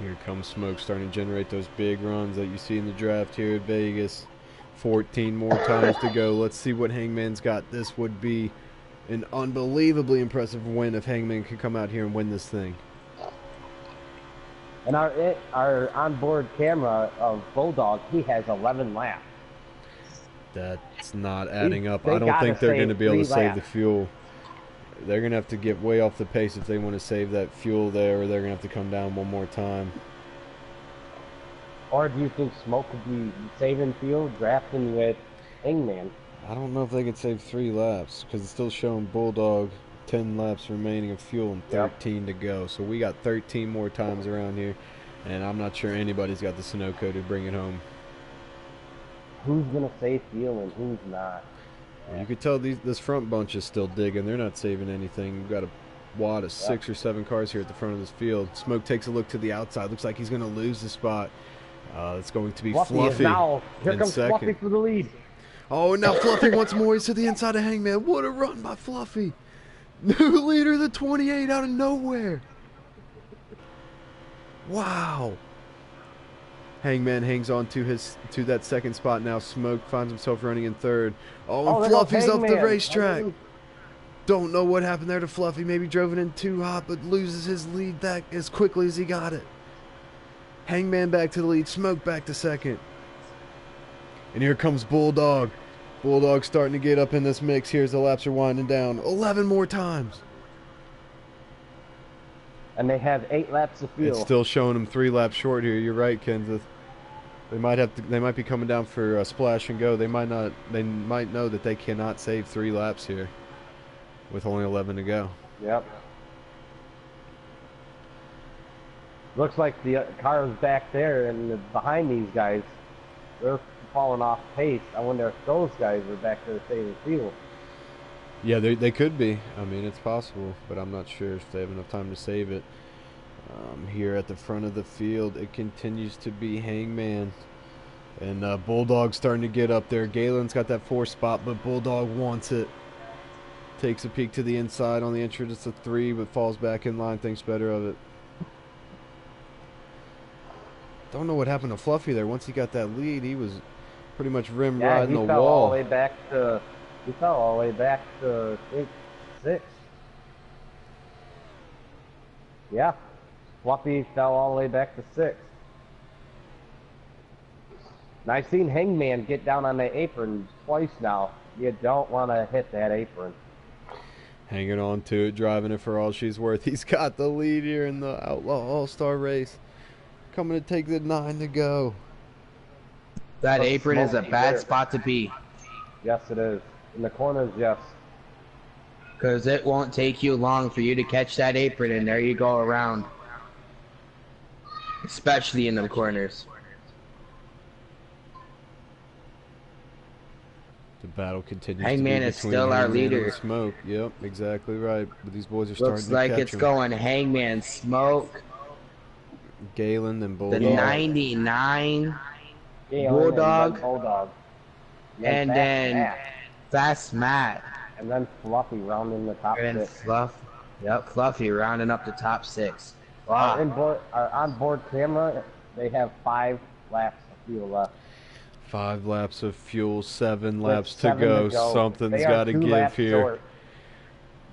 Here comes Smoke starting to generate those big runs that you see in the draft here at Vegas. 14 more times to go. Let's see what Hangman's got. This would be an unbelievably impressive win if Hangman could come out here and win this thing. And our onboard camera of Bulldog, he has 11 laps. That's not adding up. I don't think they're going to be able to save the fuel. They're going to have to get way off the pace if they want to save that fuel there, or they're going to have to come down one more time. Or do you think Smoke could be saving field, drafting with Hangman? I don't know if they could save 3 laps because it's still showing Bulldog 10 laps remaining of fuel and 13 to go. So we got 13 more times around here, and I'm not sure anybody's got the Sunoco to bring it home. Who's gonna save field and who's not? Well, you could tell this front bunch is still digging. They're not saving anything. We've got a wad of 6 or 7 cars here at the front of this field. Smoke takes a look to the outside. Looks like he's going to lose the spot. It's going to be Fluffy now. Here in comes second. Fluffy for the lead. Oh, and now Fluffy once more. He's to the inside of Hangman. What a run by Fluffy. New leader, the 28 out of nowhere. Wow. Hangman hangs on to that second spot now. Smoke finds himself running in third. Oh, and Fluffy's up the racetrack. Don't know what happened there to Fluffy. Maybe drove it in too hot, but loses his lead that as quickly as he got it. Hangman back to the lead. Smoke back to second. And here comes Bulldog. Bulldog starting to get up in this mix here as the laps are winding down. 11 more times. And they have 8 laps of fuel. It's still showing them 3 laps short here. You're right, Kenseth. They might be coming down for a splash and go. They might not. They might know that they cannot save 3 laps here with only 11 to go. Yep. Looks like the car's back there and behind these guys. They're falling off pace. I wonder if those guys are back there saving fuel. Yeah, they could be. I mean, it's possible, but I'm not sure if they have enough time to save it. Here at the front of the field, it continues to be Hangman. And Bulldog's starting to get up there. Galen's got that 4th spot, but Bulldog wants it. Takes a peek to the inside on the entrance to 3, but falls back in line. Thinks better of it. Don't know what happened to Fluffy there. Once he got that lead, he was pretty much riding the he fell wall. all the way back to. He fell all the way back to I think 6. Yeah, Fluffy fell all the way back to 6. And I've seen Hangman get down on the apron twice now. You don't want to hit that apron. Hanging on to it, driving it for all she's worth. He's got the lead here in the Outlaw All-Star race. Coming to take the 9 to go. That apron is a bad spot to be. Yes, it is. In the corners, yes. Because it won't take you long for you to catch that apron, and there you go around. Especially in the corners. The battle continues. Hangman is still our leader. Smoke. Yep, exactly right. But these boys are Looks starting like to catch it's him. going Hangman, Smoke, Galen and Bulldog. the 99, Galen Bulldog, and then Fast Matt. And then Fluffy rounding the top And 6. Fluffy rounding up the top 6. Our Wow. onboard camera, they have 5 laps of fuel left. 5 laps of fuel, 7 With laps to 7 go. to go. Something's They are got to 2 give laps here. short.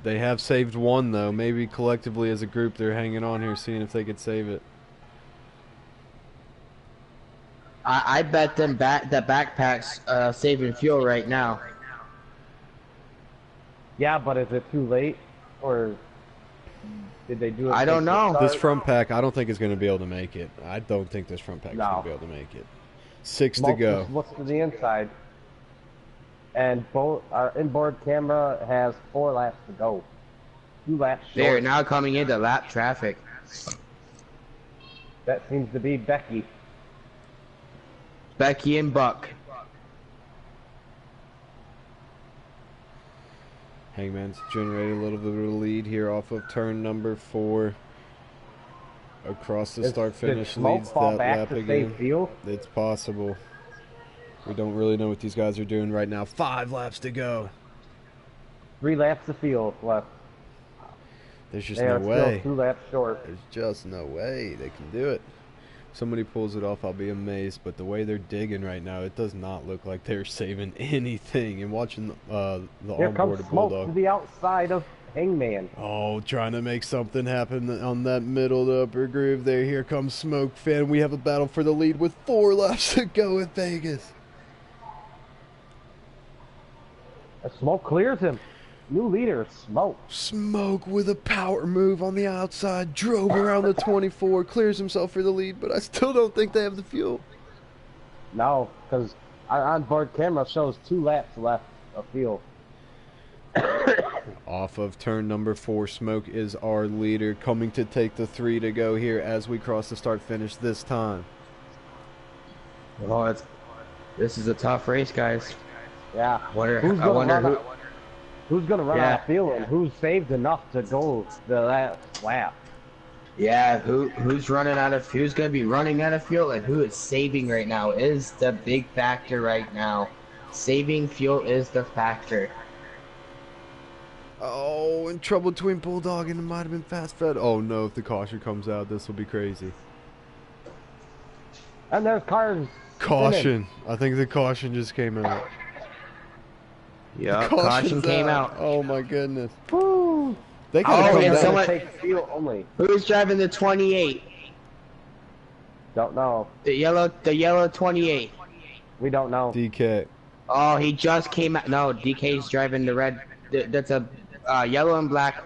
They have saved 1 though. Maybe collectively as a group they're hanging on here, seeing if they could save it. I bet them the backpacks saving fuel right now. Yeah, but is it too late? Or did they do it? I don't know. This front pack, I don't think is going to be able to make it. I don't think this front pack is No. going to be able to make it. 6 to Smoke go. just looks to the inside. And both our inboard camera has 4 laps to go. 2 laps short. They're now coming into lap traffic. That seems to be Becky. Becky and Buck. Hangman's generated a little bit of a lead here off of turn number 4. Across the start-finish Smoke leads fall that back lap to again. save fuel? It's possible. We don't really know what these guys are doing right now. 5 laps to go. 3 laps of fuel left. There's just They no are way. still 2 laps short. There's just no way they can do it. If somebody pulls it off, I'll be amazed. But the way they're digging right now, it does not look like they're saving anything. And watching the Here onboard comes of Smoke to Bulldog. the outside of Hangman. Oh, trying to make something happen on that middle to upper groove there. Here comes Smoke Fan. We have a battle for the lead with 4 laps to go at Vegas. Smoke clears him. New leader, Smoke. Smoke with a power move on the outside. Drove around the 24. Clears himself for the lead, but I still don't think they have the fuel. No, because onboard camera shows 2 laps left of field. Off of turn number 4, Smoke is our leader, coming to take the 3 to go here as we cross the start-finish this time. Oh, this is a tough race, guys. Yeah. Who's gonna run out of field and who's saved enough to go the last lap? Yeah, who's gonna be running out of fuel and who is saving right now is the big factor right now. Saving fuel is the factor. Oh, in trouble between Bulldog and it might have been Fast Fed. Oh no, if the caution comes out, this will be crazy. And there's cars. Caution. I think the caution just came out. Yeah, caution came out. Oh my goodness. Woo! They gotta come and down. someone, Take field only. who's driving the 28? Don't know. The yellow 28. We don't know. DK. Oh, he just came out. No, DK's driving the red. That's a yellow and black.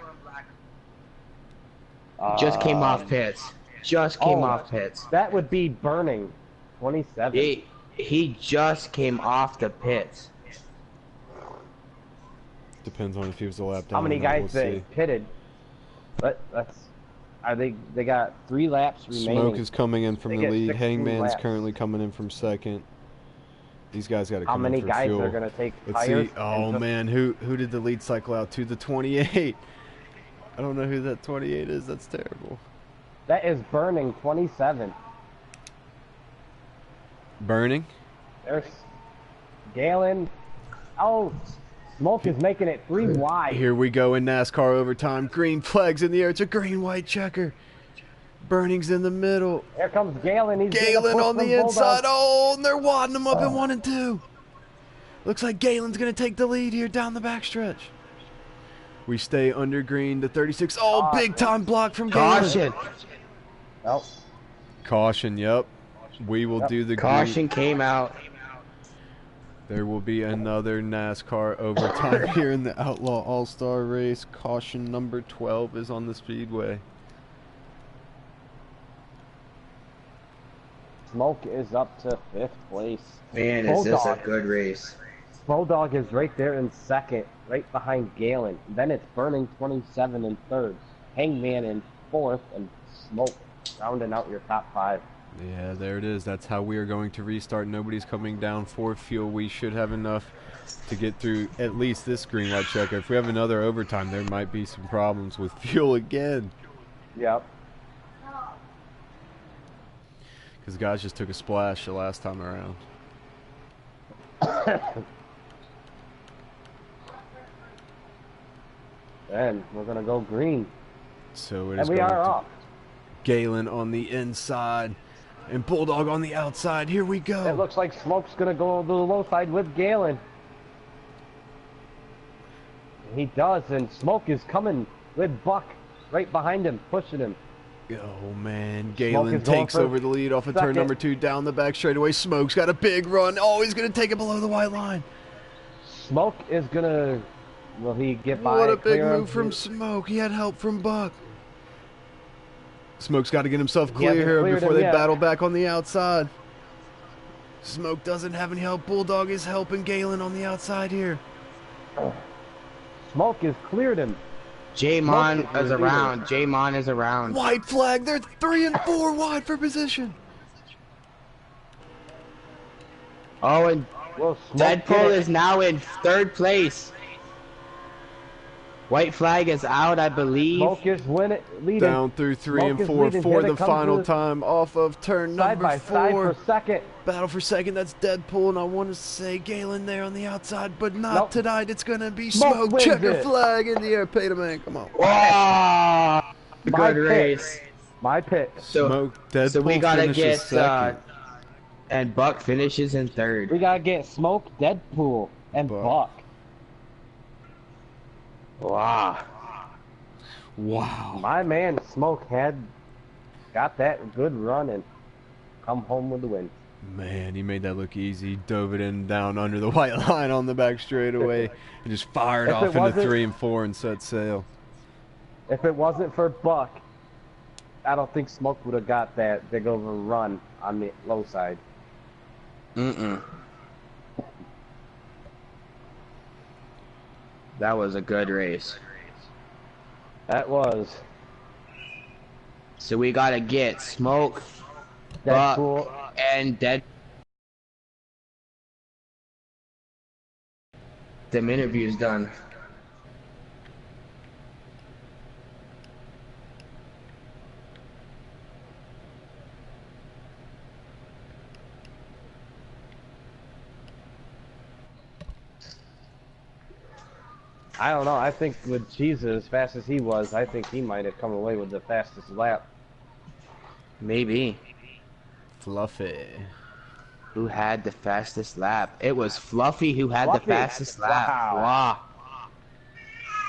Just came off pits. Just came off pits. That would be burning 27. He just came off the pits. Depends on if he was a lap down. How many or not, guys we'll they see. pitted? They got 3 laps remaining. Smoke is coming in from They the get lead. 16 Hangman's laps. currently coming in from second. These guys got to come How many in for guys fuel. are gonna take Let's tires? see. Oh man, who did the lead cycle out to? The 28. I don't know who that 28 is. That's terrible. That is burning 27. Burning. There's Galen. Oh, Smoke is making it 3 wide. Here we go in NASCAR overtime. Green flags in the air. It's a green-white checker. Burning's in the middle. Here comes Galen. He's Galen on the inside. Oh, and they're wadding him up in 1 and 2. Looks like Galen's going to take the lead here down the backstretch. We stay under green to 36. Oh, big-time block from Galen. Caution. Oh, Caution, yep. We will do the Caution came out. There will be another NASCAR overtime here in the Outlaw All-Star race. Caution number 12 is on the speedway. Smoke is up to 5th place. Man, is this a good race. Bulldog is right there in 2nd, right behind Galen. Then it's Burning 27 in 3rd. Hangman in 4th, and Smoke rounding out your top 5. Yeah, there it is. That's how we are going to restart. Nobody's coming down for fuel. We should have enough to get through at least this green light checker. If we have another overtime, there might be some problems with fuel again. Yep. Because guys just took a splash the last time around. And we're going to go green. So it And is we going are to off. Galen on the inside and Bulldog on the outside. Here we go. It looks like Smoke's going to go to the low side with Galen. He does, and Smoke is coming with Buck right behind him, pushing him. Oh man, Galen is going takes for over the lead off of turn second. number 2 down the back straightaway. Smoke's got a big run. Oh, he's going to take it below the white line. Smoke is going to... Will he get by? What a big clear him? move from Smoke. He had help from Buck. Smoke's got to get himself He clear hasn't here cleared before him they yet. battle back on the outside. Smoke doesn't have any help. Bulldog is helping Galen on the outside here. Smoke has cleared him. J-Mon Smoke is around. J-Mon is around. White flag. They're 3 and 4 wide for position. Oh, and Well, Smoke Deadpool did it. is now in 3rd place. White flag is out, I believe. Smoke is leading. Down through 3 Smoke and is 4 leading. for Here the it comes final to the time off of turn Side number by side 4. for second. Battle for second, that's Deadpool, and I want to say Galen there on the outside, but not Nope. tonight. It's going to be Smoke Smoke. wins Checker it. flag in the air. Pay the man. Come on. Oh, My good pick. race. My pick. Smoke. Deadpool So we gotta finishes get second. and Buck finishes in We 3rd. gotta get Smoke, Deadpool, and Buck. Buck. Wow. Wow. My man Smoke got that good run and come home with the win. Man, he made that look easy. Dove it in down under the white line on the back straightaway and just fired If off it into wasn't- 3 and 4 and set sail. If it wasn't for Buck, I don't think Smoke would have got that big of a run on the low side. Mm-mm. That was a good race. That was So we gotta get Smoke, Buck, Deadpool. and Dead. Them interviews done. I don't know. I think with Jesus, as fast as he was, I think he might have come away with the fastest lap. Maybe. Fluffy. Who had the fastest lap? It was Fluffy who had the Fluffy. fastest lap. Wow. Wow.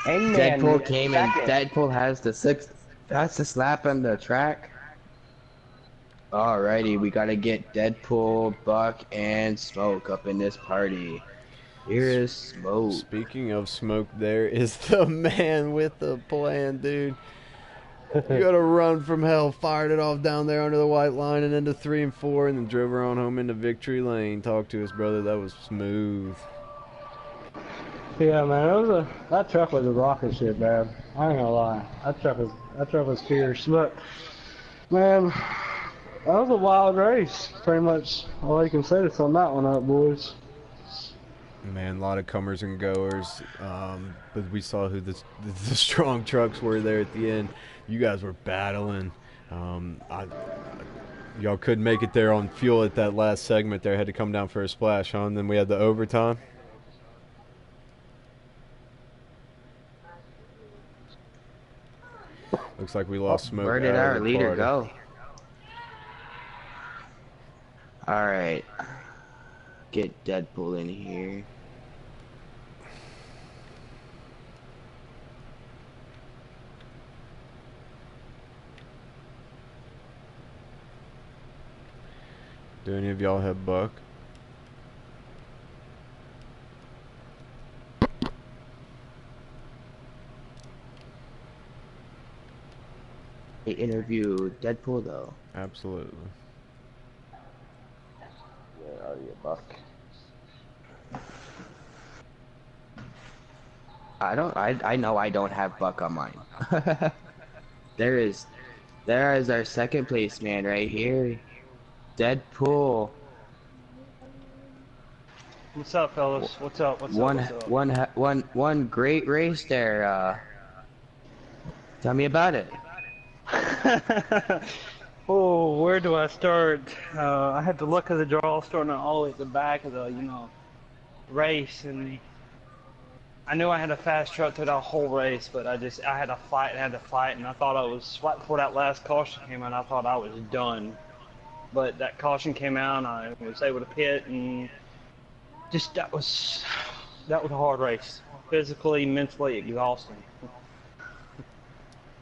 Hangman Deadpool came in. second. Deadpool has the sixth fastest lap on the track. Alrighty, we gotta get Deadpool, Buck, and Smoke up in this party. Here is Smoke. Speaking of Smoke, there is the man with the plan, dude. You gotta run from hell, fired it off down there under the white line and into 3 and 4, and then drove her on home into victory lane. Talk to us, brother. That was smooth. Yeah, man, that truck was a rocket ship, man. I ain't gonna lie, that truck was fierce. But man, that was a wild race. Pretty much all you can say to sum that one up, boys. Man, a lot of comers and goers, but we saw who the strong trucks were there at the end. You guys were battling. Y'all couldn't make it there on fuel at that last segment there. Had to come down for a splash, huh? And then we had the overtime. Looks like we lost Smoke. Where did out our of the leader party. go? Alright. Get Deadpool in here. Do any of y'all have Buck? They interview Deadpool though. Absolutely. Where are you, Buck? I know I don't have Buck on mine. there is our second place man right here. Deadpool. What's up, fellas? What's up? What's up? One great race there. Tell me about it. Oh, where do I start? I had to look at the draw starting all the way at the back of the, race, and I knew I had a fast truck through that whole race, but I had to fight, and I thought I was, right before that last caution came out, I thought I was done. But that caution came out, and I was able to pit, and just, that was a hard race. Physically, mentally exhausting.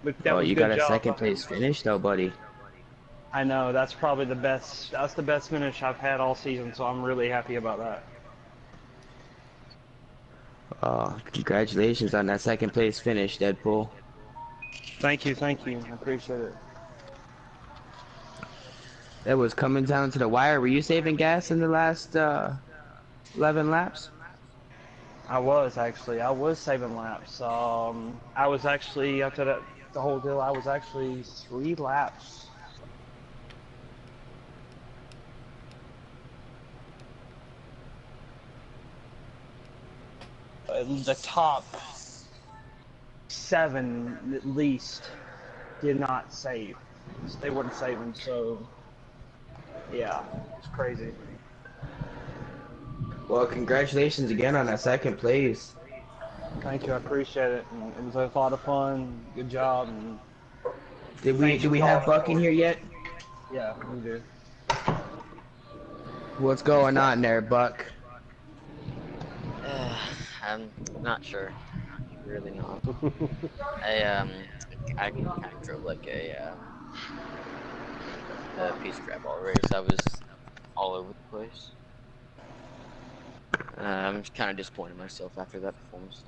But that Oh, was you a good got a job. second place finish though, buddy. I know, that's probably the best, that's the best finish I've had all season, so I'm really happy about that. Congratulations on that second place finish, Deadpool. Thank you, I appreciate it. That was coming down to the wire. Were you saving gas in the last 11 laps? I was saving laps. I was actually, after that, the whole deal, I was actually 3 laps. The top 7, at least, did not save. They weren't saving, so, yeah, it's crazy. Well, congratulations again on that second place. Thank you, I appreciate it. And it was a lot of fun. Good job. And Do we have Buck in here yet? yeah, we do. What's going on there, Buck? I'm not sure. Really not. I kind of drove like a piece of crap all race. I was all over the place. I'm kind of disappointed in myself after that performance.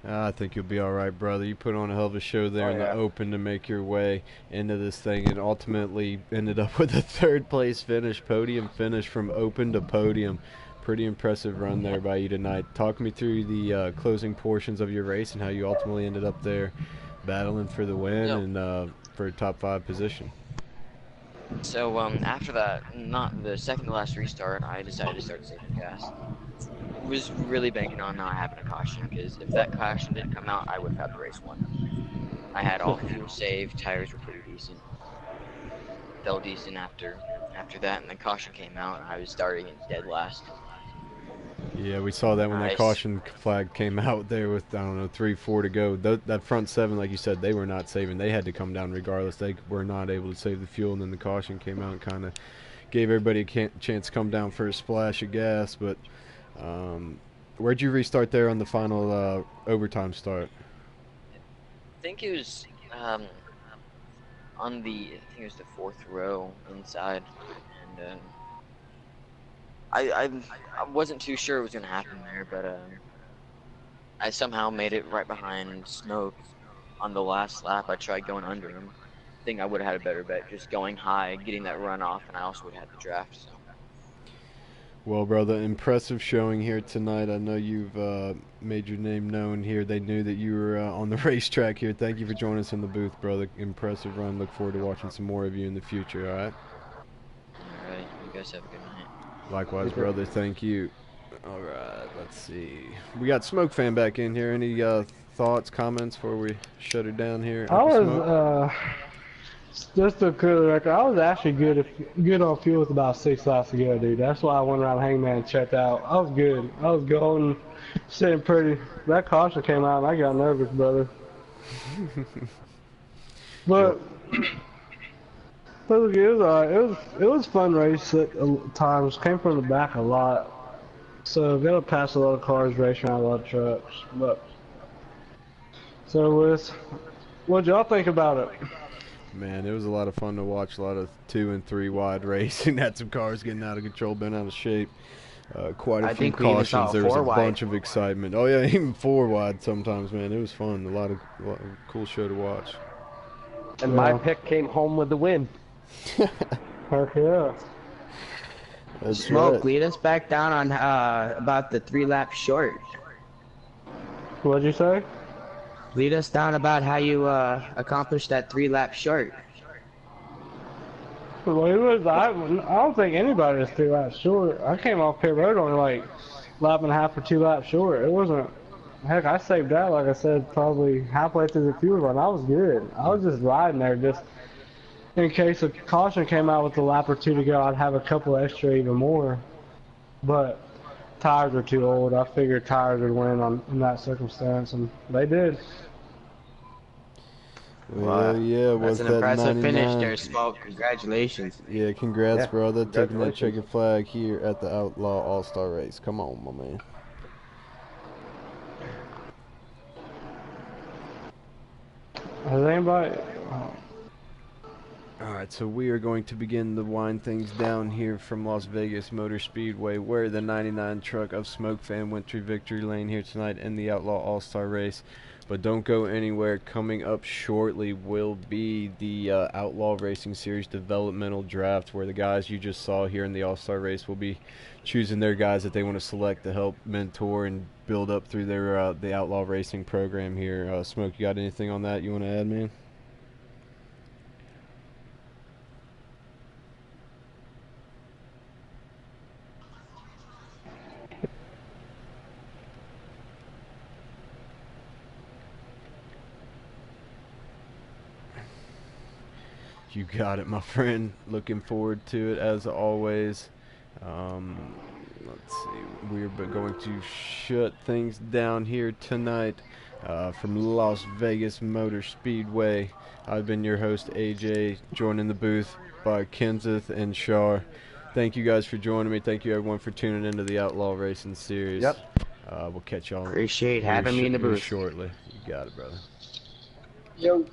I think you'll be all right, brother. You put on a hell of a show there in the Open to make your way into this thing, and ultimately ended up with a third-place finish, podium finish from Open to podium. Pretty impressive run there by you tonight. Talk me through the closing portions of your race and how you ultimately ended up there battling for the win and for a top 5 position. So after that, not the second to last restart, I decided to start saving gas. Was really banking on not having a caution, because if that caution didn't come out, I would have had the race won. I had all fuel saved, tires were pretty decent. Felt decent after that, and the caution came out, and I was starting in dead last. Yeah, we saw that when that caution flag came out there with, I don't know, 3-4 to go. That front 7, like you said, they were not saving. They had to come down regardless. They were not able to save the fuel, and then the caution came out and kind of gave everybody a chance to come down for a splash of gas. But where'd you restart there on the final overtime start? I think it was on the, I think it was the 4th row inside, and I wasn't too sure what was gonna happen there, but I somehow made it right behind Smoke on the last lap. I tried going under him. I think I would have had a better bet just going high, getting that run off, and I also would have had the draft. So. Well, brother, impressive showing here tonight. I know you've made your name known here. They knew that you were on the racetrack here. Thank you for joining us in the booth, brother. Impressive run. Look forward to watching some more of you in the future, all right? All right. You guys have a good night. Likewise, brother. Thank you. All right. Let's see. We got Smoke Fan back in here. Any thoughts, comments before we shut it down here? I was, just to clear the record, I was actually good on fuel with about 6 laps to go, dude. That's why I went around Hangman and checked out. I was good. I was going, sitting pretty. That caution came out and I got nervous, brother. But it was alright. It was a fun race at times. Came from the back a lot, so got to pass a lot of cars, race around a lot of trucks. But so what'd y'all think about it? Man, it was a lot of fun to watch. A lot of 2 and 3 wide racing. Had some cars getting out of control, been out of shape. Quite a few cautions. There was a bunch of excitement. Oh yeah, even 4 wide sometimes, man. It was fun. A lot of cool show to watch. And my pick came home with the win. Heck yeah. That's Smoke, right. lead us back down on about the 3 lap short. What'd you say? Lead us down about how you accomplished that 3 lap short. Well, it was. I don't think anybody was 3 laps short. I came off pit road only like lap and a half or 2 laps short. It wasn't. Heck, I saved that, like I said, probably halfway through the fuel run. I was good. I was just riding there, just in case a caution came out with a lap or 2 to go. I'd have a couple extra, even more. But tires are too old. I figured tires would win in that circumstance, and they did. Well, yeah, that's an impressive finish there, Smoke. Congratulations. Yeah, congrats, brother. Taking that checkered flag here at the Outlaw All-Star Race. Come on, my man. Has anybody? All right, so we are going to begin to wind things down here from Las Vegas Motor Speedway, where the 99 truck of Smoke Fan went through victory lane here tonight in the Outlaw All-Star Race. But don't go anywhere. Coming up shortly will be the Outlaw Racing Series developmental draft, where the guys you just saw here in the All-Star Race will be choosing their guys that they want to select to help mentor and build up through their the Outlaw Racing program here. Smoke, you got anything on that you want to add, man? You got it, my friend. Looking forward to it as always. Let's see. We're going to shut things down here tonight from Las Vegas Motor Speedway. I've been your host, AJ, joined in the booth by Kenseth and Shar. Thank you guys for joining me. Thank you, everyone, for tuning into the Outlaw Racing Series. Yep. We'll catch y'all. Appreciate having me in the booth shortly. You got it, brother. Yo.